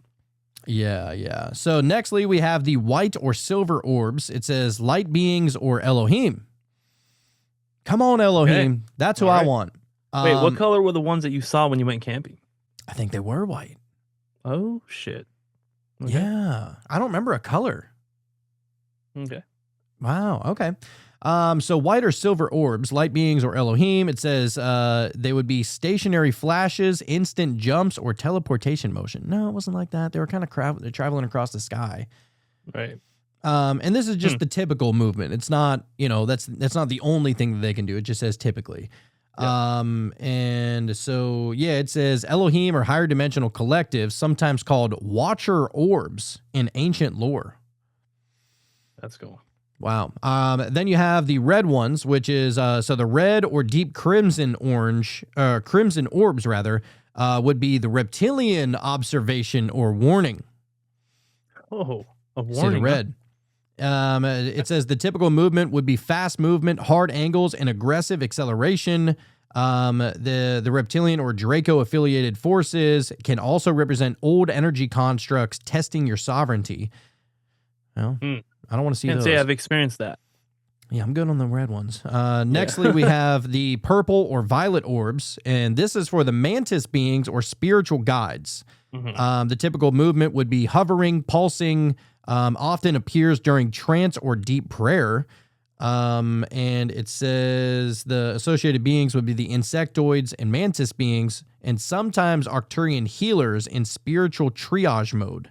Yeah. So nextly, we have the white or silver orbs. It says light beings or Elohim. Come on, Elohim. That's who All I right. want. Wait, what color were the ones that you saw when you went camping? I think they were white. Oh shit. Okay. Yeah. I don't remember a color. Okay. Wow. Okay. So white or silver orbs, light beings or Elohim. It says they would be stationary flashes, instant jumps, or teleportation motion. No, it wasn't like that. They were kind of traveling across the sky. Right. And this is just the typical movement. It's not, you know, that's not the only thing that they can do. It just says typically. And so, yeah, it says Elohim or higher dimensional collectives, sometimes called watcher orbs in ancient lore. That's cool. Wow. Then you have the red ones, which is, so the red or deep crimson orbs rather, would be the reptilian observation or warning. Oh, a See the warning. huh? red. It says the typical movement would be fast movement, hard angles, and aggressive acceleration. The reptilian or Draco affiliated forces can also represent old energy constructs testing your sovereignty. Well, I don't want to see Can't those. say I've experienced that. Yeah, I'm good on the red ones. Nextly, we have the purple or violet orbs, and this is for the mantis beings or spiritual guides. The typical movement would be hovering, pulsing, often appears during trance or deep prayer. And it says the associated beings would be the insectoids and mantis beings, and sometimes Arcturian healers in spiritual triage mode.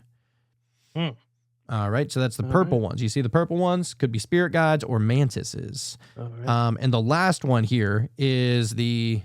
All right, so that's the purple ones. You see the purple ones could be spirit guides or mantises. All right. And the last one here is the,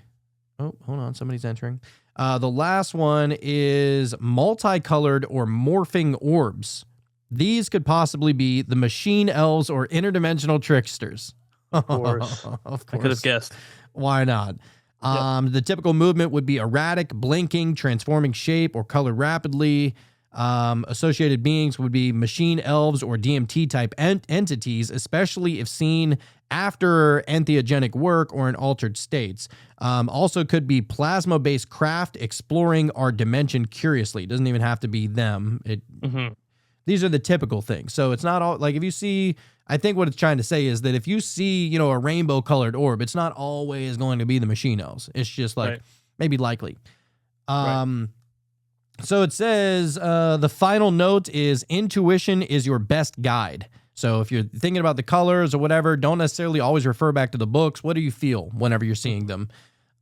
oh, hold on, somebody's entering. The last one is multicolored or morphing orbs. These could possibly be the machine elves or interdimensional tricksters. Of course. Of I could have course. guessed. Why not? The typical movement would be erratic, blinking, transforming shape, or color rapidly. Associated beings would be machine elves or DMT type entities, especially if seen after entheogenic work or in altered states. Also could be plasma-based craft exploring our dimension curiously. It doesn't even have to be them. These are the typical things. So it's not all like if you see, I think what it's trying to say is that if you see, you know, a rainbow colored orb, it's not always going to be the machine elves. It's just like maybe likely. So it says the final note is intuition is your best guide. So if you're thinking about the colors or whatever, don't necessarily always refer back to the books. What do you feel whenever you're seeing them?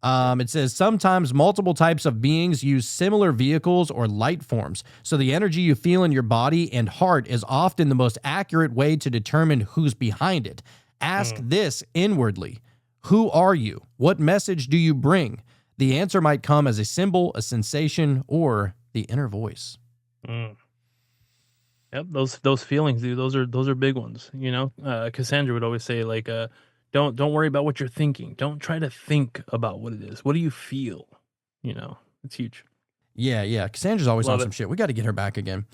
It says sometimes multiple types of beings use similar vehicles or light forms. So the energy you feel in your body and heart is often the most accurate way to determine who's behind it. Ask this inwardly. Who are you? What message do you bring? The answer might come as a symbol, a sensation, or the inner voice. Yep, those feelings, dude. Those are big ones. You know, Cassandra would always say like, don't worry about what you're thinking. Don't try to think about what it is. What do you feel? You know, it's huge. Yeah. Cassandra's always Love on it. some shit. We got to get her back again.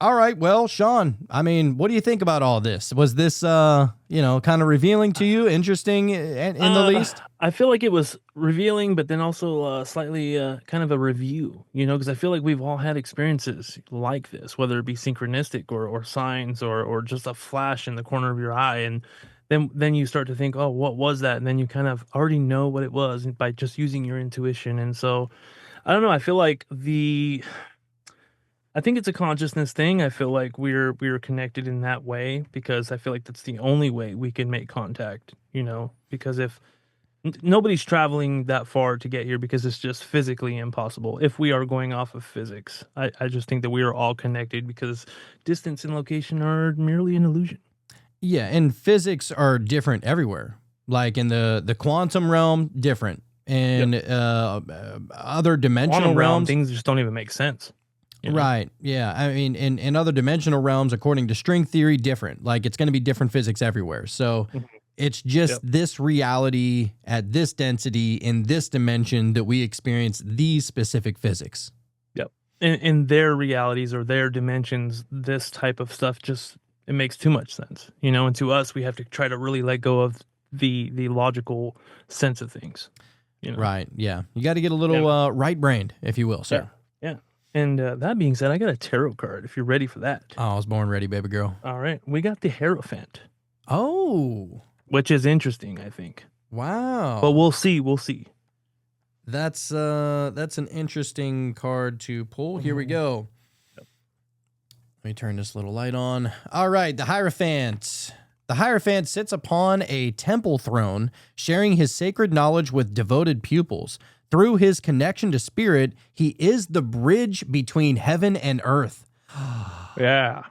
All right. Well, Sean, I mean, what do you think about all this? Was this, you know, kind of revealing to you, interesting in the least? I feel like it was revealing, but then also slightly kind of a review, you know, because I feel like we've all had experiences like this, whether it be synchronistic or signs or just a flash in the corner of your eye. And then you start to think, oh, what was that? And then you kind of already know what it was by just using your intuition. And so, I don't know. I feel like I think it's a consciousness thing. I feel like we're connected in that way because I feel like that's the only way we can make contact, you know, because if nobody's traveling that far to get here because it's just physically impossible if we are going off of physics. I just think that we are all connected because distance and location are merely an illusion. Yeah, and physics are different everywhere. Like in the quantum realm, different. And other dimensional Quantum realm realms, things just don't even make sense. You know? right? Yeah, I mean, in other dimensional realms, according to string theory, different. Like it's going to be different physics everywhere. So it's just this reality at this density in this dimension that we experience these specific physics. Yep. In their realities or their dimensions, this type of stuff just it makes too much sense, you know. And to us, we have to try to really let go of the logical sense of things. You know? Right? Yeah, you got to get a little right-brained, if you will, sir. Yeah. And that being said, I got a tarot card if you're ready for that. Oh, I was born ready, baby girl. All right. We got the Hierophant, Oh, which is interesting, I think. wow. But we'll see. We'll see. That's an interesting card to pull. Here we go. Let me turn this little light on. All right, the Hierophant. The Hierophant sits upon a temple throne, sharing his sacred knowledge with devoted pupils. Through his connection to spirit, he is the bridge between heaven and earth. Yeah.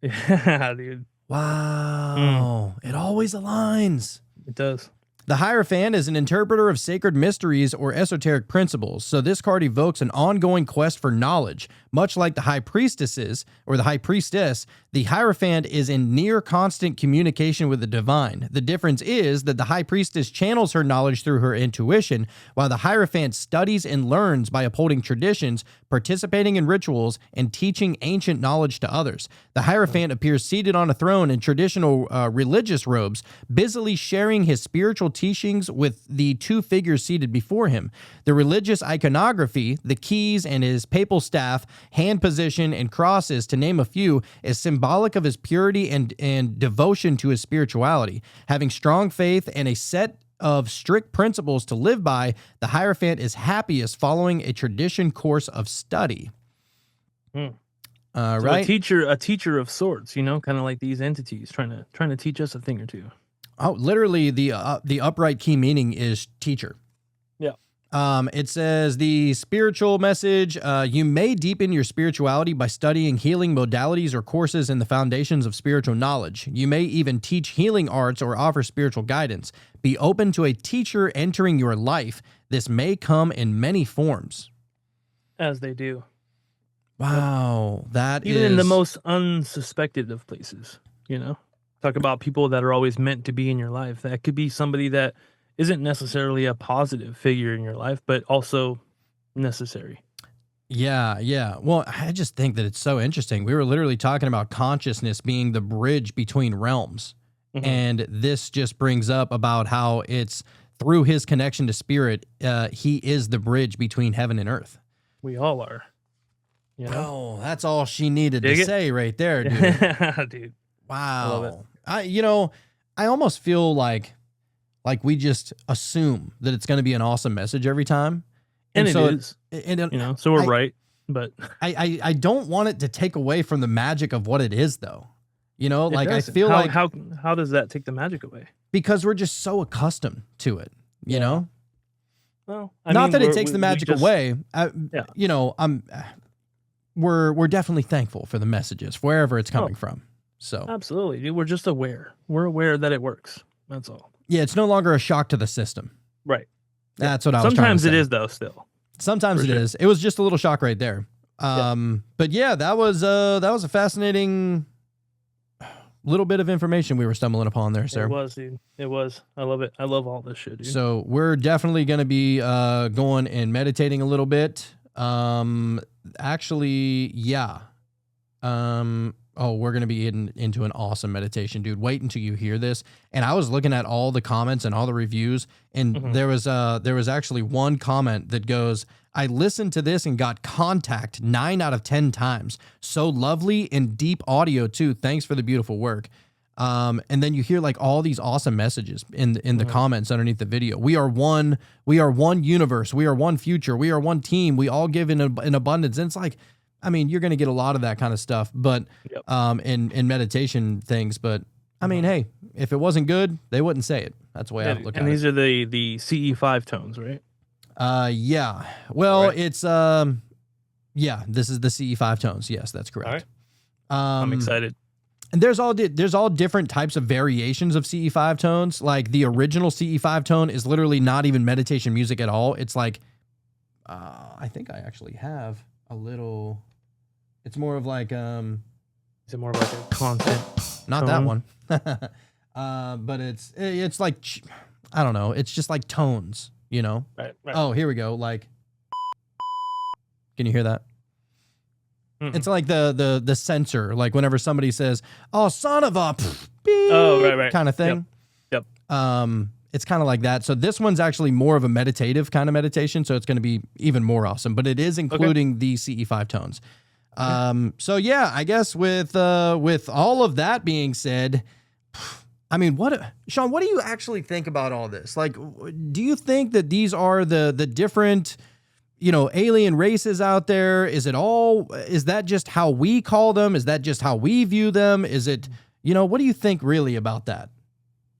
Yeah, dude. Wow. It always aligns. It does. The Hierophant is an interpreter of sacred mysteries or esoteric principles, so this card evokes an ongoing quest for knowledge. Much like the High Priestesses, or the High Priestess, the Hierophant is in near constant communication with the divine. The difference is that the High Priestess channels her knowledge through her intuition, while the Hierophant studies and learns by upholding traditions, participating in rituals, and teaching ancient knowledge to others. The Hierophant appears seated on a throne in traditional religious robes, busily sharing his spiritual teachings with the two figures seated before him. The religious iconography, the keys and his papal staff, hand position, and crosses, to name a few, is symbolic of his purity and devotion to his spirituality. Having strong faith and a set of strict principles to live by, the Hierophant is happiest following a tradition course of study. So Right? a teacher of sorts, you know, kind of like these entities trying to teach us a thing or two. Oh, literally, the upright key meaning is teacher. Yeah. It says the spiritual message, you may deepen your spirituality by studying healing modalities or courses in the foundations of spiritual knowledge. You may even teach healing arts or offer spiritual guidance. Be open to a teacher entering your life. This may come in many forms. As they do. Wow, that Even is in the most unsuspected of places, you know? Talk about people that are always meant to be in your life. That could be somebody that isn't necessarily a positive figure in your life, but also necessary. Yeah, yeah. Well, I just think that it's so interesting. We were literally talking about consciousness being the bridge between realms. Mhm. And this just brings up about how it's through his connection to spirit, he is the bridge between heaven and earth. We all are. You know? Oh, that's all she needed Dig to it? say right there, dude. Yeah, dude. love it. Wow. I almost feel like we just assume that it's going to be an awesome message every time. And it so is, and you know, so we're I- right. But I don't want it to take away from the magic of what it is, though. You know, it like I doesn't. feel how, like how does that take the magic away? because we're just so accustomed to it, you Yeah. know? Well, Not that it we're- takes the we magic just- away. Yeah. You know, we're definitely thankful for the messages wherever it's coming from. So Absolutely, dude. We're just aware. We're aware that it works. That's all. yeah, it's no longer a shock to the system. Right. That's what I was trying to Sometimes it say. is though. Still. Sometimes For it sure. is. It was just a little shock right there. But yeah, that was a fascinating little bit of information we were stumbling upon there, sir. It was, dude. It was. I love it. I love all this shit, dude. So we're definitely going to be going and meditating a little bit. Actually, yeah. We're going to be into an awesome meditation, dude. Wait until you hear this. And I was looking at all the comments and all the reviews, and Mhm. there was actually one comment that goes, "I listened to this and got contact 9 out of 10 times. So lovely and deep audio too. Thanks for the beautiful work." And then you hear like all these awesome messages in the comments underneath the video. We are one universe. We are one future. We are one team. We all give in abundance. And it's like, I mean, you're going to get a lot of that kind of stuff, but Yep. in meditation things. But I mean, hey, if it wasn't good, they wouldn't say it. That's the way I look at and it. these are the CE5 tones, right? Yeah. Well, Right. it's yeah. This is the CE5 tones. Yes, that's correct. I'm excited. And there's all different types of variations of CE5 tones. Like the original CE5 tone is literally not even meditation music at all. It's like, I think I actually have a little. It's more of like Is it more of like a constant? not that tone? one, but it's like I don't know. It's just like tones, you know. Right. Oh, here we go. Like, can you hear that? Mm-mm. It's like the sensor, like whenever somebody says, "Oh, son of a," beep, Oh, right. kind of thing. Yep. It's kind of like that. So this one's actually more of a meditative kind of meditation, so it's going to be even more awesome. But it is including the CE5 tones. So yeah, I guess with all of that being said, I mean, Sean, what do you actually think about all this? Like, do you think that these are the different, you know, alien races out there? Is that just how we call them? Is that just how we view them? Is it, you know, what do you think really about that?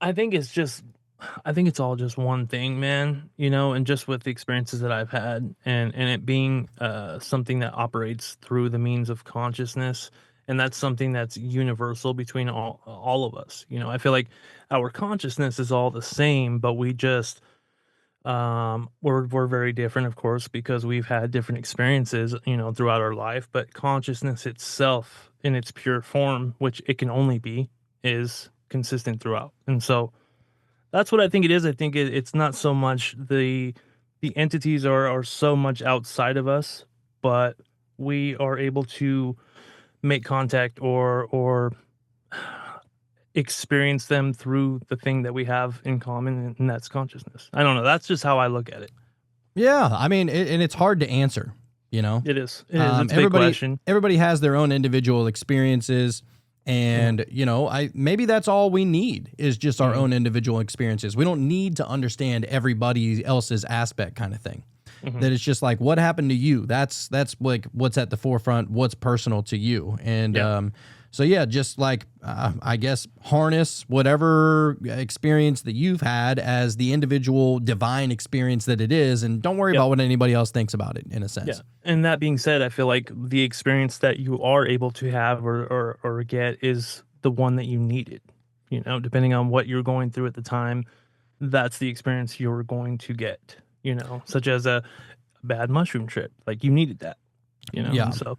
I think it's all just one thing, man, you know, and just with the experiences that I've had and it being something that operates through the means of consciousness. And that's something that's universal between all of us. You know, I feel like our consciousness is all the same, but we just, we're very different, of course, because we've had different experiences, you know, throughout our life, but consciousness itself in its pure form, which it can only be, is consistent throughout. And so, that's what I think it is. I think it's not so much the entities are so much outside of us, but we are able to make contact or experience them through the thing that we have in common, and that's consciousness. I don't know. That's just how I look at it. Yeah, I mean, and it's hard to answer, you know. It is. It's a big question. Everybody has their own individual experiences, and you know, maybe that's all we need is just our own individual experiences. We don't need to understand everybody else's aspect, kind of thing. That it's just like, what happened to you? That's like what's at the forefront, what's personal to you, and so yeah, just like I guess harness whatever experience that you've had as the individual divine experience that it is, and don't worry about what anybody else thinks about it. In a sense, Yeah. And that being said, I feel like the experience that you are able to have or get is the one that you needed. You know, depending on what you're going through at the time, that's the experience you're going to get. You know, such as a bad mushroom trip, like you needed that. You know, Yeah. and so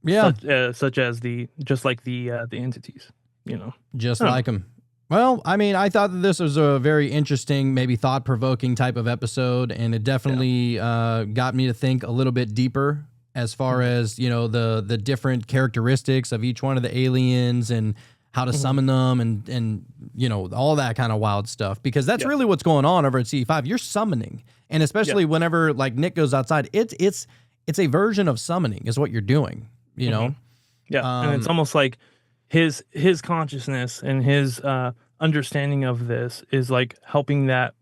yeah, such as the entities. You know, just Huh. like them. Well, I mean, I thought that this was a very interesting, maybe thought-provoking type of episode, and it definitely got me to think a little bit deeper as far as, you know, the different characteristics of each one of the aliens and how to summon them and you know, all that kind of wild stuff, because that's really what's going on over at CE5. You're summoning, and especially whenever like Nick goes outside, it's a version of summoning is what you're doing, you know? Yeah. And it's almost like his consciousness and his understanding of this is like helping that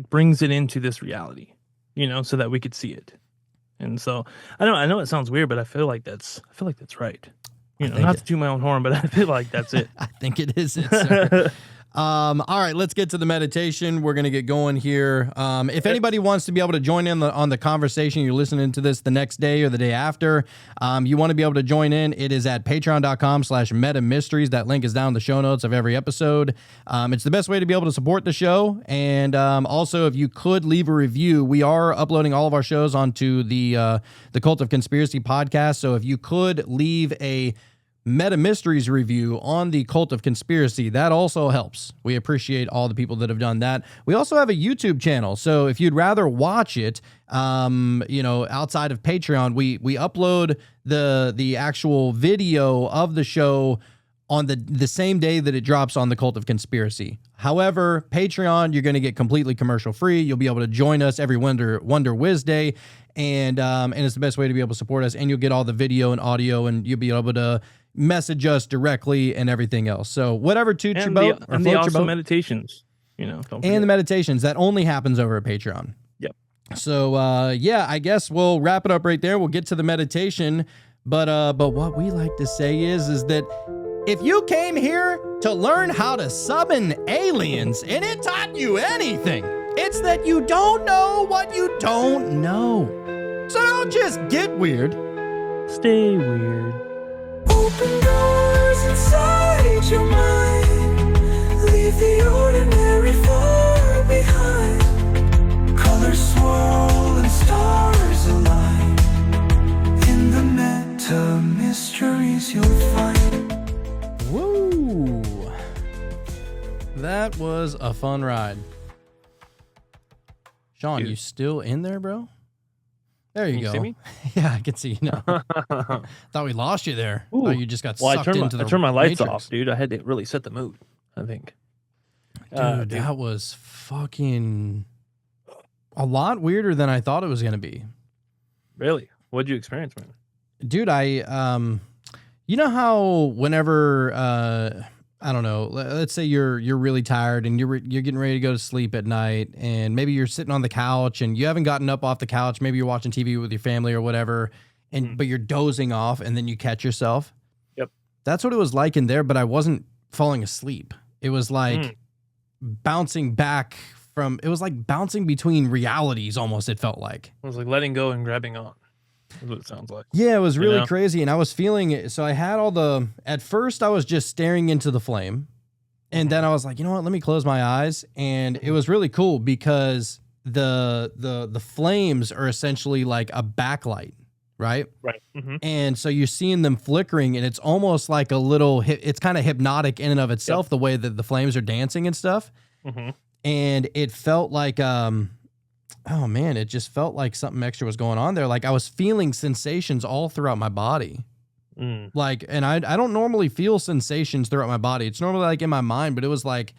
brings it into this reality, you know, so that we could see it. And so I know it sounds weird, but I feel like that's right. You know, not to toot my own horn, but I feel like that's it. I think it is it, sir. All right, let's get to the meditation. We're going to get going here. If anybody wants to be able to join in on the conversation, you're listening to this the next day or the day after, you want to be able to join in, it is at patreon.com/metamysteries. That link is down in the show notes of every episode. It's the best way to be able to support the show. And also, if you could leave a review, we are uploading all of our shows onto the Cult of Conspiracy podcast. So if you could leave a Meta Mysteries review on the Cult of Conspiracy, that also helps. We appreciate all the people that have done that. We also have a YouTube channel, so if you'd rather watch it, you know, outside of Patreon, we upload the actual video of the show on the same day that it drops on the Cult of Conspiracy. However, Patreon, you're going to get completely commercial free. You'll be able to join us every Wonder Wiz Day, and it's the best way to be able to support us. And you'll get all the video and audio, and you'll be able to message us directly and everything else. So whatever toots your boat or and floats the your awesome boat. Meditations, you know, And the meditations, that only happens over at Patreon. Yep. So yeah, I guess we'll wrap it up right there. We'll get to the meditation, but what we like to say is that if you came here to learn how to summon aliens and it taught you anything, it's that you don't know what you don't know. So don't just get weird. Stay weird. Open doors inside your mind. Leave the ordinary far behind. Colors swirl and stars align. In the meta mysteries you'll find. Woo! That was a fun ride. Sean, Dude. you still in there, bro? There you Can you go. see me? Yeah, I can see you now. Thought we lost you there. Ooh. Thought you just got Well, I sucked turned into the I turned my lights Matrix. off, dude. I had to really set the mood, I think. Dude, that was fucking a lot weirder than I thought it was going to be. Really? What'd you experience, man? Dude, you know how whenever I don't know, let's say you're really tired and you're getting ready to go to sleep at night, and maybe you're sitting on the couch and you haven't gotten up off the couch, maybe you're watching TV with your family or whatever, and but you're dozing off and then you catch yourself. Yep. That's what it was like in there, but I wasn't falling asleep. It was like bouncing back from, it was like bouncing between realities almost, it felt like. It was like letting go and grabbing on. That's what it sounds like. Yeah, it was really know? crazy, and I was feeling it. So I had at first I was just staring into the flame, and then I was like, you know what, let me close my eyes. And it was really cool because the flames are essentially like a backlight, right? Right. Mm-hmm. And so you're seeing them flickering, and it's almost like a little, it's kind of hypnotic in and of itself, the way that the flames are dancing and stuff. Mm-hmm. And it felt like, oh man, it just felt like something extra was going on there. Like I was feeling sensations all throughout my body. Like, and I don't normally feel sensations throughout my body. It's normally like in my mind, but it was like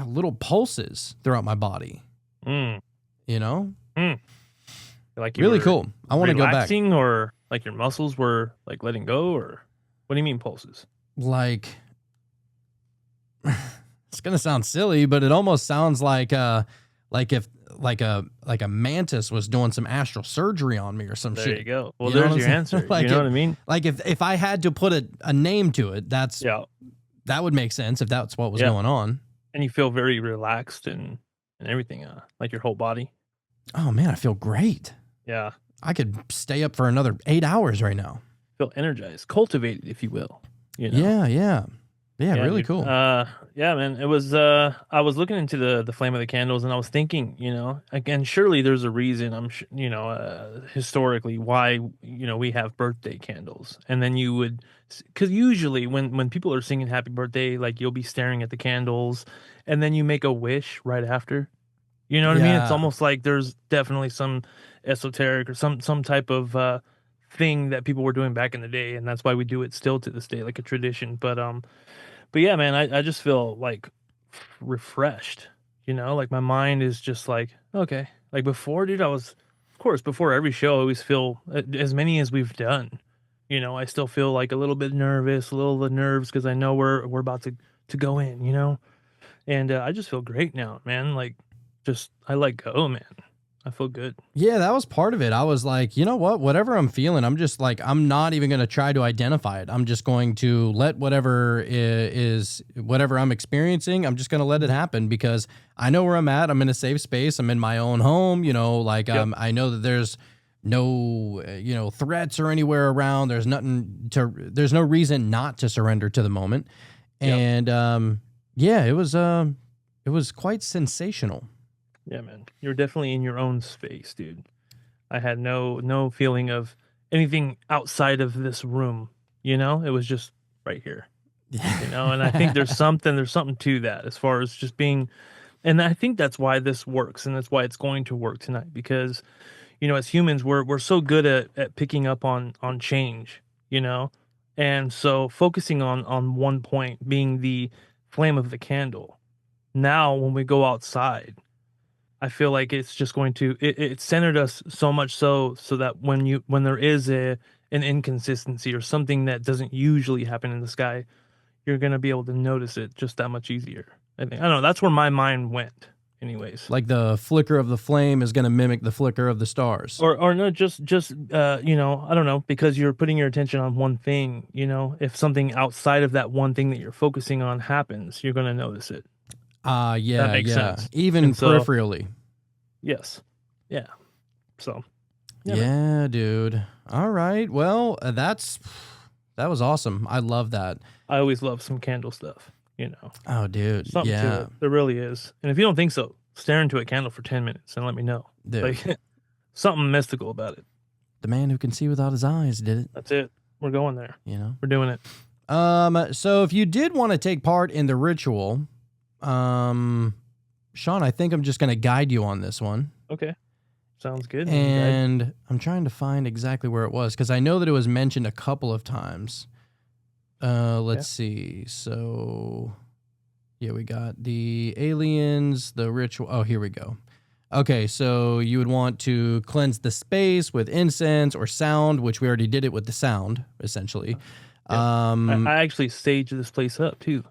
little pulses throughout my body, you know? Like you Really were cool. I want to go back. relaxing, or like your muscles were like letting go, or what do you mean pulses? Like, it's going to sound silly, but it almost sounds like if like a mantis was doing some astral surgery on me or some There shit. you go. Well, You know there's what your I'm answer. saying? Like you know it- what I mean? Like if I had to put a name to it, that would make sense if that's what was going on. And you feel very relaxed and everything, like your whole body. Oh man, I feel great. Yeah. I could stay up for another 8 hours right now. Feel energized, cultivated, if you will. You know? Yeah. Yeah, really dude. cool. Yeah, man. It was I was looking into the flame of the candles, and I was thinking, again, surely there's a reason, historically why, we have birthday candles. And then you would, cuz usually when people are singing happy birthday, like you'll be staring at the candles and then you make a wish right after. You know what I mean? It's Yeah. almost like there's definitely some esoteric or some type of thing that people were doing back in the day, and that's why we do it still to this day, like a tradition. But yeah, man, I just feel like refreshed, like my mind is just like, okay. Like before, dude, of course, before every show, I always feel as many as we've done, I still feel like a little bit nervous, a little of the nerves because I know we're about to go in, and I just feel great now, man. Like, just I let go, man. I feel good. Yeah, that was part of it. I was like, you know what? Whatever I'm feeling, I'm just like, I'm not even going to try to identify it. I'm just going to let whatever is whatever I'm experiencing, I'm just going to let it happen because I know where I'm at. I'm in a safe space. I'm in my own home, like Yep. I know that there's no, threats or anywhere around. There's there's no reason not to surrender to the moment. Yep. And yeah, it was quite sensational. Yeah, man. You're definitely in your own space, dude. I had no feeling of anything outside of this room, It was just right here. And I think there's something to that as far as just being, and I think that's why this works and that's why it's going to work tonight because as humans we're so good at picking up on change, and so focusing on one point being the flame of the candle. Now when we go outside, I feel like it's just going to it centered us so much so that when there is an inconsistency or something that doesn't usually happen in the sky, you're gonna be able to notice it just that much easier. I don't know. That's where my mind went, anyways. Like the flicker of the flame is going to mimic the flicker of the stars. Or no, just I don't know, because you're putting your attention on one thing. If something outside of that one thing that you're focusing on happens, you're gonna notice it. Yeah, That makes yeah. sense. Even And so- peripherally. Yes. Yeah. So. Yeah, Yeah, dude. All right. Well, that was awesome. I love that. I always love some candle stuff. Oh, dude. Something yeah, to it. There really is. And if you don't think so, stare into a candle for 10 minutes and let me know. dude. Like something mystical about it. The man who can see without his eyes did it. That's it. We're going there. We're doing it. So if you did want to take part in the ritual, Sean, I think I'm just going to guide you on this one. Okay. Sounds good. And I'm trying to find exactly where it was because I know that it was mentioned a couple of times. Let's see. So, yeah, we got the aliens, the ritual. Oh, here we go. Okay, so you would want to cleanse the space with incense or sound, which we already did it with the sound, essentially. I actually staged this place up too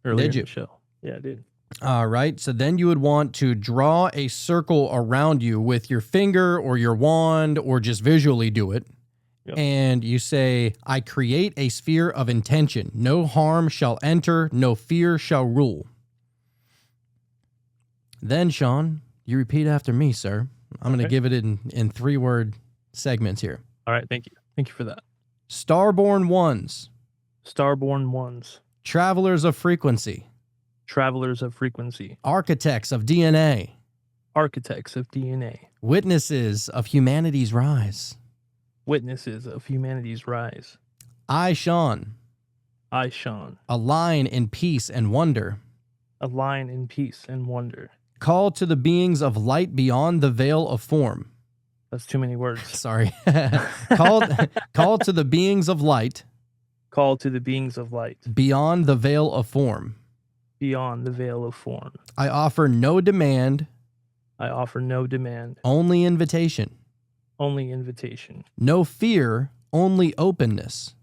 earlier Did you? in the show. Yeah, I did. All right. So then you would want to draw a circle around you with your finger or your wand or just visually do it. Yep. And you say, I create a sphere of intention. No harm shall enter. No fear shall rule. Then, Sean, you repeat after me, sir. I'm going to Okay. give it in 3-word segments here. All right. Thank you. Thank you for that. Starborn ones, Starborn ones, travelers of frequency, travelers of frequency, architects of DNA, architects of DNA, witnesses of humanity's rise. witnesses of humanity's rise. I, Sean, I, Sean, align in peace and wonder, align in peace and wonder. call to the beings of light beyond the veil of form. That's too many words. Sorry. call to the beings of light Call to the beings of light beyond the veil of form. beyond the veil of form. I offer no demand, I offer no demand, only invitation. only invitation. No fear, only openness.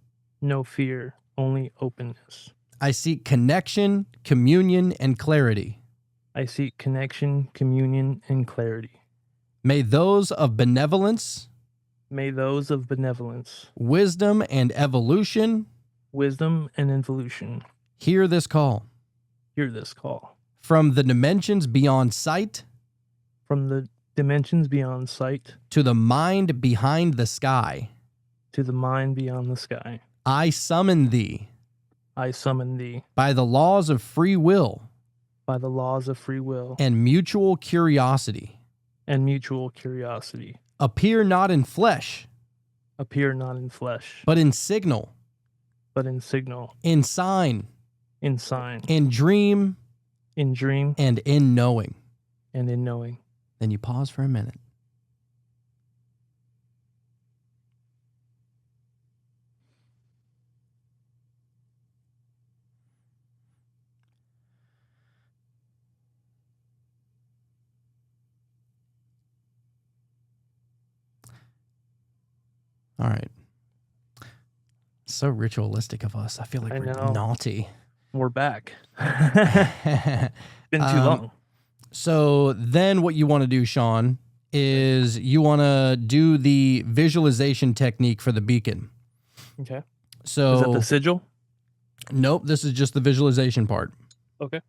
No fear, only openness. I seek connection, communion, and clarity. I seek connection, communion, and clarity. May those of benevolence, May those of benevolence, wisdom, and evolution wisdom, and evolution hear this call. hear this call. From the dimensions beyond sight From the dimensions beyond sight to the mind behind the sky, to the mind beyond the sky, I summon thee. I summon thee. by the laws of free will By the laws of free will and mutual curiosity. and mutual curiosity. Appear not in flesh, Appear not in flesh, but in signal, but in signal, in sign, in sign, in dream, in dream, and in knowing. and in knowing. Then you pause for a minute. All right. So ritualistic of us. I feel like I we're know. naughty. We're back. Been too long. So then what you want to do, Sean, is you want to do the visualization technique for the beacon. Okay. So Is that the sigil? nope, this is just the visualization part. Okay.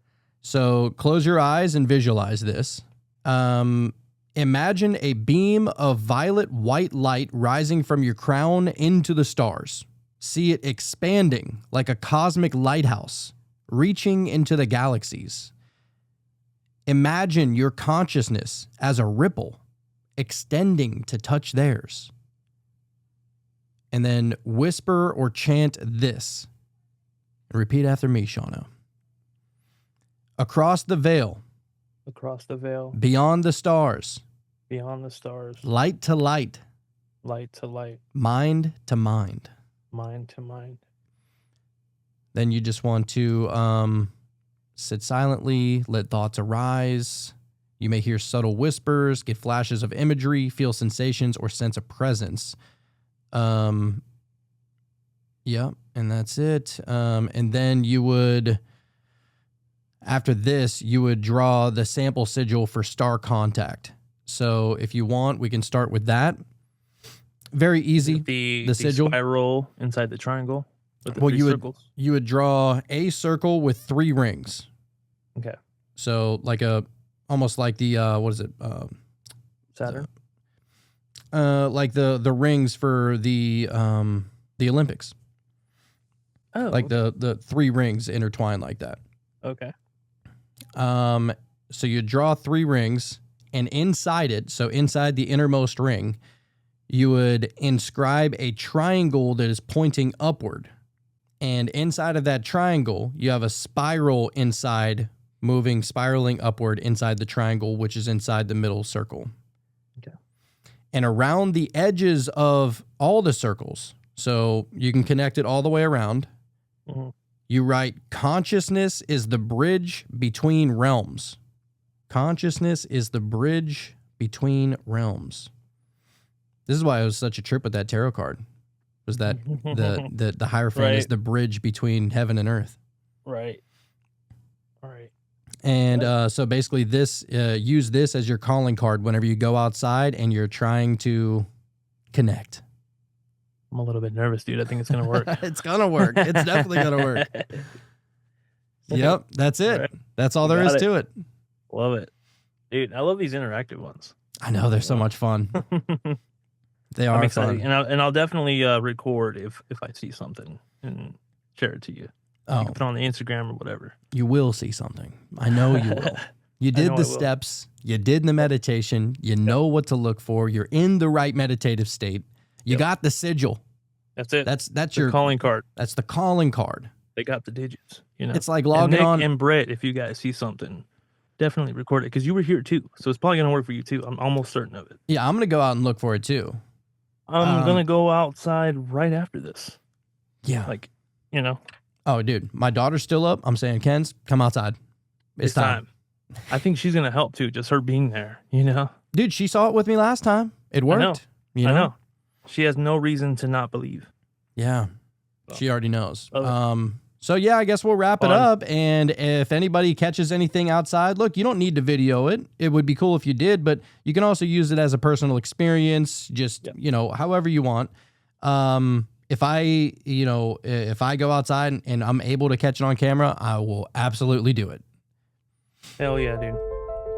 So close your eyes and visualize this. Imagine a beam of violet white light rising from your crown into the stars. See it expanding like a cosmic lighthouse, reaching into the galaxies. Imagine your consciousness as a ripple, extending to touch theirs. And then whisper or chant this. And repeat after me, Shauno. Across the veil, Across the veil, beyond the stars, beyond the stars, light to light, light to light, mind to mind. mind to mind. Then you just want to sit silently, let thoughts arise. You may hear subtle whispers, get flashes of imagery, feel sensations, or sense a presence. Yeah, and that's it. And then you would, after this, you would draw the sample sigil for star contact. So if you want, we can start with that. Very easy. The sigil? spiral inside the triangle with the Well, three you would- circles. You would draw a circle with 3 rings. Okay. So like almost like the what is it? Saturn. Like the rings for the Olympics. Oh. Like the 3 rings intertwined like that. Okay. So you draw 3 rings, and inside it, so inside the innermost ring, you would inscribe a triangle that is pointing upward. And inside of that triangle, you have a spiral inside, spiraling upward inside the triangle, which is inside the middle circle. Okay. And around the edges of all the circles, so you can connect it all the way around, Mhm. you write, consciousness is the bridge between realms. Consciousness is the bridge between realms. This is why it was such a trip with that tarot card. Was that the Hierophant is Right. the bridge between heaven and earth. Right. All right. And so basically this, use this as your calling card whenever you go outside and you're trying to connect. I'm a little bit nervous, dude. I think it's gonna work. It's gonna work. It's definitely gonna work. Yep, that's it. Right. That's all there is Got it. to it. Love it, dude. I love these interactive ones. I know they're so much fun. They I'm are excited, fun. and I'll definitely record if I see something and share it to you. You Oh, can put it on the Instagram or whatever. you will see something. I know you will. You know did I the will. steps. You did the meditation. You know what to look for. You're in the right meditative state. You Yep. got the sigil. That's it. That's the your calling card. that's the calling card. They got the digits. You know, It's like and logging Nick on. and Brett. If you guys see something, definitely record it because you were here too. So it's probably gonna work for you too. I'm almost certain of it. Yeah, I'm gonna go out and look for it too. I'm gonna go outside right after this. Yeah. Like, you know, Oh, dude, my daughter's still up. I'm saying, Ken's, come outside. It's time. I think she's gonna help too. Just her being there. You know. Dude, she saw it with me last time. It worked. know. You I know. She has no reason to not believe. Yeah. So. She already knows. Love it. So yeah, I guess we'll wrap it Fun. up. And if anybody catches anything outside, look, you don't need to video it. It would be cool if you did, but you can also use it as a personal experience, just, Yep. However you want. If I go outside and I'm able to catch it on camera, I will absolutely do it. Hell yeah, dude.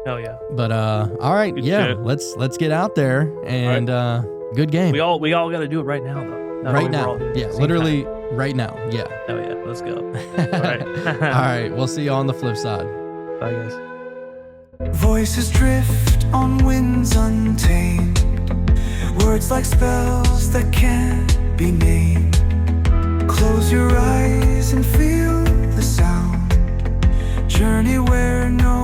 Hell yeah. But all right, Good yeah, shit. let's get out there and good game. We all got to do it right now though. That right way now. we're all Yeah, same literally right now. Yeah. time. Oh yeah, let's go. All right. right. We'll see you on the flip side. Bye guys. Voices drift on winds untamed, words like spells that can't be named. Close your eyes and feel the sound. Journey where no